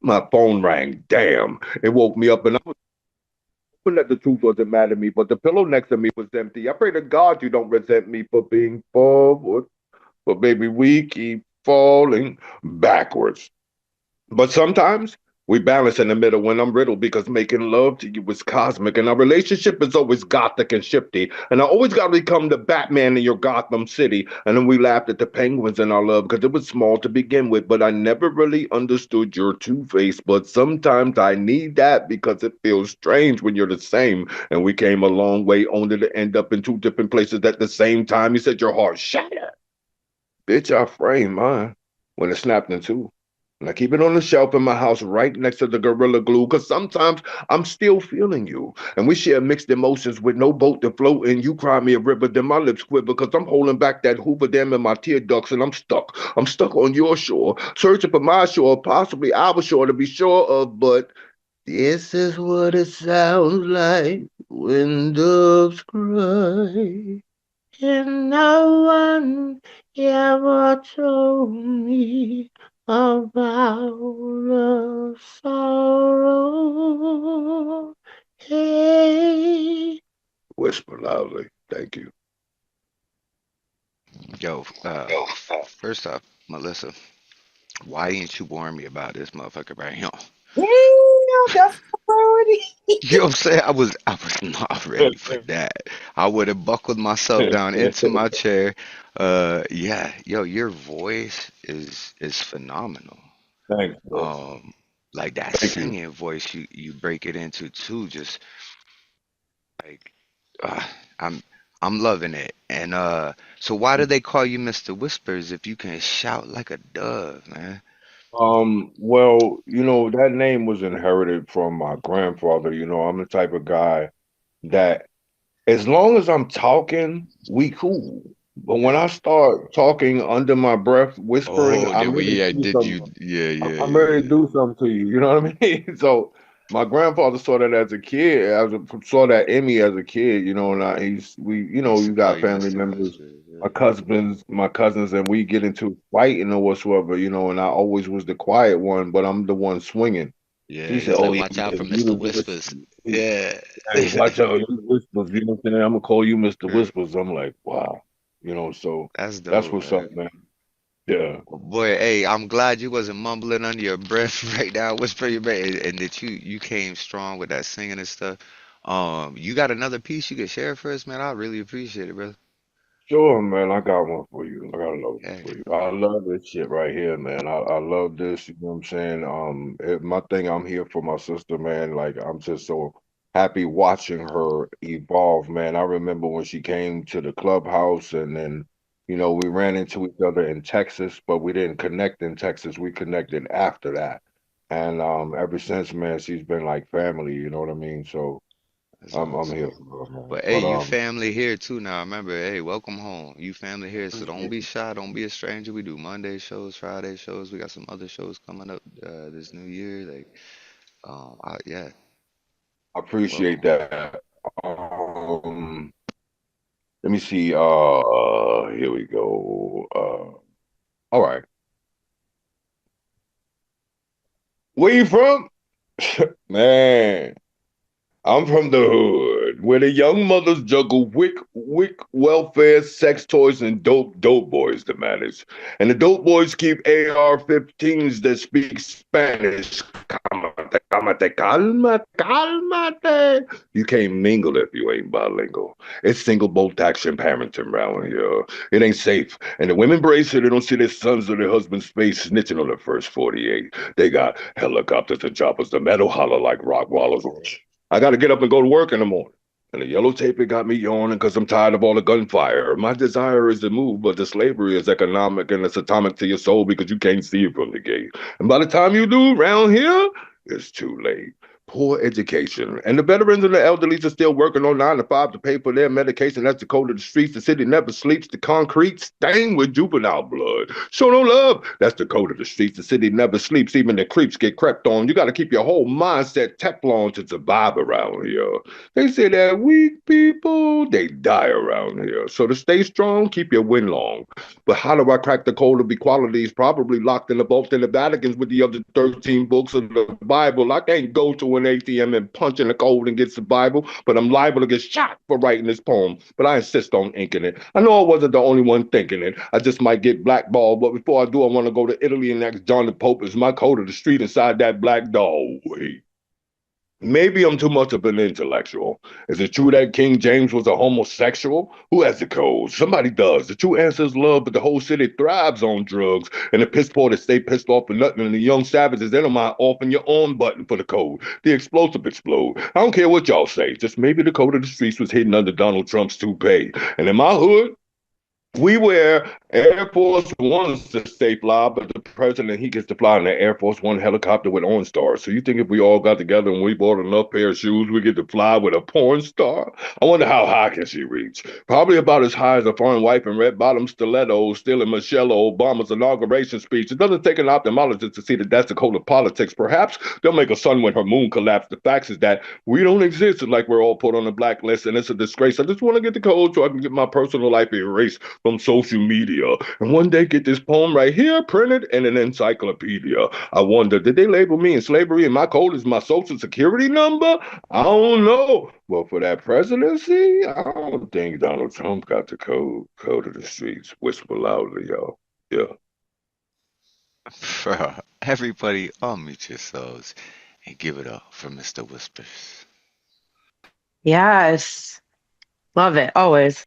My phone rang. Damn. It woke me up, and I was hoping that the truth wasn't mad at me, but the pillow next to me was empty. I pray to God you don't resent me for being forward, but baby, we keep falling backwards. But sometimes we balance in the middle when I'm riddled because making love to you is cosmic and our relationship is always gothic and shifty. And I always got to become the Batman in your Gotham City. And then we laughed at the penguins in our love because it was small to begin with, but I never really understood your two-face. But sometimes I need that because it feels strange when you're the same. And we came a long way only to end up in two different places at the same time. You said your heart shattered. Bitch, I framed mine when it snapped in two. And I keep it on the shelf in my house right next to the Gorilla Glue because sometimes I'm still feeling you. And we share mixed emotions with no boat to float in. You cry me a river, then my lips quiver because I'm holding back that Hoover Dam in my tear ducts and I'm stuck. I'm stuck on your shore, searching for my shore, possibly our shore to be sure of. But this is what it sounds like when doves cry. And no one ever told me about the sorrow. Hey. Whisper loudly. Thank you. Yo, first off, Melissa, why didn't you warn me about this motherfucker right here? Damn, that's priority. You know what I'm saying? I was not ready for that. I would have buckled myself down into my chair. Yeah, yo, your voice is phenomenal. Thanks, bro. Like that Thank you. singing voice you break it into too, just like uh, I'm I'm loving it. And so why do they call you Mr. Whispers if you can shout like a dove, man? Well, that name was inherited from my grandfather. I'm the type of guy that as long as I'm talking, we cool. But when I start talking under my breath, whispering, Oh, did we? Yeah, did you? Yeah, yeah, I'm yeah, ready to yeah. do something to you. You know what I mean? So my grandfather saw that as a kid. Saw that in me as a kid. And Used to you call got you family Mr. members, Whispers. my cousins, and we get into fighting or whatsoever. And I always was the quiet one, but I'm the one swinging. Yeah, He said, he's "Oh, like, yeah, watch out for you the Mr. whisper. Whispers. Yeah. Hey, watch out, you whispers. You know what I'm saying? I'm gonna call you Mr. Yeah. Whispers." I'm like, wow. So That's that's dope, what's up, man. man. Yeah. Boy, hey, I'm glad you wasn't mumbling under your breath right now, whispering your breath, and that you came strong with that singing and stuff. You got another piece you could share for us, man? I really appreciate it, brother. Sure, man. I got one for you. I got another one Yeah. for you. I love this shit right here, man. I love this. You know what I'm saying? My thing, I'm here for my sister, man. Like, I'm just so happy watching her evolve, man. I remember when she came to the clubhouse and then, we ran into each other in Texas, but we didn't connect in Texas. We connected after that. And ever since, man, she's been like family, you know what I mean? So That's I'm here awesome. for her, man. But hey, But you family here too now. Remember, hey, welcome home. You family here, so don't be shy, don't be a stranger. We do Monday shows, Friday shows. We got some other shows coming up this new year. Like, yeah, I appreciate welcome. that. Um, Let me see. Here we go. All right. Where you from? Man, I'm from the hood, where the young mothers juggle wick, welfare, sex toys, and dope boys to manage. And the dope boys keep AR-15s that speak Spanish. Calmate, calmate, calmate. You can't mingle if you ain't bilingual. It's single bolt action parenting around here. It ain't safe. And the women brace it, they don't see their sons or their husband's face snitching on the first 48. They got helicopters and choppers, the metal holler like rock wallers. I got to get up and go to work in the morning. And the yellow tape, it got me yawning because I'm tired of all the gunfire. My desire is to move, but the slavery is economic and it's atomic to your soul because you can't see it from the gate. And by the time you do, round here, it's too late. poor education. And the veterans and the elderly are still working on 9 to 5 to pay for their medication. That's the code of the streets. The city never sleeps. The concrete stained with juvenile blood. Show no love. That's the code of the streets. The city never sleeps. Even the creeps get crept on. You got to keep your whole mindset Teflon to survive around here. They say that weak people, they die around here. So to stay strong, keep your wind long. But how do I crack the code of equality? Is probably locked in the vault in the Vatican's with the other 13 books of the Bible. I can't go to an ATM and punch in the code and get survival, but I'm liable to get shot for writing this poem. But I insist on inking it. I know I wasn't the only one thinking it. I just might get blackballed, but before I do, I want to go to Italy and ask John the Pope, is my code of the street inside that black doorway? Maybe I'm too much of an intellectual. Is it true that King James was a homosexual? Who has the code? Somebody does. The true answer is love, but the whole city thrives on drugs. And the piss poor that stay pissed off for nothing. And the young savages, they don't mind offing your on button for the code. The explosive explode. I don't care what y'all say. Just maybe the code of the streets was hidden under Donald Trump's toupee. And in my hood, we wear Air Force Ones to stay fly, but the president, he gets to fly in the Air Force One helicopter with OnStar. Stars. So you think if we all got together and we bought enough pair of shoes, we get to fly with a porn star? I wonder how high can she reach? Probably about as high as a foreign wife in red bottom stilettos stealing Michelle Obama's inauguration speech. It doesn't take an ophthalmologist to see that that's the code of politics. Perhaps they'll make a sun when her moon collapsed. The fact is that we don't exist. It's like we're all put on a blacklist, and it's a disgrace. I just want to get the code so I can get my personal life erased from social media. And one day get this poem right here printed in an encyclopedia. I wonder, did they label me in slavery and my code is my social security number? I don't know. Well, for that presidency, I don't think Donald Trump got the code of the streets. Whisper loudly, y'all. Yeah. Everybody, unmute yourselves and give it up for Mr. Whispers. Yes. Love it. Always.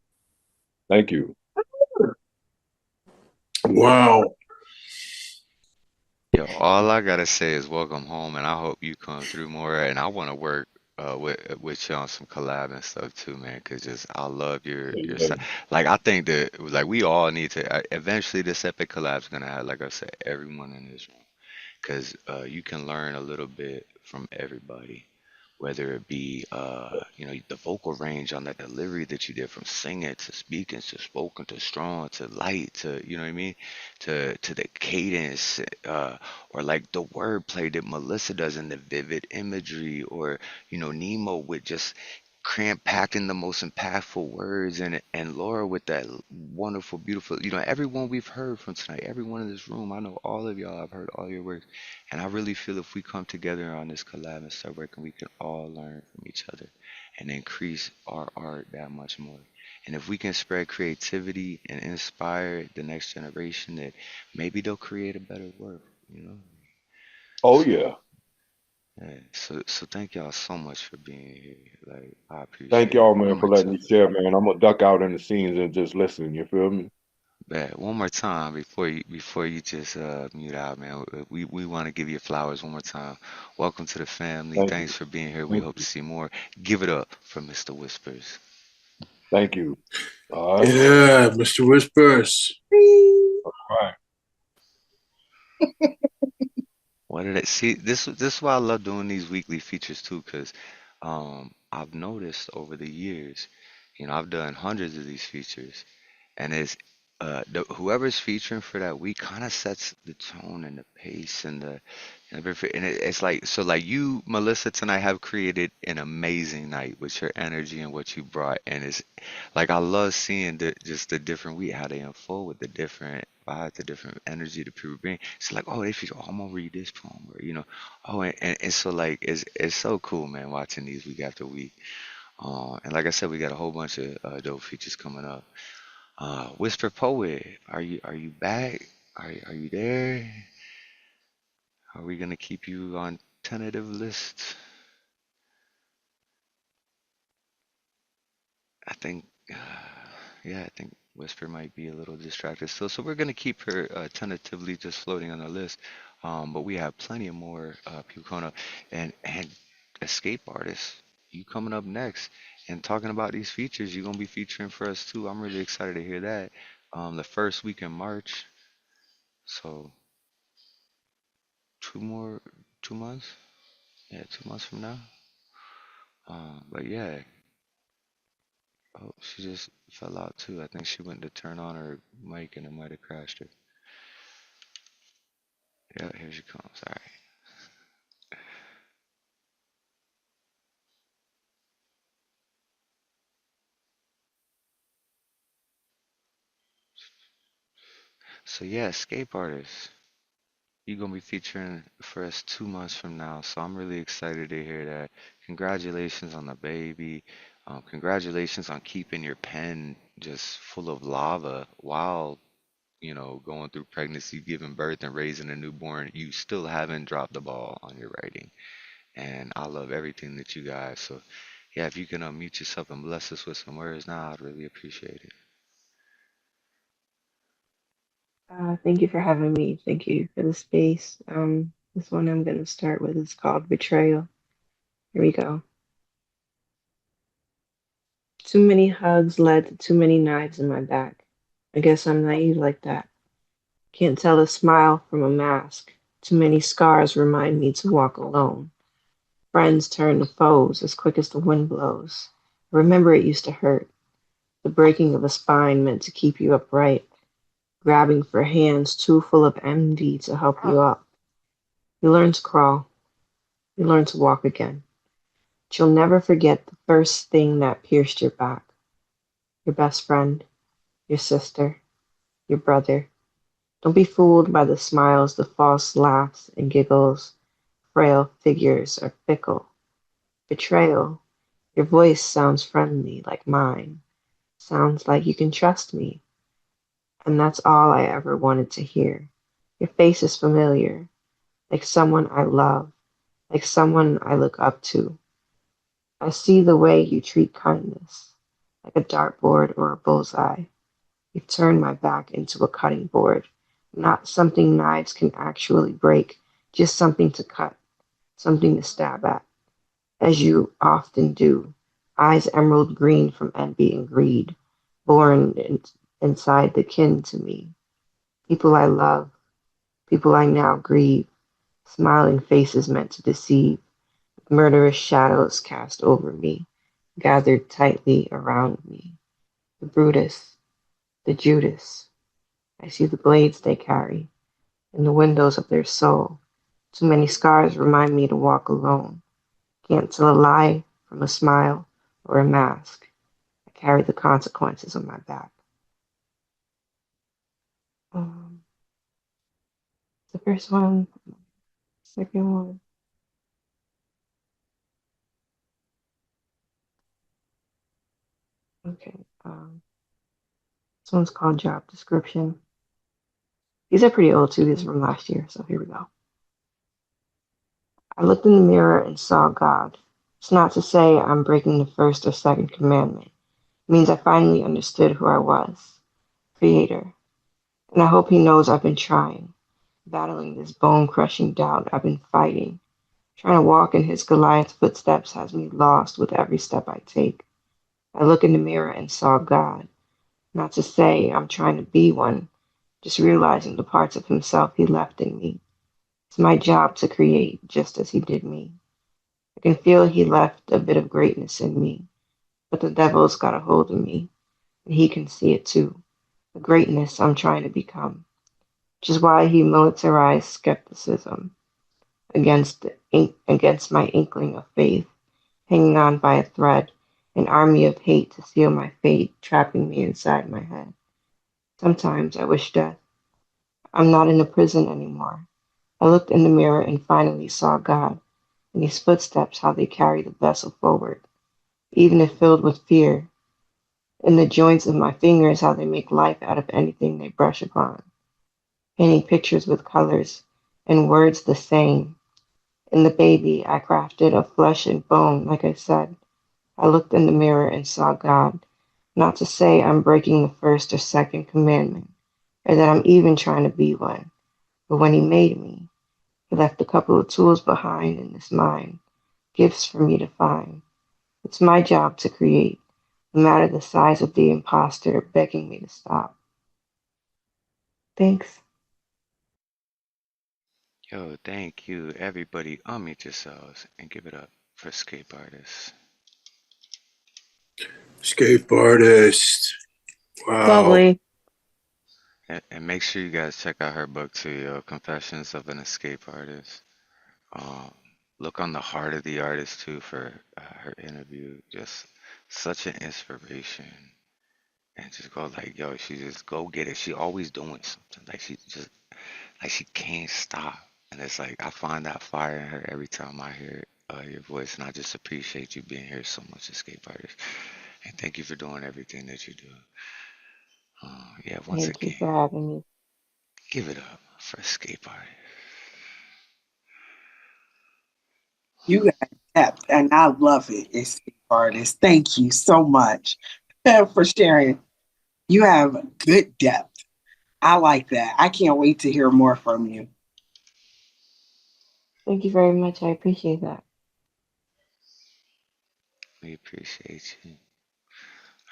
Thank you. Wow. Yo, all I gotta say is welcome home, and I hope you come through more. And I want to work with you on some collab and stuff too, man. Cause just I love your like I think that like we all need to eventually this epic collab's gonna have, like I said, everyone in this room, cause you can learn a little bit from everybody. Whether it be the vocal range on the delivery that you did, from singing to speaking to spoken to strong to light to, you know what I mean, to the cadence, or like the wordplay that Melissa does in the vivid imagery, or Nemo with just cramp packed in the most impactful words, and Laura with that wonderful, beautiful, everyone we've heard from tonight, everyone in this room, I know all of y'all, I've heard all your works, and I really feel if we come together on this collab and start working, we can all learn from each other and increase our art that much more. And if we can spread creativity and inspire the next generation, that maybe they'll create a better world, Oh, yeah. Yeah, so thank y'all so much for being here. Like, I appreciate Thank it. y'all, One man, for more letting me time. share, man. I'm gonna duck out in the scenes and just listen. You feel me? One more time before you just mute out, man. We want to give you flowers one more time. Welcome to the family. Thank Thanks you. for being here. We Thank hope to you. see more. Give it up for Mr. Whispers. Thank you. All right. Yeah, Mr. Whispers. All right. What did I see? This is why I love doing these weekly features too, because I've noticed over the years, I've done hundreds of these features, and it's whoever's featuring for that week kind of sets the tone and the pace and it's like, so like you, Melissa, tonight have created an amazing night with your energy and what you brought, and it's like I love seeing just the different week how they unfold with the different vibe, the different energy that people bring. It's like, oh, they feel, oh, I'm gonna read this poem, or oh, and so like it's so cool, man, watching these week after week. And like I said, we got a whole bunch of dope features coming up. Whisper Poet, are you back? Are you there? Are we gonna keep you on tentative list? I think, I think Whisper might be a little distracted still, so we're gonna keep her tentatively just floating on the list. But we have plenty of more people coming up, and escape artists, you coming up next and talking about these features. You're gonna be featuring for us too. I'm really excited to hear that. The first week in March, so 2 months. Yeah, 2 months from now. But yeah. Oh, she just fell out too. I think she went to turn on her mic and it might have crashed her. Yeah, here she comes. All right. So yeah, escape artist. You're gonna be featuring for us 2 months from now. So I'm really excited to hear that. Congratulations on the baby. Congratulations on keeping your pen just full of lava while, going through pregnancy, giving birth, and raising a newborn. You still haven't dropped the ball on your writing. And I love everything that you guys. So yeah, if you can unmute yourself and bless us with some words now, I'd really appreciate it. Thank you for having me. Thank you for the space. This one I'm going to start with is called Betrayal. Here we go. Too many hugs led to too many knives in my back. I guess I'm naive like that. Can't tell a smile from a mask. Too many scars remind me to walk alone. Friends turn to foes as quick as the wind blows. I remember it used to hurt. The breaking of a spine meant to keep you upright. Grabbing for hands too full of envy to help you up. You learn to crawl. You learn to walk again. But you'll never forget the first thing that pierced your back. Your best friend, your sister, your brother. Don't be fooled by the smiles, the false laughs and giggles. Frail figures are fickle. Betrayal. Your voice sounds friendly, like mine. Sounds like you can trust me. And that's all I ever wanted to hear. Your face is familiar, like someone I love, like someone I look up to. I see the way you treat kindness, like a dartboard or a bullseye. You've turned my back into a cutting board, not something knives can actually break, just something to cut, something to stab at, as you often do, eyes emerald green from envy and greed, born inside the kin to me. People I love, people I now grieve, smiling faces meant to deceive, murderous shadows cast over me, gathered tightly around me. The Brutus, the Judas, I see the blades they carry in the windows of their soul. Too many scars remind me to walk alone. Can't tell a lie from a smile or a mask. I carry the consequences on my back. The first one, second one. Okay. This one's called Job Description. These are pretty old too. These are from last year. So here we go. I looked in the mirror and saw God. It's not to say I'm breaking the first or second commandment. It means I finally understood who I was, Creator. And I hope He knows I've been trying, battling this bone-crushing doubt I've been fighting. Trying to walk in His Goliath footsteps has me lost with every step I take. I look in the mirror and saw God. Not to say I'm trying to be one, just realizing the parts of Himself He left in me. It's my job to create just as He did me. I can feel He left a bit of greatness in me, but the devil's got a hold of me, and he can see it too, the greatness I'm trying to become, which is why He militarized skepticism against my inkling of faith, hanging on by a thread, an army of hate to seal my fate, trapping me inside my head. Sometimes I wish death. I'm not in a prison anymore. I looked in the mirror and finally saw God, and His footsteps, how they carry the vessel forward, even if filled with fear. In the joints of my fingers, how they make life out of anything they brush upon. Painting pictures with colors and words the same. In the baby, I crafted of flesh and bone, like I said. I looked in the mirror and saw God. Not to say I'm breaking the first or second commandment, or that I'm even trying to be one. But when He made me, He left a couple of tools behind in this mind, gifts for me to find. It's my job to create, no matter the size of the imposter begging me to stop. Thanks. Yo, thank you. Everybody, unmute yourselves and give it up for Escape Artist. Escape Artist. Wow. Lovely. And make sure you guys check out her book too, yo, Confessions of an Escape Artist. Look on the heart of the artist too for her interview. Just such an inspiration. And just go like, yo, she just go get it. She always doing something. Like she can't stop. And it's like I find that fire in her every time I hear your voice, and I just appreciate you being here so much, Escape Artist. And thank you for doing everything that you do. Yeah, once Thank you again, for having me. give it up for Escape Artist. You got depth, and I love it, Escape Artist. Thank you so much for sharing. You have good depth. I like that. I can't wait to hear more from you. Thank you very much. I appreciate that. We appreciate you.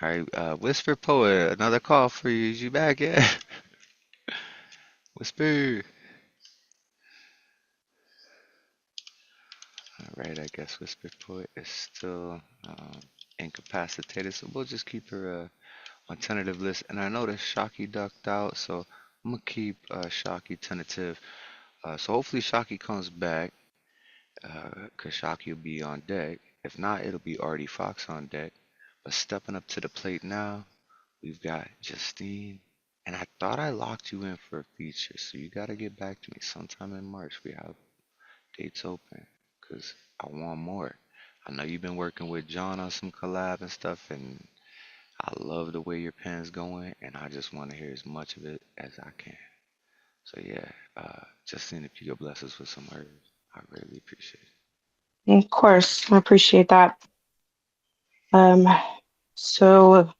All right, Whisper Poet, another call for you. Is you back yet? Whisper. All right, I guess Whisper Poet is still incapacitated, so we'll just keep her on tentative list. And I noticed Shocky ducked out, so I'm gonna keep Shocky tentative. So hopefully Shocky comes back, cause Shocky will be on deck. If not, it'll be Artie Fox on deck. But stepping up to the plate now, we've got Justine. And I thought I locked you in for a feature, so you gotta get back to me sometime in March. We have dates open, cause I want more. I know you've been working with John on some collab and stuff, and I love the way your pen's going, and I just want to hear as much of it as I can. So yeah, Justine, if you could bless us with some herbs, I really appreciate it. Of course, I appreciate that. So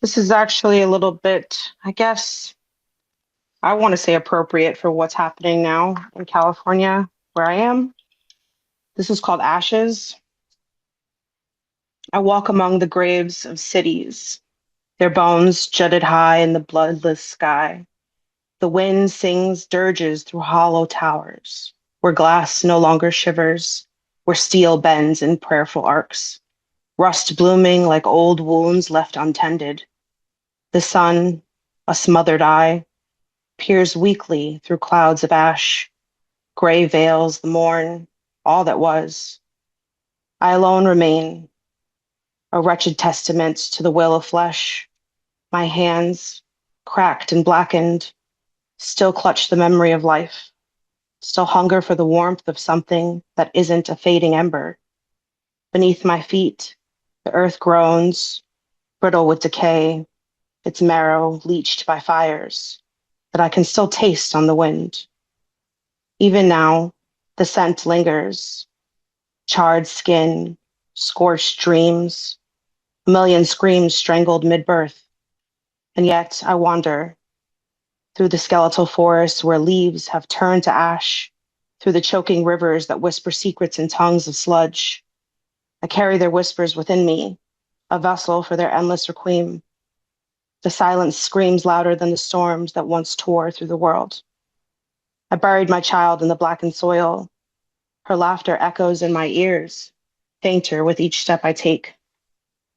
this is actually a little bit, I guess, I want to say appropriate for what's happening now in California, where I am. This is called Ashes. I walk among the graves of cities, their bones jutted high in the bloodless sky. The wind sings dirges through hollow towers, where glass no longer shivers, where steel bends in prayerful arcs, rust blooming like old wounds left untended. The sun, a smothered eye, peers weakly through clouds of ash. Gray veils the morn, all that was. I alone remain, a wretched testament to the will of flesh. My hands, cracked and blackened, still clutch the memory of life, still hunger for the warmth of something that isn't a fading ember. Beneath my feet, the earth groans, brittle with decay, its marrow leached by fires that I can still taste on the wind. Even now, the scent lingers, charred skin, scorched dreams, a million screams strangled mid-birth. And yet I wander through the skeletal forests where leaves have turned to ash, through the choking rivers that whisper secrets in tongues of sludge. I carry their whispers within me, a vessel for their endless requiem. The silence screams louder than the storms that once tore through the world. I buried my child in the blackened soil. Her laughter echoes in my ears, fainter with each step I take.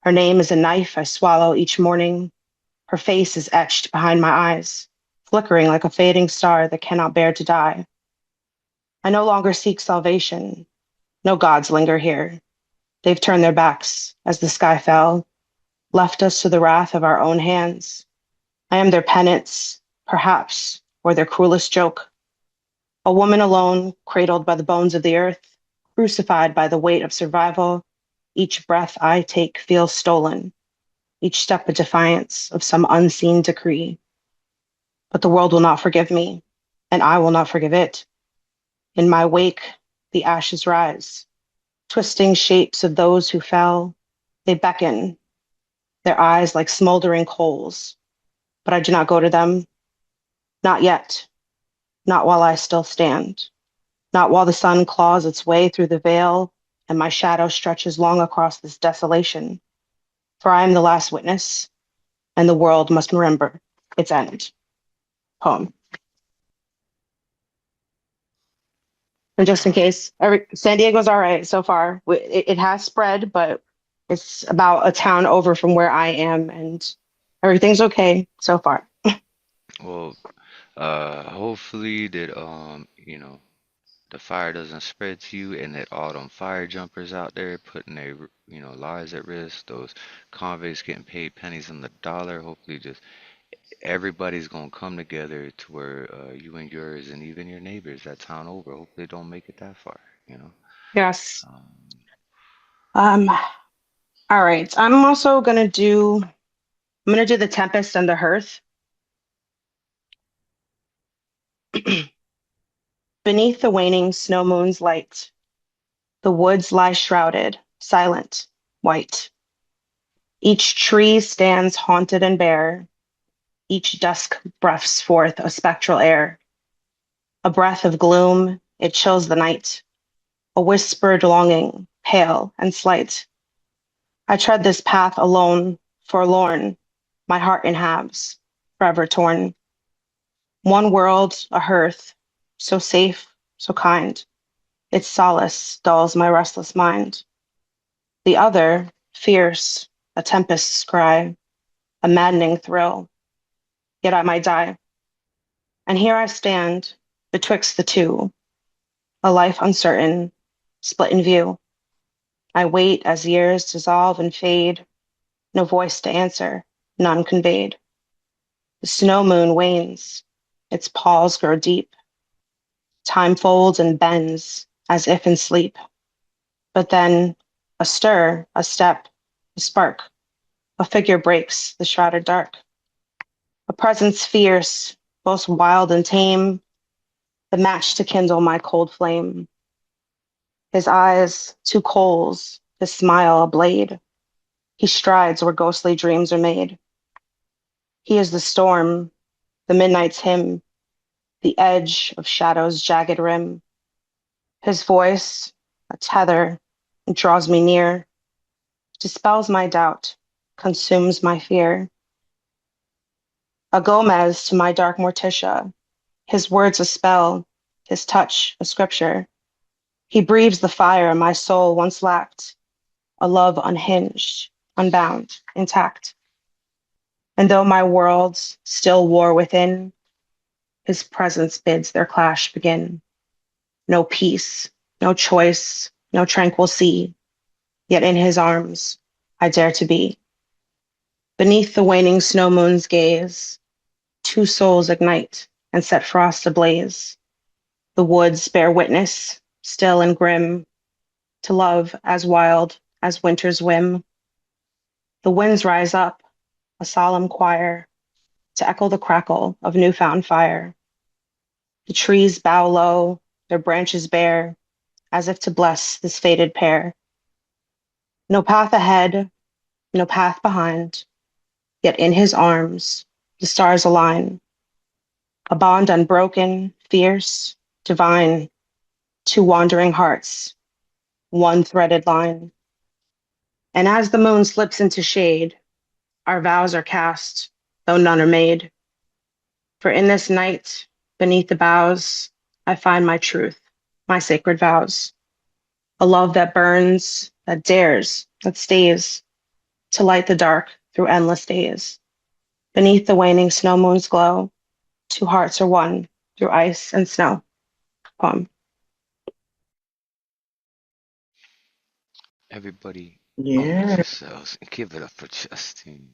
Her name is a knife I swallow each morning. Her face is etched behind my eyes, flickering like a fading star that cannot bear to die. I no longer seek salvation. No gods linger here. They've turned their backs as the sky fell, left us to the wrath of our own hands. I am their penance, perhaps, or their cruelest joke. A woman alone, cradled by the bones of the earth, crucified by the weight of survival. Each breath I take feels stolen, each step a defiance of some unseen decree. But the world will not forgive me, and I will not forgive it. In my wake, the ashes rise, twisting shapes of those who fell. They beckon, their eyes like smoldering coals. But I do not go to them. Not yet. Not while I still stand. Not while the sun claws its way through the veil and my shadow stretches long across this desolation. For I am the last witness, and the world must remember its end. Poem. And just in case, San Diego's all right so far. It has spread, but it's about a town over from where I am, and everything's okay so far. Well, hopefully that the fire doesn't spread to you, and that all them fire jumpers out there putting their lives at risk, those convicts getting paid pennies on the dollar. Hopefully, just everybody's gonna come together to where you and yours and even your neighbors that town over. Hopefully, don't make it that far. Yes. All right. I'm gonna do the Tempest and the Hearth. Beneath the waning snow moon's light, the woods lie shrouded, silent, white. Each tree stands haunted and bare. Each dusk breaths forth a spectral air. A breath of gloom, it chills the night. A whispered longing, pale and slight. I tread this path alone, forlorn, my heart in halves, forever torn. One world, a hearth, so safe, so kind. Its solace dulls my restless mind. The other, fierce, a tempest's cry, a maddening thrill. Yet I might die. And here I stand, betwixt the two, a life uncertain, split in view. I wait as years dissolve and fade, no voice to answer, none conveyed. The snow moon wanes, its paws grow deep. Time folds and bends, as if in sleep. But then, a stir, a step, a spark, a figure breaks the shrouded dark. A presence fierce, both wild and tame, the match to kindle my cold flame. His eyes, two coals, his smile a blade. He strides where ghostly dreams are made. He is the storm, the midnight's hymn, the edge of shadow's jagged rim. His voice, a tether, draws me near, dispels my doubt, consumes my fear. A Gomez to my dark Morticia, his words a spell, his touch a scripture. He breathes the fire my soul once lacked, a love unhinged, unbound, intact. And though my worlds still war within, his presence bids their clash begin. No peace, no choice, no tranquil sea, yet in his arms I dare to be. Beneath the waning snow moon's gaze, two souls ignite and set frost ablaze. The woods bear witness, still and grim, to love as wild as winter's whim. The winds rise up, a solemn choir, to echo the crackle of newfound fire. The trees bow low, their branches bare, as if to bless this fated pair. No path ahead, no path behind, yet in his arms the stars align. A bond unbroken, fierce, divine, two wandering hearts, one threaded line. And as the moon slips into shade, our vows are cast, though none are made. For in this night, beneath the boughs, I find my truth, my sacred vows. A love that burns, that dares, that stays, to light the dark through endless days. Beneath the waning snow moon's glow, two hearts are one through ice and snow. Poem. Everybody, Yeah. unmute yourselves and give it up for Justine.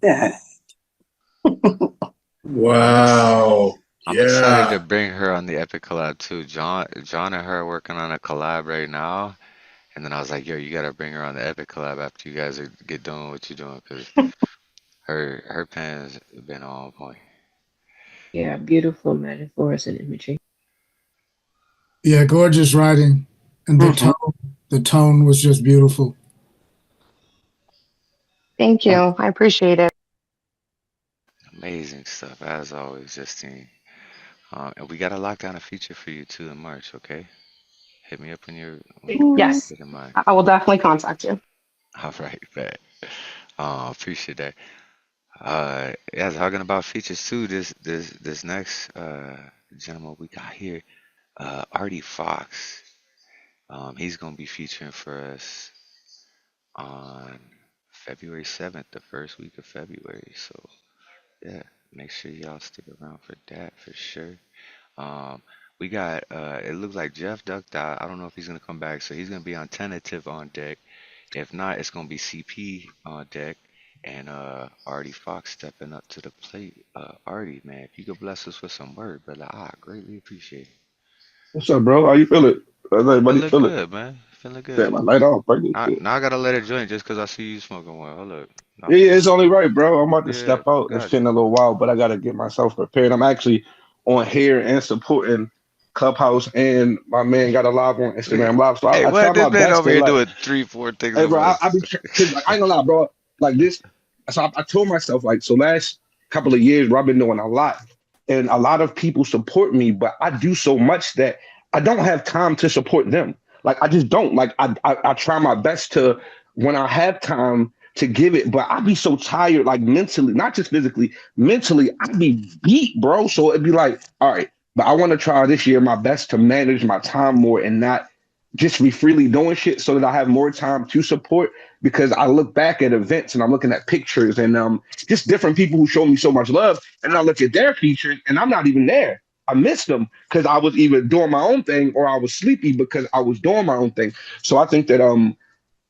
Yeah. Wow. I'm excited to Yeah. bring her on the Epic collab too. John and her are working on a collab right now, and then I was like, "Yo, you gotta bring her on the Epic collab after you guys get done what you're doing, because her pen's been on point." Yeah, beautiful metaphors and imagery. Yeah, gorgeous writing, and the tone was just beautiful. Thank you. I appreciate it. Amazing stuff as always, Justine. And we gotta lock down a feature for you too in March, okay? Hit me up when you Yes, get in mind. I will definitely contact you. All right, bet. Appreciate that. Yeah, talking about features too. This next gentleman we got here, Artie Fox. He's gonna be featuring for us on February 7th, the first week of February. So yeah, make sure y'all stick around for that for sure. Um, we got it looks like Jeff ducked out. I don't know if he's gonna come back, so he's gonna be on tentative on deck. If not, it's gonna be CP on deck and Artie Fox stepping up to the plate. Artie, man, if you could bless us with some word, brother, I greatly appreciate it. What's up, bro? How you feeling? How's everybody Feeling feeling? good, man. Feeling Yeah, good. my light off, bro. Now I gotta let it join just 'cause I see you smoking one. Hold up. No, Yeah, it's only right, bro. I'm about to yeah, step out. It's got you. been a little while, but I gotta get myself prepared. I'm actually on here and supporting Clubhouse, and my man got a live on Instagram Live. So Hey, I try what this my man best over to here like, doing 3, 4 things hey, at bro. I once? be cause like, I ain't gonna lie, bro. Like this, so I told myself like, so last couple of years, bro, I've been doing a lot, and a lot of people support me, but I do so much that I don't have time to support them. Like I just don't. Like I try my best to when I have time to give it, but I be so tired, like mentally, not just physically, mentally, I be beat, bro. So it'd be like, all right, but I want to try this year my best to manage my time more and not just be freely doing shit so that I have more time to support because I look back at events and I'm looking at pictures and just different people who show me so much love and I look at their features and I'm not even there. I missed them because I was either doing my own thing or I was sleepy because I was doing my own thing. So I think that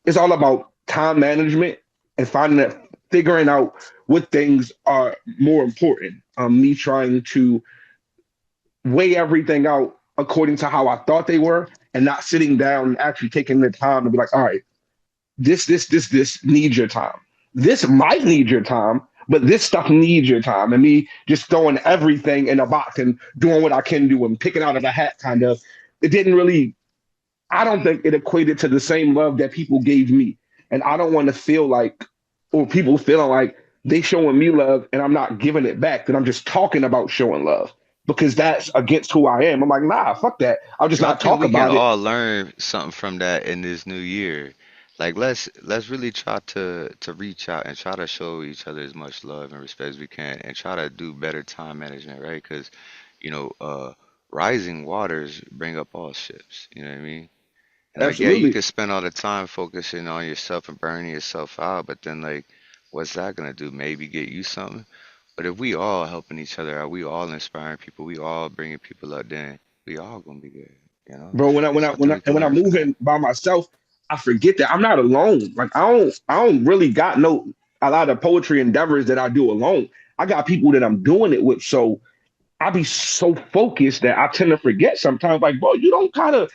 it's all about time management and finding that figuring out what things are more important. Me trying to weigh everything out according to how I thought they were and not sitting down and actually taking the time to be like, all right, this needs your time. This might need your time, but this stuff needs your time. And me just throwing everything in a box and doing what I can do and picking out of a hat kind of, it didn't really, I don't think it equated to the same love that people gave me. And I don't want to feel like, or people feeling like they showing me love and I'm not giving it back, that I'm just talking about showing love because that's against who I am. I'm like, nah, fuck that. I'll just Yo, I not think talk we can about it. all learn something from that in this new year. Like let's really try to reach out and try to show each other as much love and respect as we can and try to do better time management, right? Because, you know, rising waters bring up all ships. You know what I mean? And like, yeah, you Absolutely. can spend all the time focusing on yourself and burning yourself out, but then like, what's that gonna do? Maybe get you something. But if we all helping each other out, we all inspiring people, we all bringing people up, then we all gonna be good. You know? Bro, when I when I So I when think I we and can when I'm learn from that. moving by myself, I forget that I'm not alone. Like I don't really got no a lot of poetry endeavors that I do alone. I got people that I'm doing it with. So I be so focused that I tend to forget sometimes. Like, bro, you don't gotta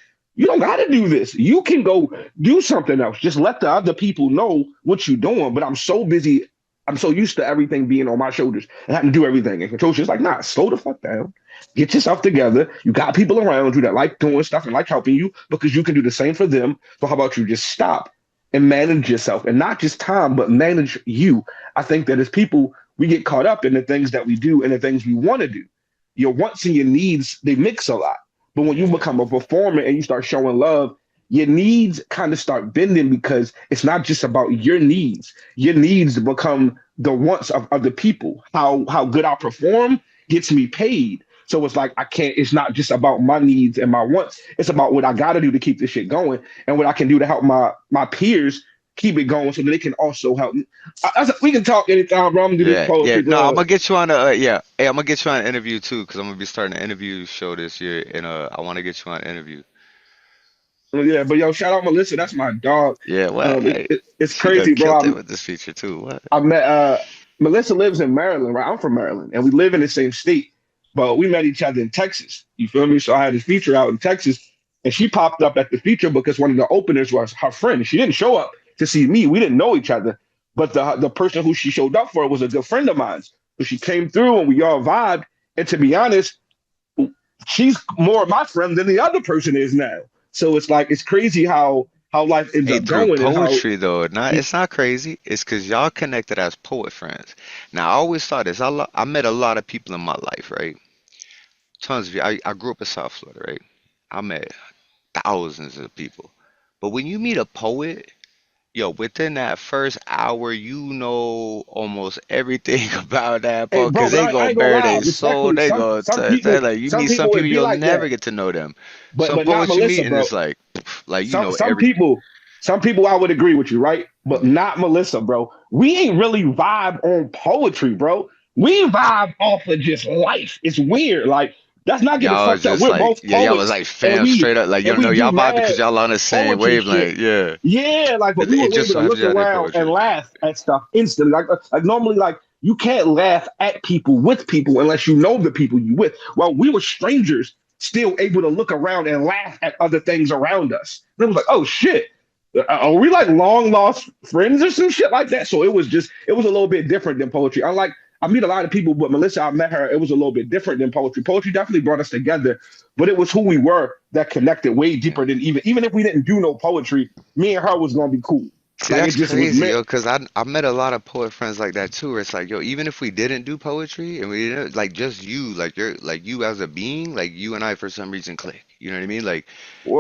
do this. You can go do something else. Just let the other people know what you're doing. But I'm so busy. I'm so used to everything being on my shoulders and having to do everything. And control shit's like, nah, slow the fuck down. Get yourself together. You got people around you that like doing stuff and like helping you because you can do the same for them. So how about you just stop and manage yourself and not just time, but manage you. I think that as people, we get caught up in the things that we do and the things we want to do. Your wants and your needs, they mix a lot. But when you become a performer and you start showing love, your needs kind of start bending because it's not just about your needs. Your needs become the wants of other people. How good I perform gets me paid. So it's like I can't, it's not just about my needs and my wants. It's about what I gotta do to keep this shit going and what I can do to help my peers keep it going so that they can also help me. We can talk anytime, bro. I'm gonna do this Yeah, yeah. poetry No, I'm club. gonna get you on a yeah. Hey, I'm gonna get you on an interview too, because I'm gonna be starting an interview show this year, and I want to get you on an interview. Yeah, but yo, shout out Melissa. That's my dog. Yeah, what? Hey, It's she done crazy, bro. killed it with this feature too. What? I met Melissa lives in Maryland, right? I'm from Maryland, and we live in the same state, but we met each other in Texas. You feel me? So I had this feature out in Texas, and she popped up at the feature because one of the openers was her friend. She didn't show up to see me. We didn't know each other, but the person who she showed up for was a good friend of mine. So she came through, and we all vibed. And to be honest, she's more my friend than the other person is now. So it's like it's crazy how life ends Hey, up through going and how poetry though, not it's not crazy. It's because y'all connected as poet friends. Now I always thought this. I met a lot of people in my life, right? Tons of you. I grew up in South Florida, right? I met thousands of people. But when you meet a poet, Yo, within that first hour, you know almost everything about that Hey, poet bro, because but they I gonna ain't gonna bare lie. their soul. Respectfully, They go to like you some meet some people people would be you'll like never that, get to know them. but Some not poets you Melissa, meet and bro. it's like you know Some everything. people, I would agree with you, right? But Mhm. not Melissa, bro. We ain't really vibe on poetry, bro. We vibe off of just life. It's weird. Like, that's not getting Y'all was fucked up. just We're like both yeah, y'all was poets like and fam straight up like you we know do y'all vibe mad because y'all on the same poetry shit. wavelength. Yeah, Yeah, like, but but we it were just able so to happens look y'all did around and poetry. laugh at stuff instantly. Like normally, like, you can't laugh at people with people unless you know the people you with. Well, we were strangers, still able to look around and laugh at other things around us. And it was like, oh shit, are we like long lost friends or some shit like that? So it was a little bit different than poetry. Unlike I meet a lot of people, but Melissa, I met her. It was a little bit different than poetry. Poetry definitely brought us together, but it was who we were that connected way deeper than even if we didn't do no poetry. Me and her was gonna be cool. See, Like, it that's just was crazy, meant. yo, because I met a lot of poet friends like that too, where it's like, yo, even if we didn't do poetry and we didn't like just you, like you're like you as a being, like you and I for some reason click. You know what I mean? Like,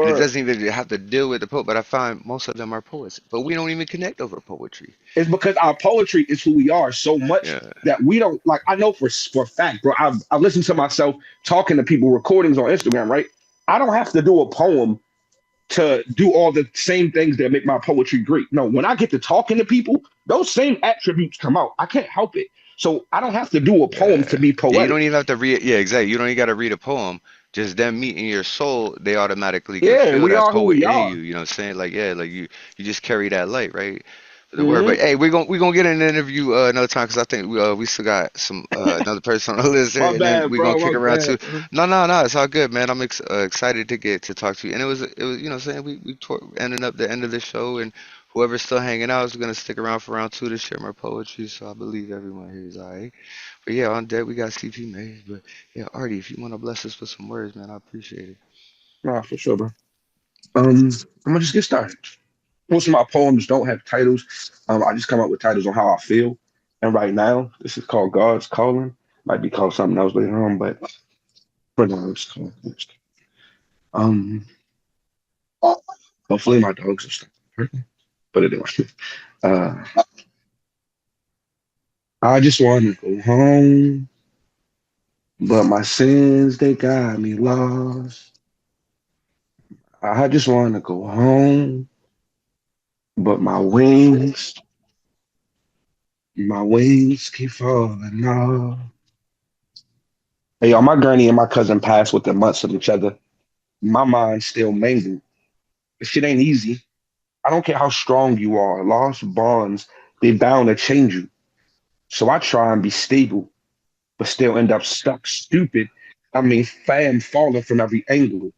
and it Word. doesn't even have to deal with the poet, but I find most of them are poets, but we don't even connect over poetry. It's because our poetry is who we are so much Yeah. that we don't like. I know for a fact, bro. I've listened to myself talking to people, recordings on Instagram, right? I don't have to do a poem to do all the same things that make my poetry great. No, when I get to talking to people, those same attributes come out. I can't help it. So I don't have to do a poem to Yeah. be Yeah, you poetic. don't even have to read, yeah, exactly. You don't even got to read a poem. Just them meeting your soul, they automatically can Yeah, feel we that are who poet we in are. you. You know what I'm saying? Like, yeah, like you just carry that light, right? The word, but Hmm. hey, we're gonna get an interview another time because I think we still got some another person on the list here, My and then bad, we're gonna bro. kick My around bad. too. No, it's all good, man. I'm excited to get to talk to you, and it was you know what I'm saying ending up the end of the show, and whoever's still hanging out is gonna stick around for round two to share more poetry. So I believe everyone here is alright. But yeah, on deck we got CP Mays, but yeah, Artie, if you wanna bless us with some words, man, I appreciate it. Nah, for sure, bro. I'm gonna just get started. Most of my poems don't have titles. I just come up with titles on how I feel. And right now, this is called God's Calling. Might be called something else later on, but for now, it's called. Um, Hopefully my dogs will stop. But anyway, uh, I just want to go home, but my sins they got me lost. I just want to go home, but my wings keep falling off. Hey, y'all, my granny and my cousin passed within months of each other. My mind's still mangled. This shit ain't easy. I don't care how strong you are. Lost bonds, they bound to change you. So I try and be stable, but still end up stuck, stupid. I mean, fam falling from every angle.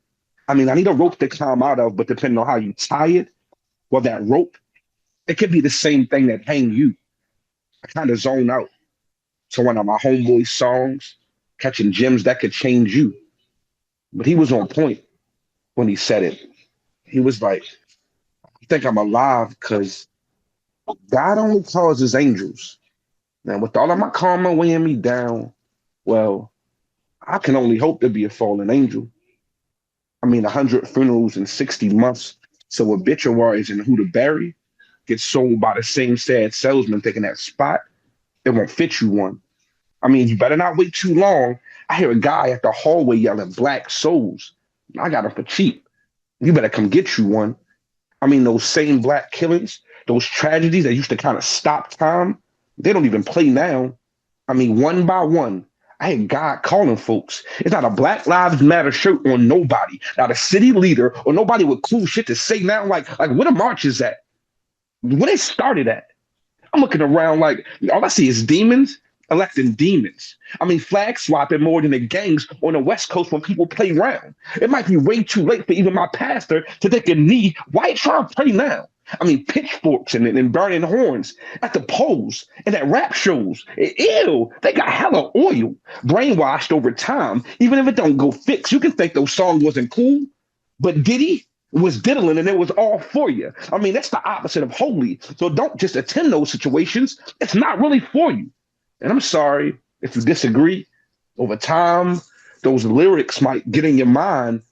I mean, I need a rope to climb out of, but depending on how you tie it, well, that rope, it could be the same thing that hang you. I kind of zone out. So one of my homeboy songs, catching gems that could change you. But he was on point when he said it. He was like, I think I'm alive because God only calls his angels. And with all of my karma weighing me down, well, I can only hope to be a fallen angel. I mean, 100 funerals in 60 months. So obituaries and who to bury gets sold by the same sad salesman thinking that spot, it won't fit you one. I mean, you better not wait too long. I hear a guy at the hallway yelling black souls. I got them for cheap. You better come get you one. I mean, those same black killings, those tragedies that used to kind of stop time, they don't even play now. I mean, one by one, I had God calling folks. It's not a Black Lives Matter shirt on nobody, not a city leader or nobody with cool shit to say now. Like where the march is at? Where they started at? I'm looking around like all I see is demons electing demons. I mean, flag swapping more than the gangs on the West Coast when people play around. It might be way too late for even my pastor to take a knee. Why you trying to pray now? I mean, pitchforks and burning horns at the polls and at rap shows. Ew, they got hella oil, brainwashed over time. Even if it don't go fix, you can think those songs wasn't cool, but Diddy was diddling and it was all for you. I mean, that's the opposite of holy. So don't just attend those situations. It's not really for you. And I'm sorry if you disagree. Over time, those lyrics might get in your mind,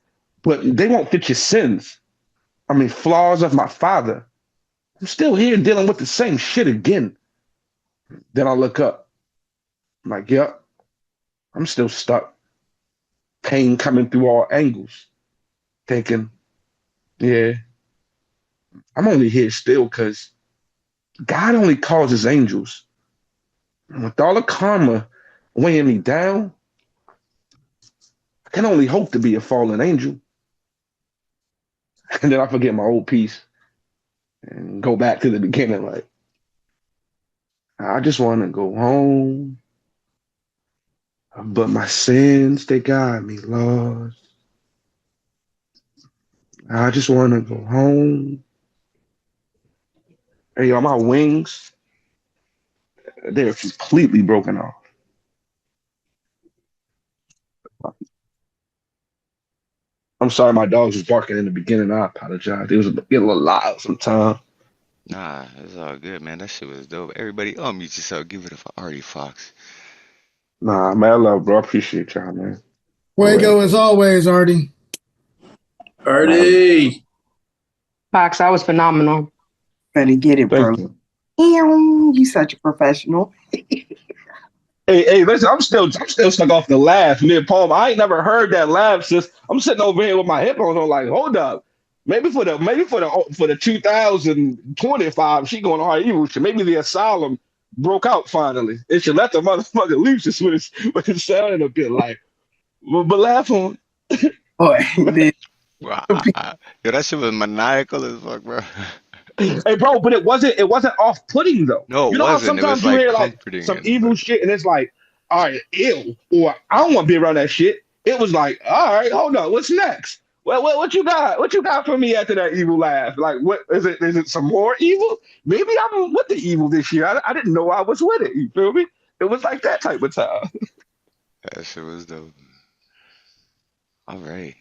but they won't fit your sins. I mean, flaws of my father. I'm still here dealing with the same shit again. Then I look up. I'm like, yep, I'm still stuck. Pain coming through all angles. Thinking, yeah, I'm only here still because God only causes angels. And with all the karma weighing me down, I can only hope to be a fallen angel. And then I forget my old piece and go back to the beginning. Like, I just want to go home, but my sins, they got me lost. I just want to go home. Hey, yo, my wings, they're completely broken off. I'm sorry, my dogs was barking in the beginning. I apologize. It was getting a little loud sometimes. Nah, it's all good, man. That shit was dope. Everybody unmute yourself. Give it up for Artie Fox. Nah, man, I love, bro. I appreciate y'all, man. Fuego as always, Artie. Artie. Fox, that was phenomenal. Better get it, bro. Thank you. You such a professional. Hey, listen, I'm still stuck off the laugh mid poem. I ain't never heard that laugh since I'm sitting over here with my headphones on, like, hold up. Maybe for the 2025, she going hard evil shit. Maybe the asylum broke out finally. It should let the motherfucker loose just with it sounding a bit like. But laugh on. Boy, Wow. Yo, that shit was maniacal as fuck, bro. Hey, bro, but it wasn't off-putting though. No, it You know how wasn't. It sometimes was you like hear like comforting some as evil shit and it's like, all right, ew, or I don't want to be around that shit. It was like, all right, hold on, what's next? Well, what you got? What you got for me after that evil laugh? Like, what is it? Is it some more evil? Maybe I'm with the evil this year. I didn't know I was with it. You feel me? It was like that type of time. That shit was dope. All right.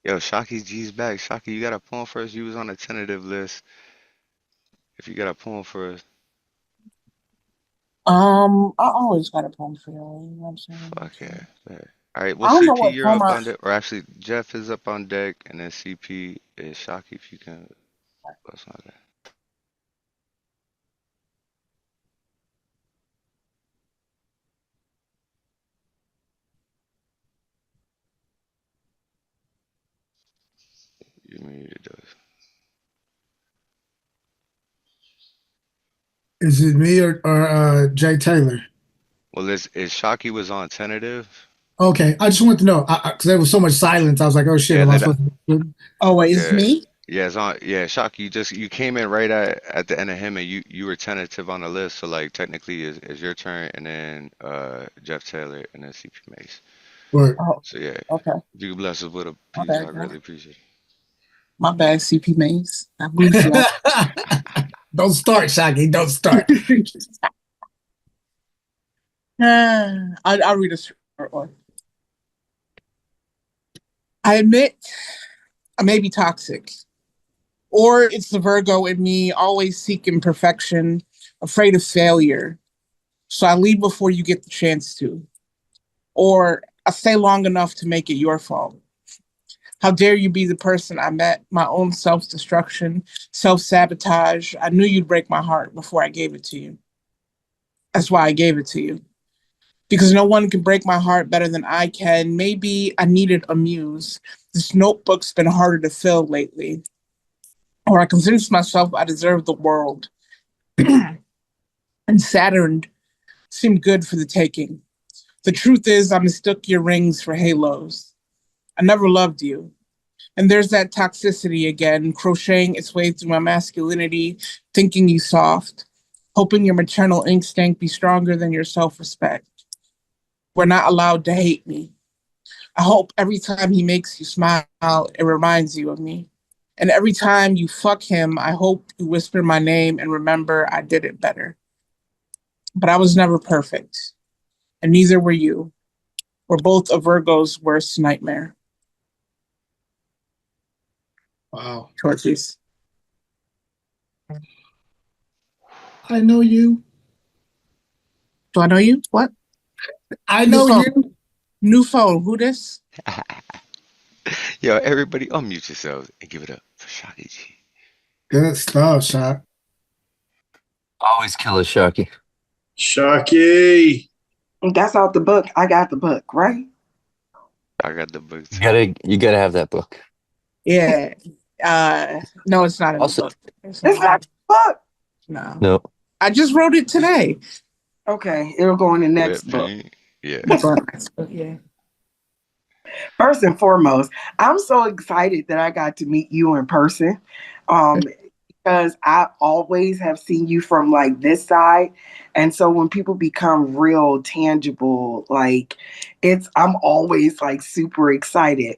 Yo, Shocky G's back. Shocky, you got a poem for us? You was on a tentative list. If you got a poem for us. I always got a poem for you. You know what I'm saying? Fuck yeah. Bet. All right, I well, don't know CP, what you're poem up I. on deck. Or actually, Jeff is up on deck, and then CP is Shocky, if you can. That's not that. You muted those. Is it me or Jay Taylor? Well, is Shocky was on tentative? Okay, I just wanted to know because there was so much silence. I was like, "Oh shit, Yeah, am I that, supposed to?" Oh wait, is it yeah, me? yeah, it's on. Yeah, Shocky, you came in right at the end of him, and you were tentative on the list. So like technically, is your turn, and then Jeff Taylor, and then CP Mace. Word. Oh, So yeah, okay. if you could bless us with a My piece, bad, I guy. really appreciate it. My bad, CP Mace. I moved you. Don't start, Shaggy. Don't start. I'll read a short one. I admit I may be toxic, or it's the Virgo in me, always seeking perfection, afraid of failure. So I leave before you get the chance to, or I stay long enough to make it your fault. How dare you be the person I met? My own self-destruction, self-sabotage. I knew you'd break my heart before I gave it to you. That's why I gave it to you. Because no one can break my heart better than I can. Maybe I needed a muse. This notebook's been harder to fill lately. Or I convinced myself I deserved the world. And Saturn seemed good for the taking. The truth is, I mistook your rings for halos. I never loved you. And there's that toxicity again, crocheting its way through my masculinity, thinking you soft, hoping your maternal instinct be stronger than your self-respect. We're not allowed to hate me. I hope every time he makes you smile, it reminds you of me. And every time you fuck him, I hope you whisper my name and remember I did it better. But I was never perfect, and neither were you. We're both a Virgo's worst nightmare. Wow. Short piece. I know you. Do I know you? What? I know you. New phone. Who this? Yo, everybody unmute yourselves and give it up for Shocky G. Good stuff, Shot. Always kill a Sharky. Sharky. That's out the book. I got the book, right? I got the book too. You gotta have that book. Yeah. No, it's not in the book. It's not the book. No. No. I just wrote it today. Okay, it'll go in the next book. Yeah. Yeah. First and foremost, I'm so excited that I got to meet you in person. Because I always have seen you from like this side. And so when people become real tangible, like I'm always like super excited.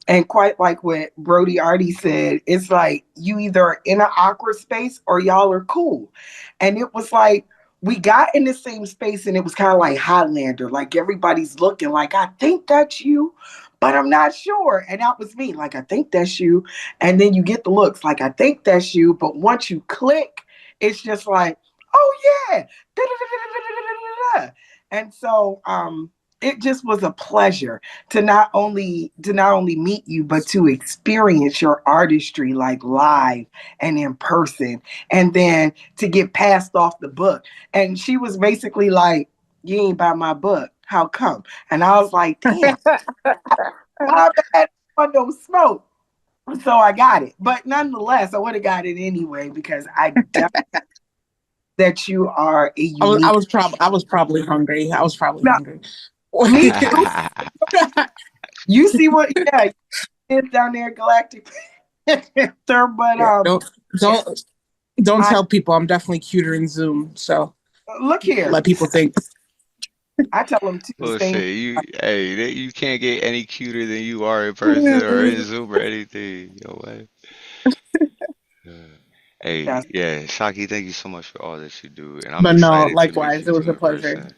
And quite like what Brody already said, it's like you either are in an awkward space or y'all are cool. And it was like, we got in the same space and it was kind of like Highlander. Like everybody's looking like, I think that's you, but I'm not sure. And that was me. Like, I think that's you. And then you get the looks like, I think that's you. But once you click, it's just like, oh yeah. Da-da-da-da-da-da-da-da-da. And so it just was a pleasure to not only meet you, but to experience your artistry like live and in person. And then to get passed off the book. And she was basically like, you ain't buy my book. How come? And I was like, damn, my bad, no smoke. So I got it. But nonetheless, I would have got it anyway because I definitely that you are a unique. I was probably hungry. I was probably hungry. Me too. You see what? Yeah, is down there, Galactic. But don't tell people I'm definitely cuter in Zoom. So look here. Let people think. I tell them too. Bullshit. You can't get any cuter than you are in person or in Zoom or anything. Yo, what? Hey, yeah, Shaki, thank you so much for all that you do. And I'm excited to meet likewise, you it was a pleasure. person.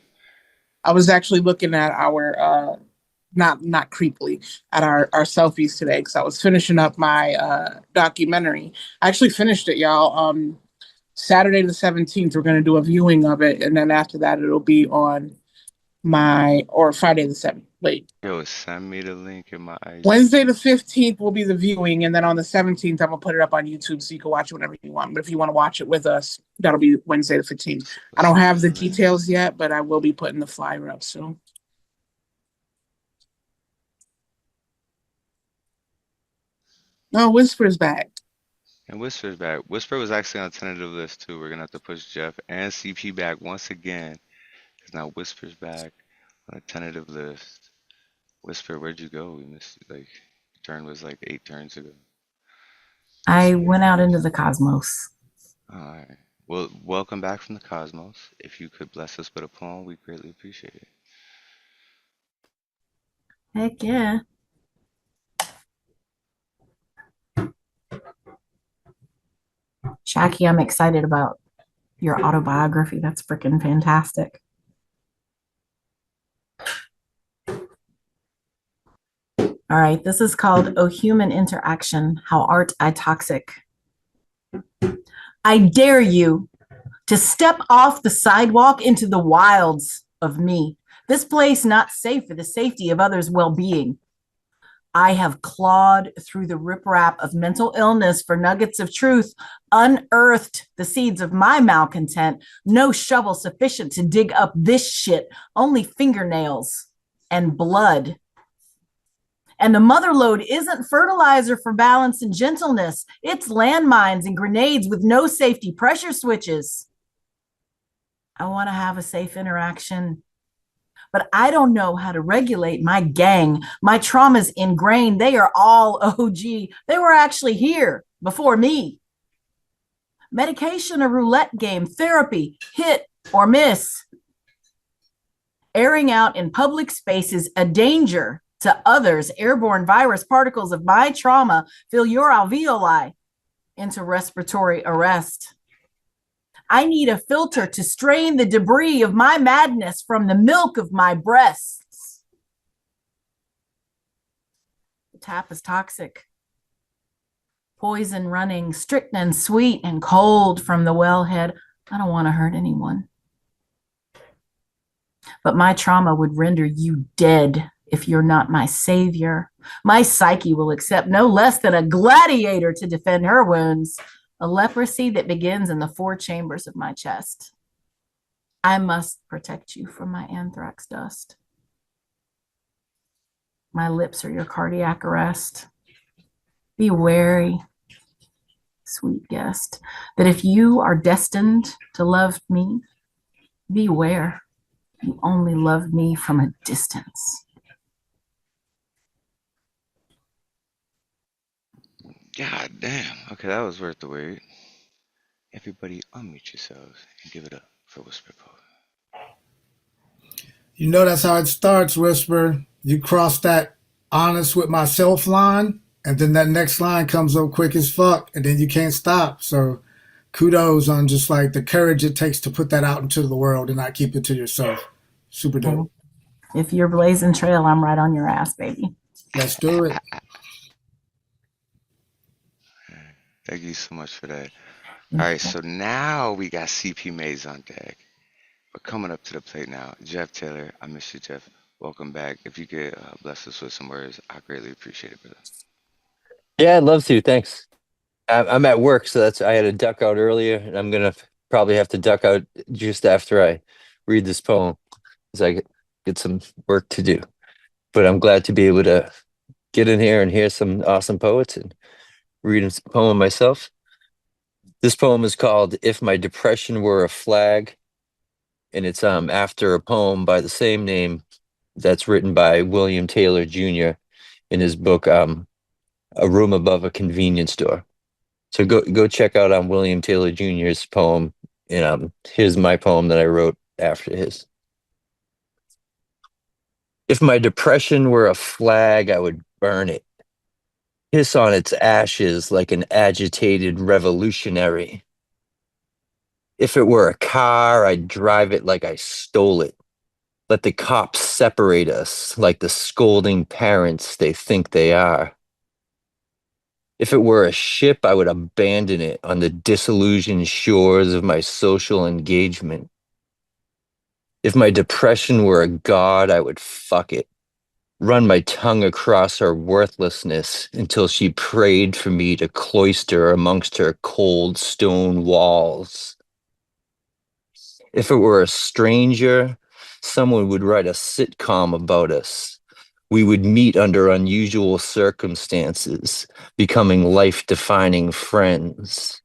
I was actually looking at our not creepily at our selfies today because I was finishing up my documentary. I actually finished it, y'all. Saturday the 17th, we're gonna do a viewing of it, and then after that, it'll be on Friday the 7th. Wait. Yo, send me the link in my IG. Wednesday the 15th will be the viewing, and then on the 17th, I'm gonna put it up on YouTube so you can watch it whenever you want. But if you want to watch it with us, that'll be Wednesday the 15th. I don't have the details yet, but I will be putting the flyer up soon. No, Whisper's back. And Whisper's back. Whisper was actually on a tentative list too. We're gonna have to push Jeff and CP back once again. Because now Whisper's back on a tentative list. Whisper, where'd you go? We missed you. Like, turn was like 8 turns ago. I went out into the cosmos. All right. Well, welcome back from the cosmos. If you could bless us with a poem, we greatly appreciate it. Heck yeah. Shaki, I'm excited about your autobiography. That's freaking fantastic. All right, this is called O Human Interaction, How Art I Toxic. I dare you to step off the sidewalk into the wilds of me. This place not safe for the safety of others' well-being. I have clawed through the riprap of mental illness for nuggets of truth, unearthed the seeds of my malcontent. No shovel sufficient to dig up this shit, only fingernails and blood. And the mother lode isn't fertilizer for balance and gentleness. It's landmines and grenades with no safety pressure switches. I want to have a safe interaction, but I don't know how to regulate my gang. My trauma's ingrained. They are all OG. They were actually here before me. Medication, a roulette game, therapy, hit or miss. Airing out in public spaces, a danger to others. Airborne virus particles of my trauma fill your alveoli into respiratory arrest. I need a filter to strain the debris of my madness from the milk of my breasts. The tap is toxic. Poison running, strychnine sweet and cold from the wellhead. I don't want to hurt anyone. But my trauma would render you dead if you're not my savior. My psyche will accept no less than a gladiator to defend her wounds. a leprosy that begins in the 4 chambers of my chest. I must protect you from my anthrax dust. My lips are your cardiac arrest. Be wary, sweet guest, that if you are destined to love me, beware, you only love me from a distance. God damn. Okay, that was worth the wait. Everybody unmute yourselves and give it up for Whisper Poet. You know that's how it starts, Whisper. You cross that honest with myself line, and then that next line comes up quick as fuck, and then you can't stop. So kudos on just like the courage it takes to put that out into the world and not keep it to yourself. Super dope. If you're blazing trail, I'm right on your ass, baby. Let's do it. Thank you so much for that. All right, so now we got CP Mays on deck. But coming up to the plate now, Jeff Taylor. I miss you, Jeff. Welcome back. If you could bless us with some words, I greatly appreciate it, brother. Yeah, I'd love to. Thanks. I'm at work, so I had to duck out earlier, and I'm gonna probably have to duck out just after I read this poem, because I get some work to do. But I'm glad to be able to get in here and hear some awesome poets and read a poem myself. This poem is called "If My Depression Were a Flag," and it's after a poem by the same name that's written by William Taylor Jr. in his book "A Room Above a Convenience Store." So go check out William Taylor Jr.'s poem, and here's my poem that I wrote after his. If my depression were a flag, I would burn it, hiss on its ashes like an agitated revolutionary. If it were a car, I'd drive it like I stole it. Let the cops separate us like the scolding parents they think they are. If it were a ship, I would abandon it on the disillusioned shores of my social engagement. If my depression were a god, I would fuck it, run my tongue across her worthlessness until she prayed for me to cloister amongst her cold stone walls. If it were a stranger, someone would write a sitcom about us. We would meet under unusual circumstances, becoming life-defining friends.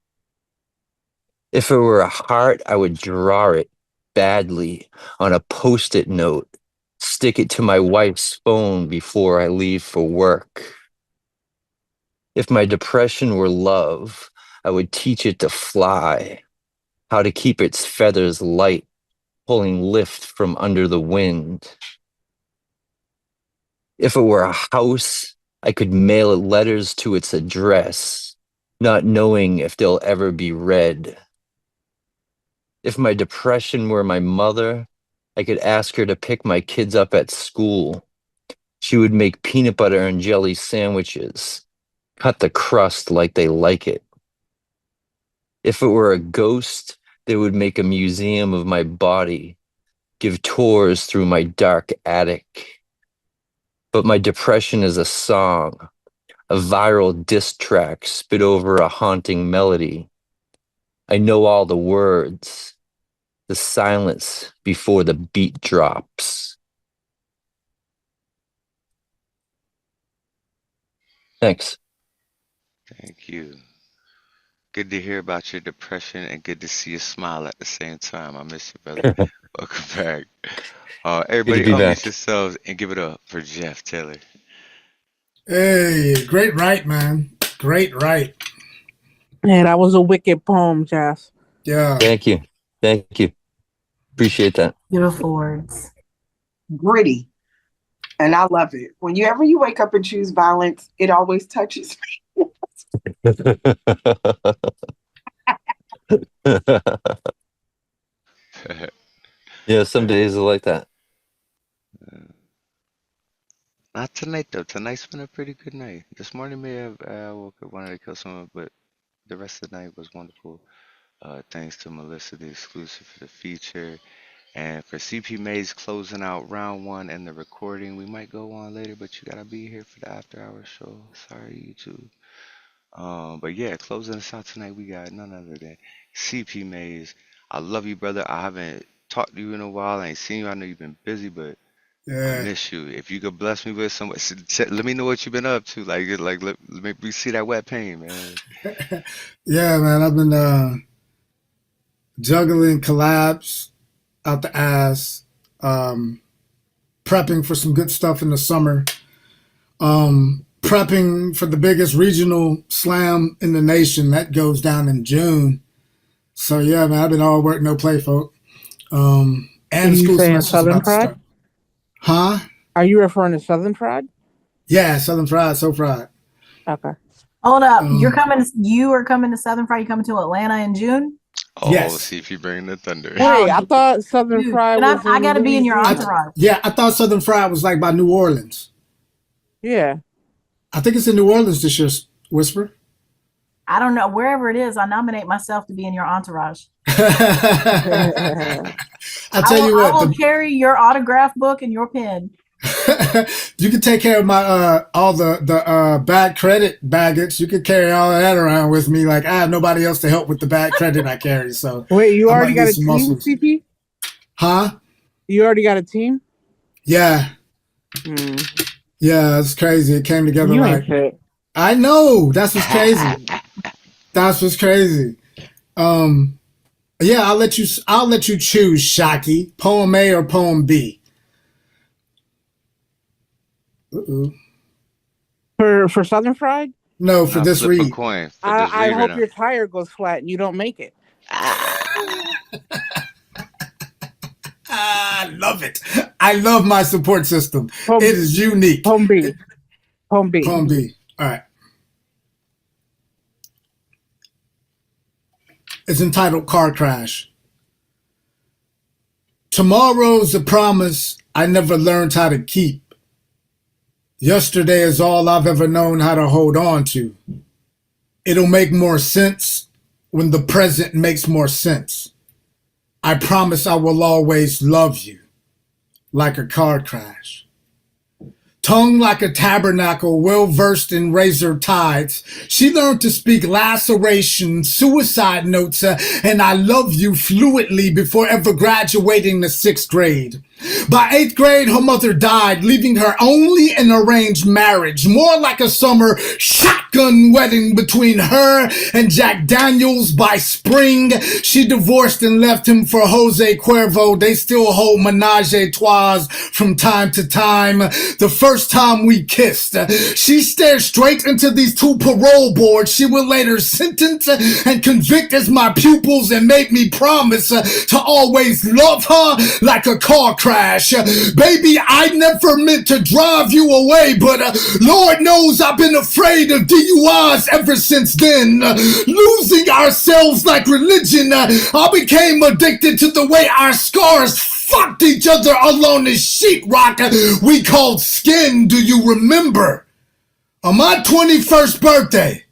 If it were a heart, I would draw it badly on a Post-it note, stick it to my wife's phone before I leave for work. If my depression were love, I would teach it to fly, how to keep its feathers light, pulling lift from under the wind. If it were a house, I could mail it letters to its address, not knowing if they'll ever be read. If my depression were my mother, I could ask her to pick my kids up at school. She would make peanut butter and jelly sandwiches, cut the crust like they like it. If it were a ghost, they would make a museum of my body, give tours through my dark attic. But my depression is a song, a viral diss track spit over a haunting melody. I know all the words, the silence before the beat drops. Thanks. Thank you. Good to hear about your depression and good to see you smile at the same time. I miss you, brother. Welcome back. Everybody be unmute back. yourselves and give it up for Jeff Taylor. Hey, great write, man. Great write. Yeah, that was a wicked poem, Jeff. Yeah. Thank you. Thank you. Appreciate that. Beautiful words. Gritty. And I love it. Whenever you wake up and choose violence, it always touches me. Yeah, some days are like that. Not tonight though. Tonight's been a pretty good night. This morning may have I woke up wanted to kill someone, but the rest of the night was wonderful. Thanks to Melissa, the exclusive for the feature, and for CP Mays closing out round one and the recording. We might go on later, but you gotta be here for the after hour show. Sorry, YouTube. But yeah, closing us out tonight, we got none other than CP Mays. I love you, brother. I haven't talked to you in a while. I ain't seen you. I know you've been busy, but I Yeah. miss you. If you could bless me with some, let me know what you've been up to. Let me see that wet pain, man. Yeah, man. I've been juggling collabs out the ass, prepping for some good stuff in the summer, prepping for the biggest regional slam in the nation that goes down in June. So yeah, man, I've been all work, no play, folk. And Are the you school saying semester's Southern about to Pride? start. Huh? Are you referring to Southern Pride? Yeah, Southern Fried, so fried. Okay. Hold up. You are Um, coming to Southern Friday. You coming to Atlanta in June? Oh, Yes. see if you bring the thunder. Wait, I thought Southern Dude, Pride and was I in got to be in your Louisiana. entourage. Yeah, I thought Southern Fried was like by New Orleans. Yeah. I think it's in New Orleans this year, Whisper. I don't know. Wherever it is, I nominate myself to be in your entourage. I tell you I what, will carry your autograph book and your pen. you can take care of my all the bad credit baggage. You can carry all of that around with me. Like I have nobody else to help with the bad credit I carry. So Wait, you I already might got need a some team, muscles. CP? Huh? You already got a team? Yeah. Yeah, it's crazy. It came together You like ain't fit. I know. That's what's crazy. That's what's crazy. Yeah, I'll let you choose, Shaki. Poem A or poem B. Uh-oh. For Southern Fried? No, for Nah, this flip a read. coin for this I read right hope now. your tire goes flat and you don't make it. I love it. I love my support system. It is unique. Poem B. Poem B. Poem B. All right. It's entitled Car Crash. Tomorrow's a promise I never learned how to keep. Yesterday is all I've ever known how to hold on to. It'll make more sense when the present makes more sense. I promise I will always love you like a car crash. Tongue like a tabernacle, well-versed in razor tides. She learned to speak laceration, suicide notes, and I love you fluently before ever graduating the 6th grade. By 8th grade, her mother died, leaving her only an arranged marriage, more like a summer shotgun wedding between her and Jack Daniels. By spring, she divorced and left him for Jose Cuervo. They still hold menage a trois from time to time. The first time we kissed, she stared straight into these 2 parole boards. She will later sentence and convict as my pupils and make me promise to always love her like a car crash. Baby, I never meant to drive you away, but Lord knows I've been afraid of DUIs ever since then. Losing ourselves like religion, I became addicted to the way our scars fucked each other along the sheetrock we called skin. Do you remember? On my 21st birthday,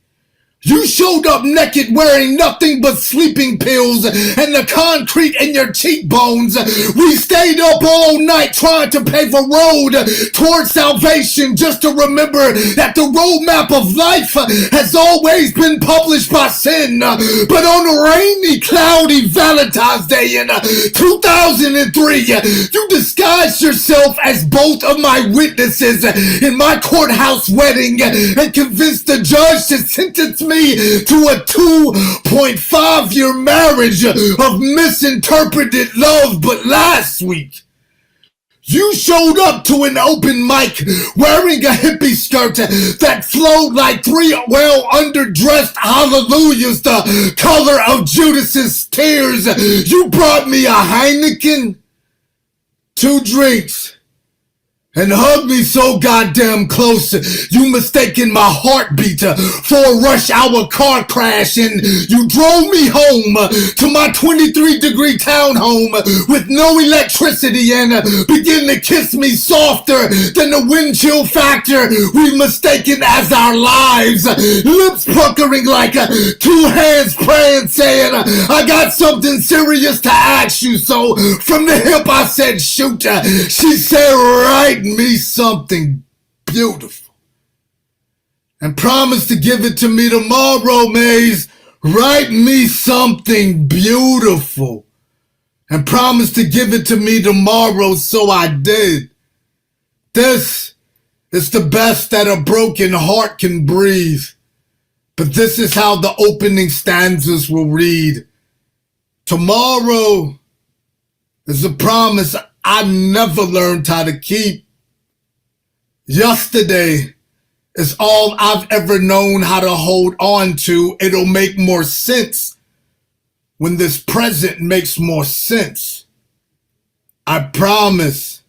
you showed up naked wearing nothing but sleeping pills and the concrete in your cheekbones. We stayed up all night trying to pave a road towards salvation just to remember that the roadmap of life has always been published by sin. But on a rainy, cloudy Valentine's Day in 2003, you disguised yourself as both of my witnesses in my courthouse wedding and convinced the judge to sentence me to a 2.5-year marriage of misinterpreted love. But last week, you showed up to an open mic wearing a hippie skirt that flowed like 3 well-underdressed hallelujahs, the color of Judas's tears. You brought me a Heineken, 2 drinks, and hugged me so goddamn close, you mistaken my heartbeat for a rush hour car crash, and you drove me home to my 23-degree townhome with no electricity and began to kiss me softer than the wind chill factor we mistaken as our lives. Lips puckering like 2 hands praying, saying, I got something serious to ask you. So from the hip I said, shoot. She said, write me something beautiful. and promise to give it to me tomorrow, Maze. Write me something beautiful and promise to give it to me tomorrow, so I did. This is the best that a broken heart can breathe. But this is how the opening stanzas will read. Tomorrow is a promise I never learned how to keep. Yesterday is all I've ever known how to hold on to. It'll make more sense when this present makes more sense. I promise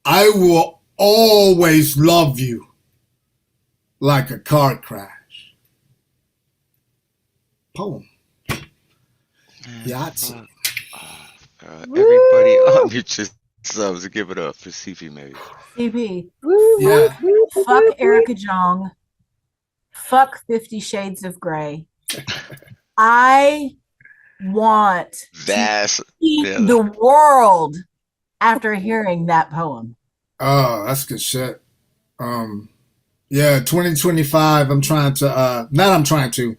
I will always love you like a car crash. Poem. Yahtzee. Everybody unmute yourselves and give it up for CP, maybe. CP. Yeah. Fuck Erica Jong. Fuck 50 Shades of Grey. I want to eat the world after hearing that poem. Oh, that's good shit. Yeah, 2025. I'm trying to. Not I'm trying to.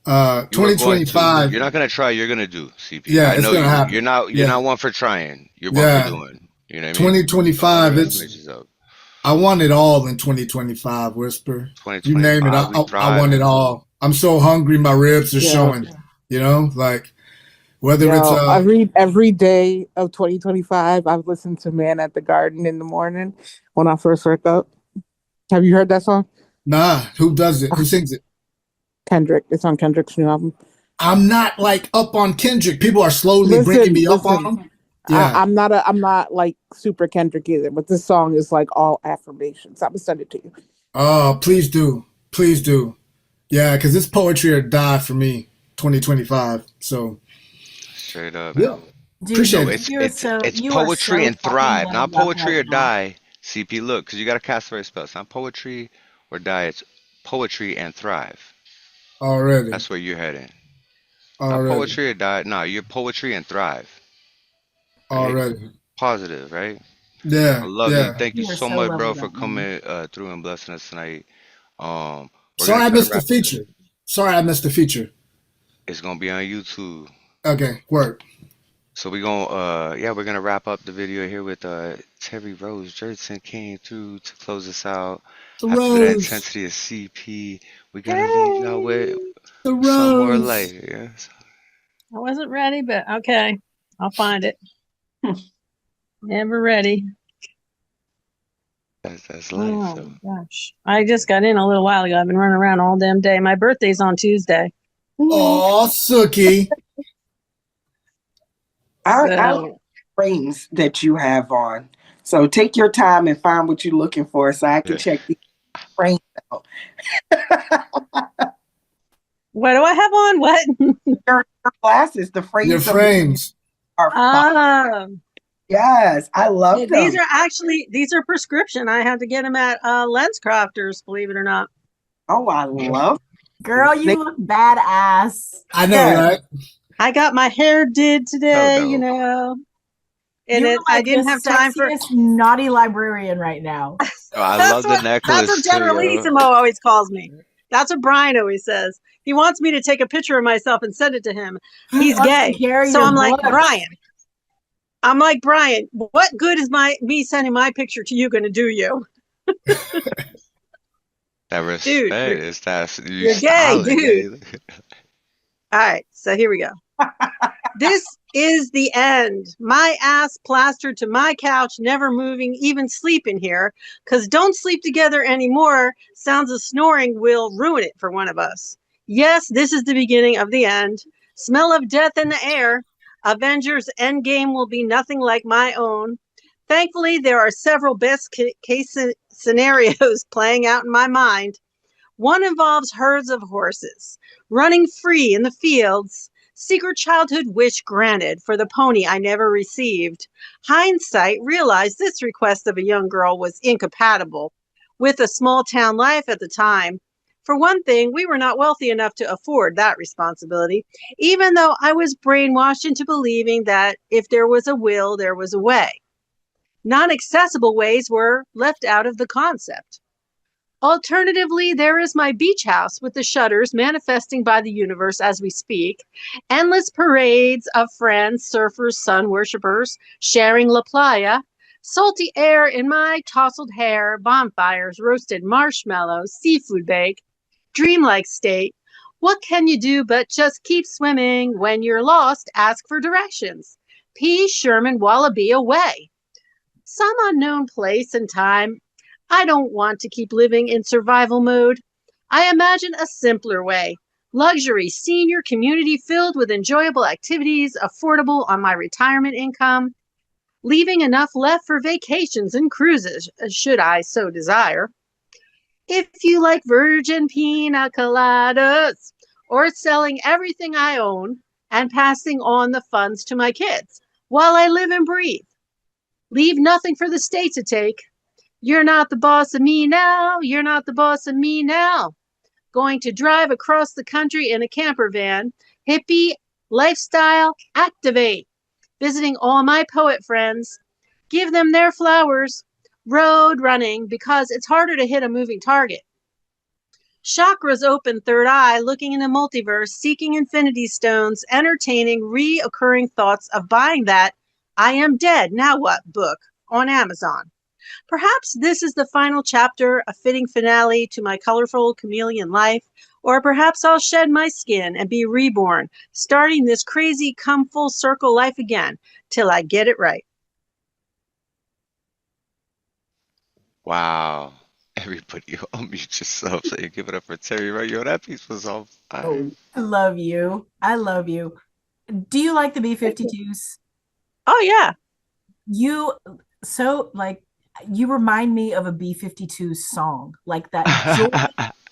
2025. You're not gonna try. You're gonna do, CP. Yeah, I know it's gonna happen. You're not. You're not one for trying. You're one for doing. You know what I mean? 2025. It's. I want it all in 2025. Whisper. You name it. I want it all. I'm so hungry. My ribs are showing. You know, like whether it's. Every day of 2025, I've listened to "Man at the Garden" in the morning when I first wake up. Have you heard that song? Nah. Who does it? Who sings it? Kendrick. It's on Kendrick's new album. I'm not like up on Kendrick. People are slowly bringing me up on him. Yeah. I'm not like super Kendrick either, but this song is like all affirmations. I'm gonna send it to you. Oh, please do. Please do. Yeah, because it's poetry or die for me, 2025. So straight up. Yeah. Appreciate it. It's poetry and thrive, not poetry or die. CP, look, because you got to cast the right spell. It's not poetry or die. It's poetry and thrive. Already. That's where you're heading. Already. Not poetry or die. No, you're poetry and thrive. Right? Already. Positive, right? Yeah. I love yeah. you. Thank you so much, bro, for coming through and blessing us tonight. Sorry I missed the feature. Sorry I missed the feature. It's gonna be on YouTube. Okay, word. So we're gonna wrap up the video here with Terry Rose Jurtson came through to close us out. The After Rose. the intensity of CP, we're gonna leave y'all with the some more Rose. light. Yeah. I wasn't ready, but okay. I'll find it. Never ready. That's life. So. Gosh. I just got in a little while ago. I've been running around all damn day. My birthday's on Tuesday. Oh, Sookie. I like frames that you have on. So take your time and find what you're looking for so I can check the frames out. What do I have on? What? Your glasses, the frames. Your frames. Are yes, I love them. These are prescription. I had to get them at Lens Crafters, believe it or not. Oh, I love Girl, you look badass. I know, right? I got my hair did today, you know. And I didn't have time for naughty librarian right now. Oh, I love the necklace. That's what Generalissimo always calls me. That's what Brian always says. He wants me to take a picture of myself and send it to him. He's gay. So I'm like, Brian, what good is me sending my picture to you going to do you? That respect is that you're gay, dude. All right, so here we go. This is the end. My ass plastered to my couch, never moving, even sleeping here, because don't sleep together anymore. Sounds of snoring will ruin it for one of us. Yes, this is the beginning of the end. Smell of death in the air. Avengers Endgame will be nothing like my own. Thankfully, there are several best case scenarios playing out in my mind. One involves herds of horses running free in the fields. Secret childhood wish granted for the pony I never received. Hindsight realized this request of a young girl was incompatible with a small town life at the time. For one thing, we were not wealthy enough to afford that responsibility, even though I was brainwashed into believing that if there was a will, there was a way. Non-accessible ways were left out of the concept. Alternatively, there is my beach house with the shutters manifesting by the universe as we speak, endless parades of friends, surfers, sun worshippers, sharing La Playa, salty air in my tousled hair, bonfires, roasted marshmallows, seafood bake, dreamlike state. What can you do but just keep swimming? When you're lost, ask for directions. P. Sherman Wallaby away. Some unknown place and time. I don't want to keep living in survival mode. I imagine a simpler way. Luxury senior community filled with enjoyable activities, affordable on my retirement income, leaving enough left for vacations and cruises, should I so desire. If you like virgin pina coladas, or selling everything I own and passing on the funds to my kids while I live and breathe. Leave nothing for the state to take. You're not the boss of me now. You're not the boss of me now. Going to drive across the country in a camper van. Hippie lifestyle activate. Visiting all my poet friends. Give them their flowers. Road running because it's harder to hit a moving target. Chakras open, third eye, looking in the multiverse, seeking infinity stones, entertaining reoccurring thoughts of buying that I Am Dead, Now What book on Amazon. Perhaps this is the final chapter, a fitting finale to my colorful chameleon life, or perhaps I'll shed my skin and be reborn, starting this crazy come full circle life again, till I get it right. Wow. Everybody unmute yourself so you give it up for Terry, right? Yo, that piece was on fire. I love you. I love you. Do you like the B-52s? Oh, yeah. You remind me of a B-52 song, like that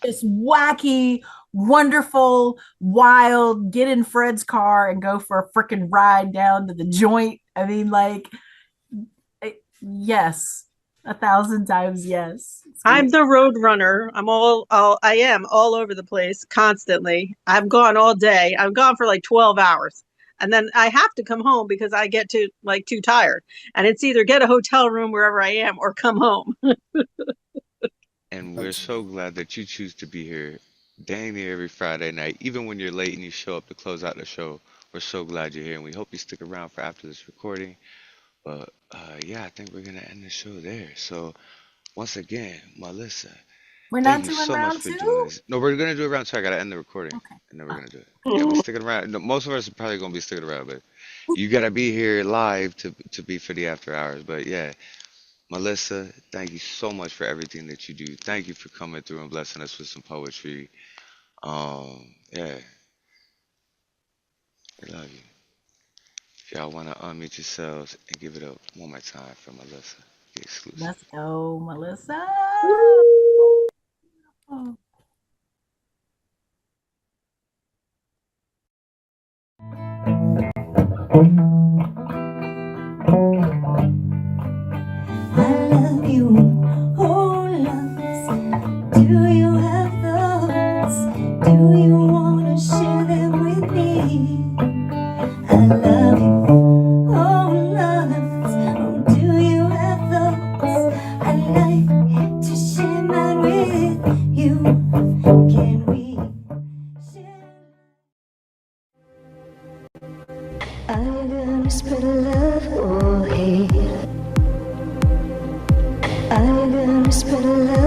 just wacky, wonderful, wild, get in Fred's car and go for a freaking ride down to the joint. I mean, yes, 1,000 times yes. I'm the road runner. I am all over the place constantly. I'm gone all day. I'm gone for like 12 hours. And then I have to come home because I get too tired. And it's either get a hotel room wherever I am or come home. And we're so glad that you choose to be here dang near every Friday night. Even when you're late and you show up to close out the show, we're so glad you're here. And we hope you stick around for after this recording. But yeah, I think we're going to end the show there. So once again, Melissa, we're not doing round two? No, we're going to do round two. I got to end the recording. Okay. And then we're going to do it. Yeah, we're sticking around. No, most of us are probably going to be sticking around, but you got to be here live to be for the after hours. But yeah, Melissa, thank you so much for everything that you do. Thank you for coming through and blessing us with some poetry. Yeah. I love you. If y'all want to unmute yourselves and give it up one more time for Melissa, the exclusive. Let's go, Melissa. Oh. I love you, oh loves. Do you have thoughts? Do you want to share them with me? I love you, oh loves. Oh, do you have thoughts? I'd like to share mine with you. Can we share? I'm gonna spread love or hate. I'm gonna spread love.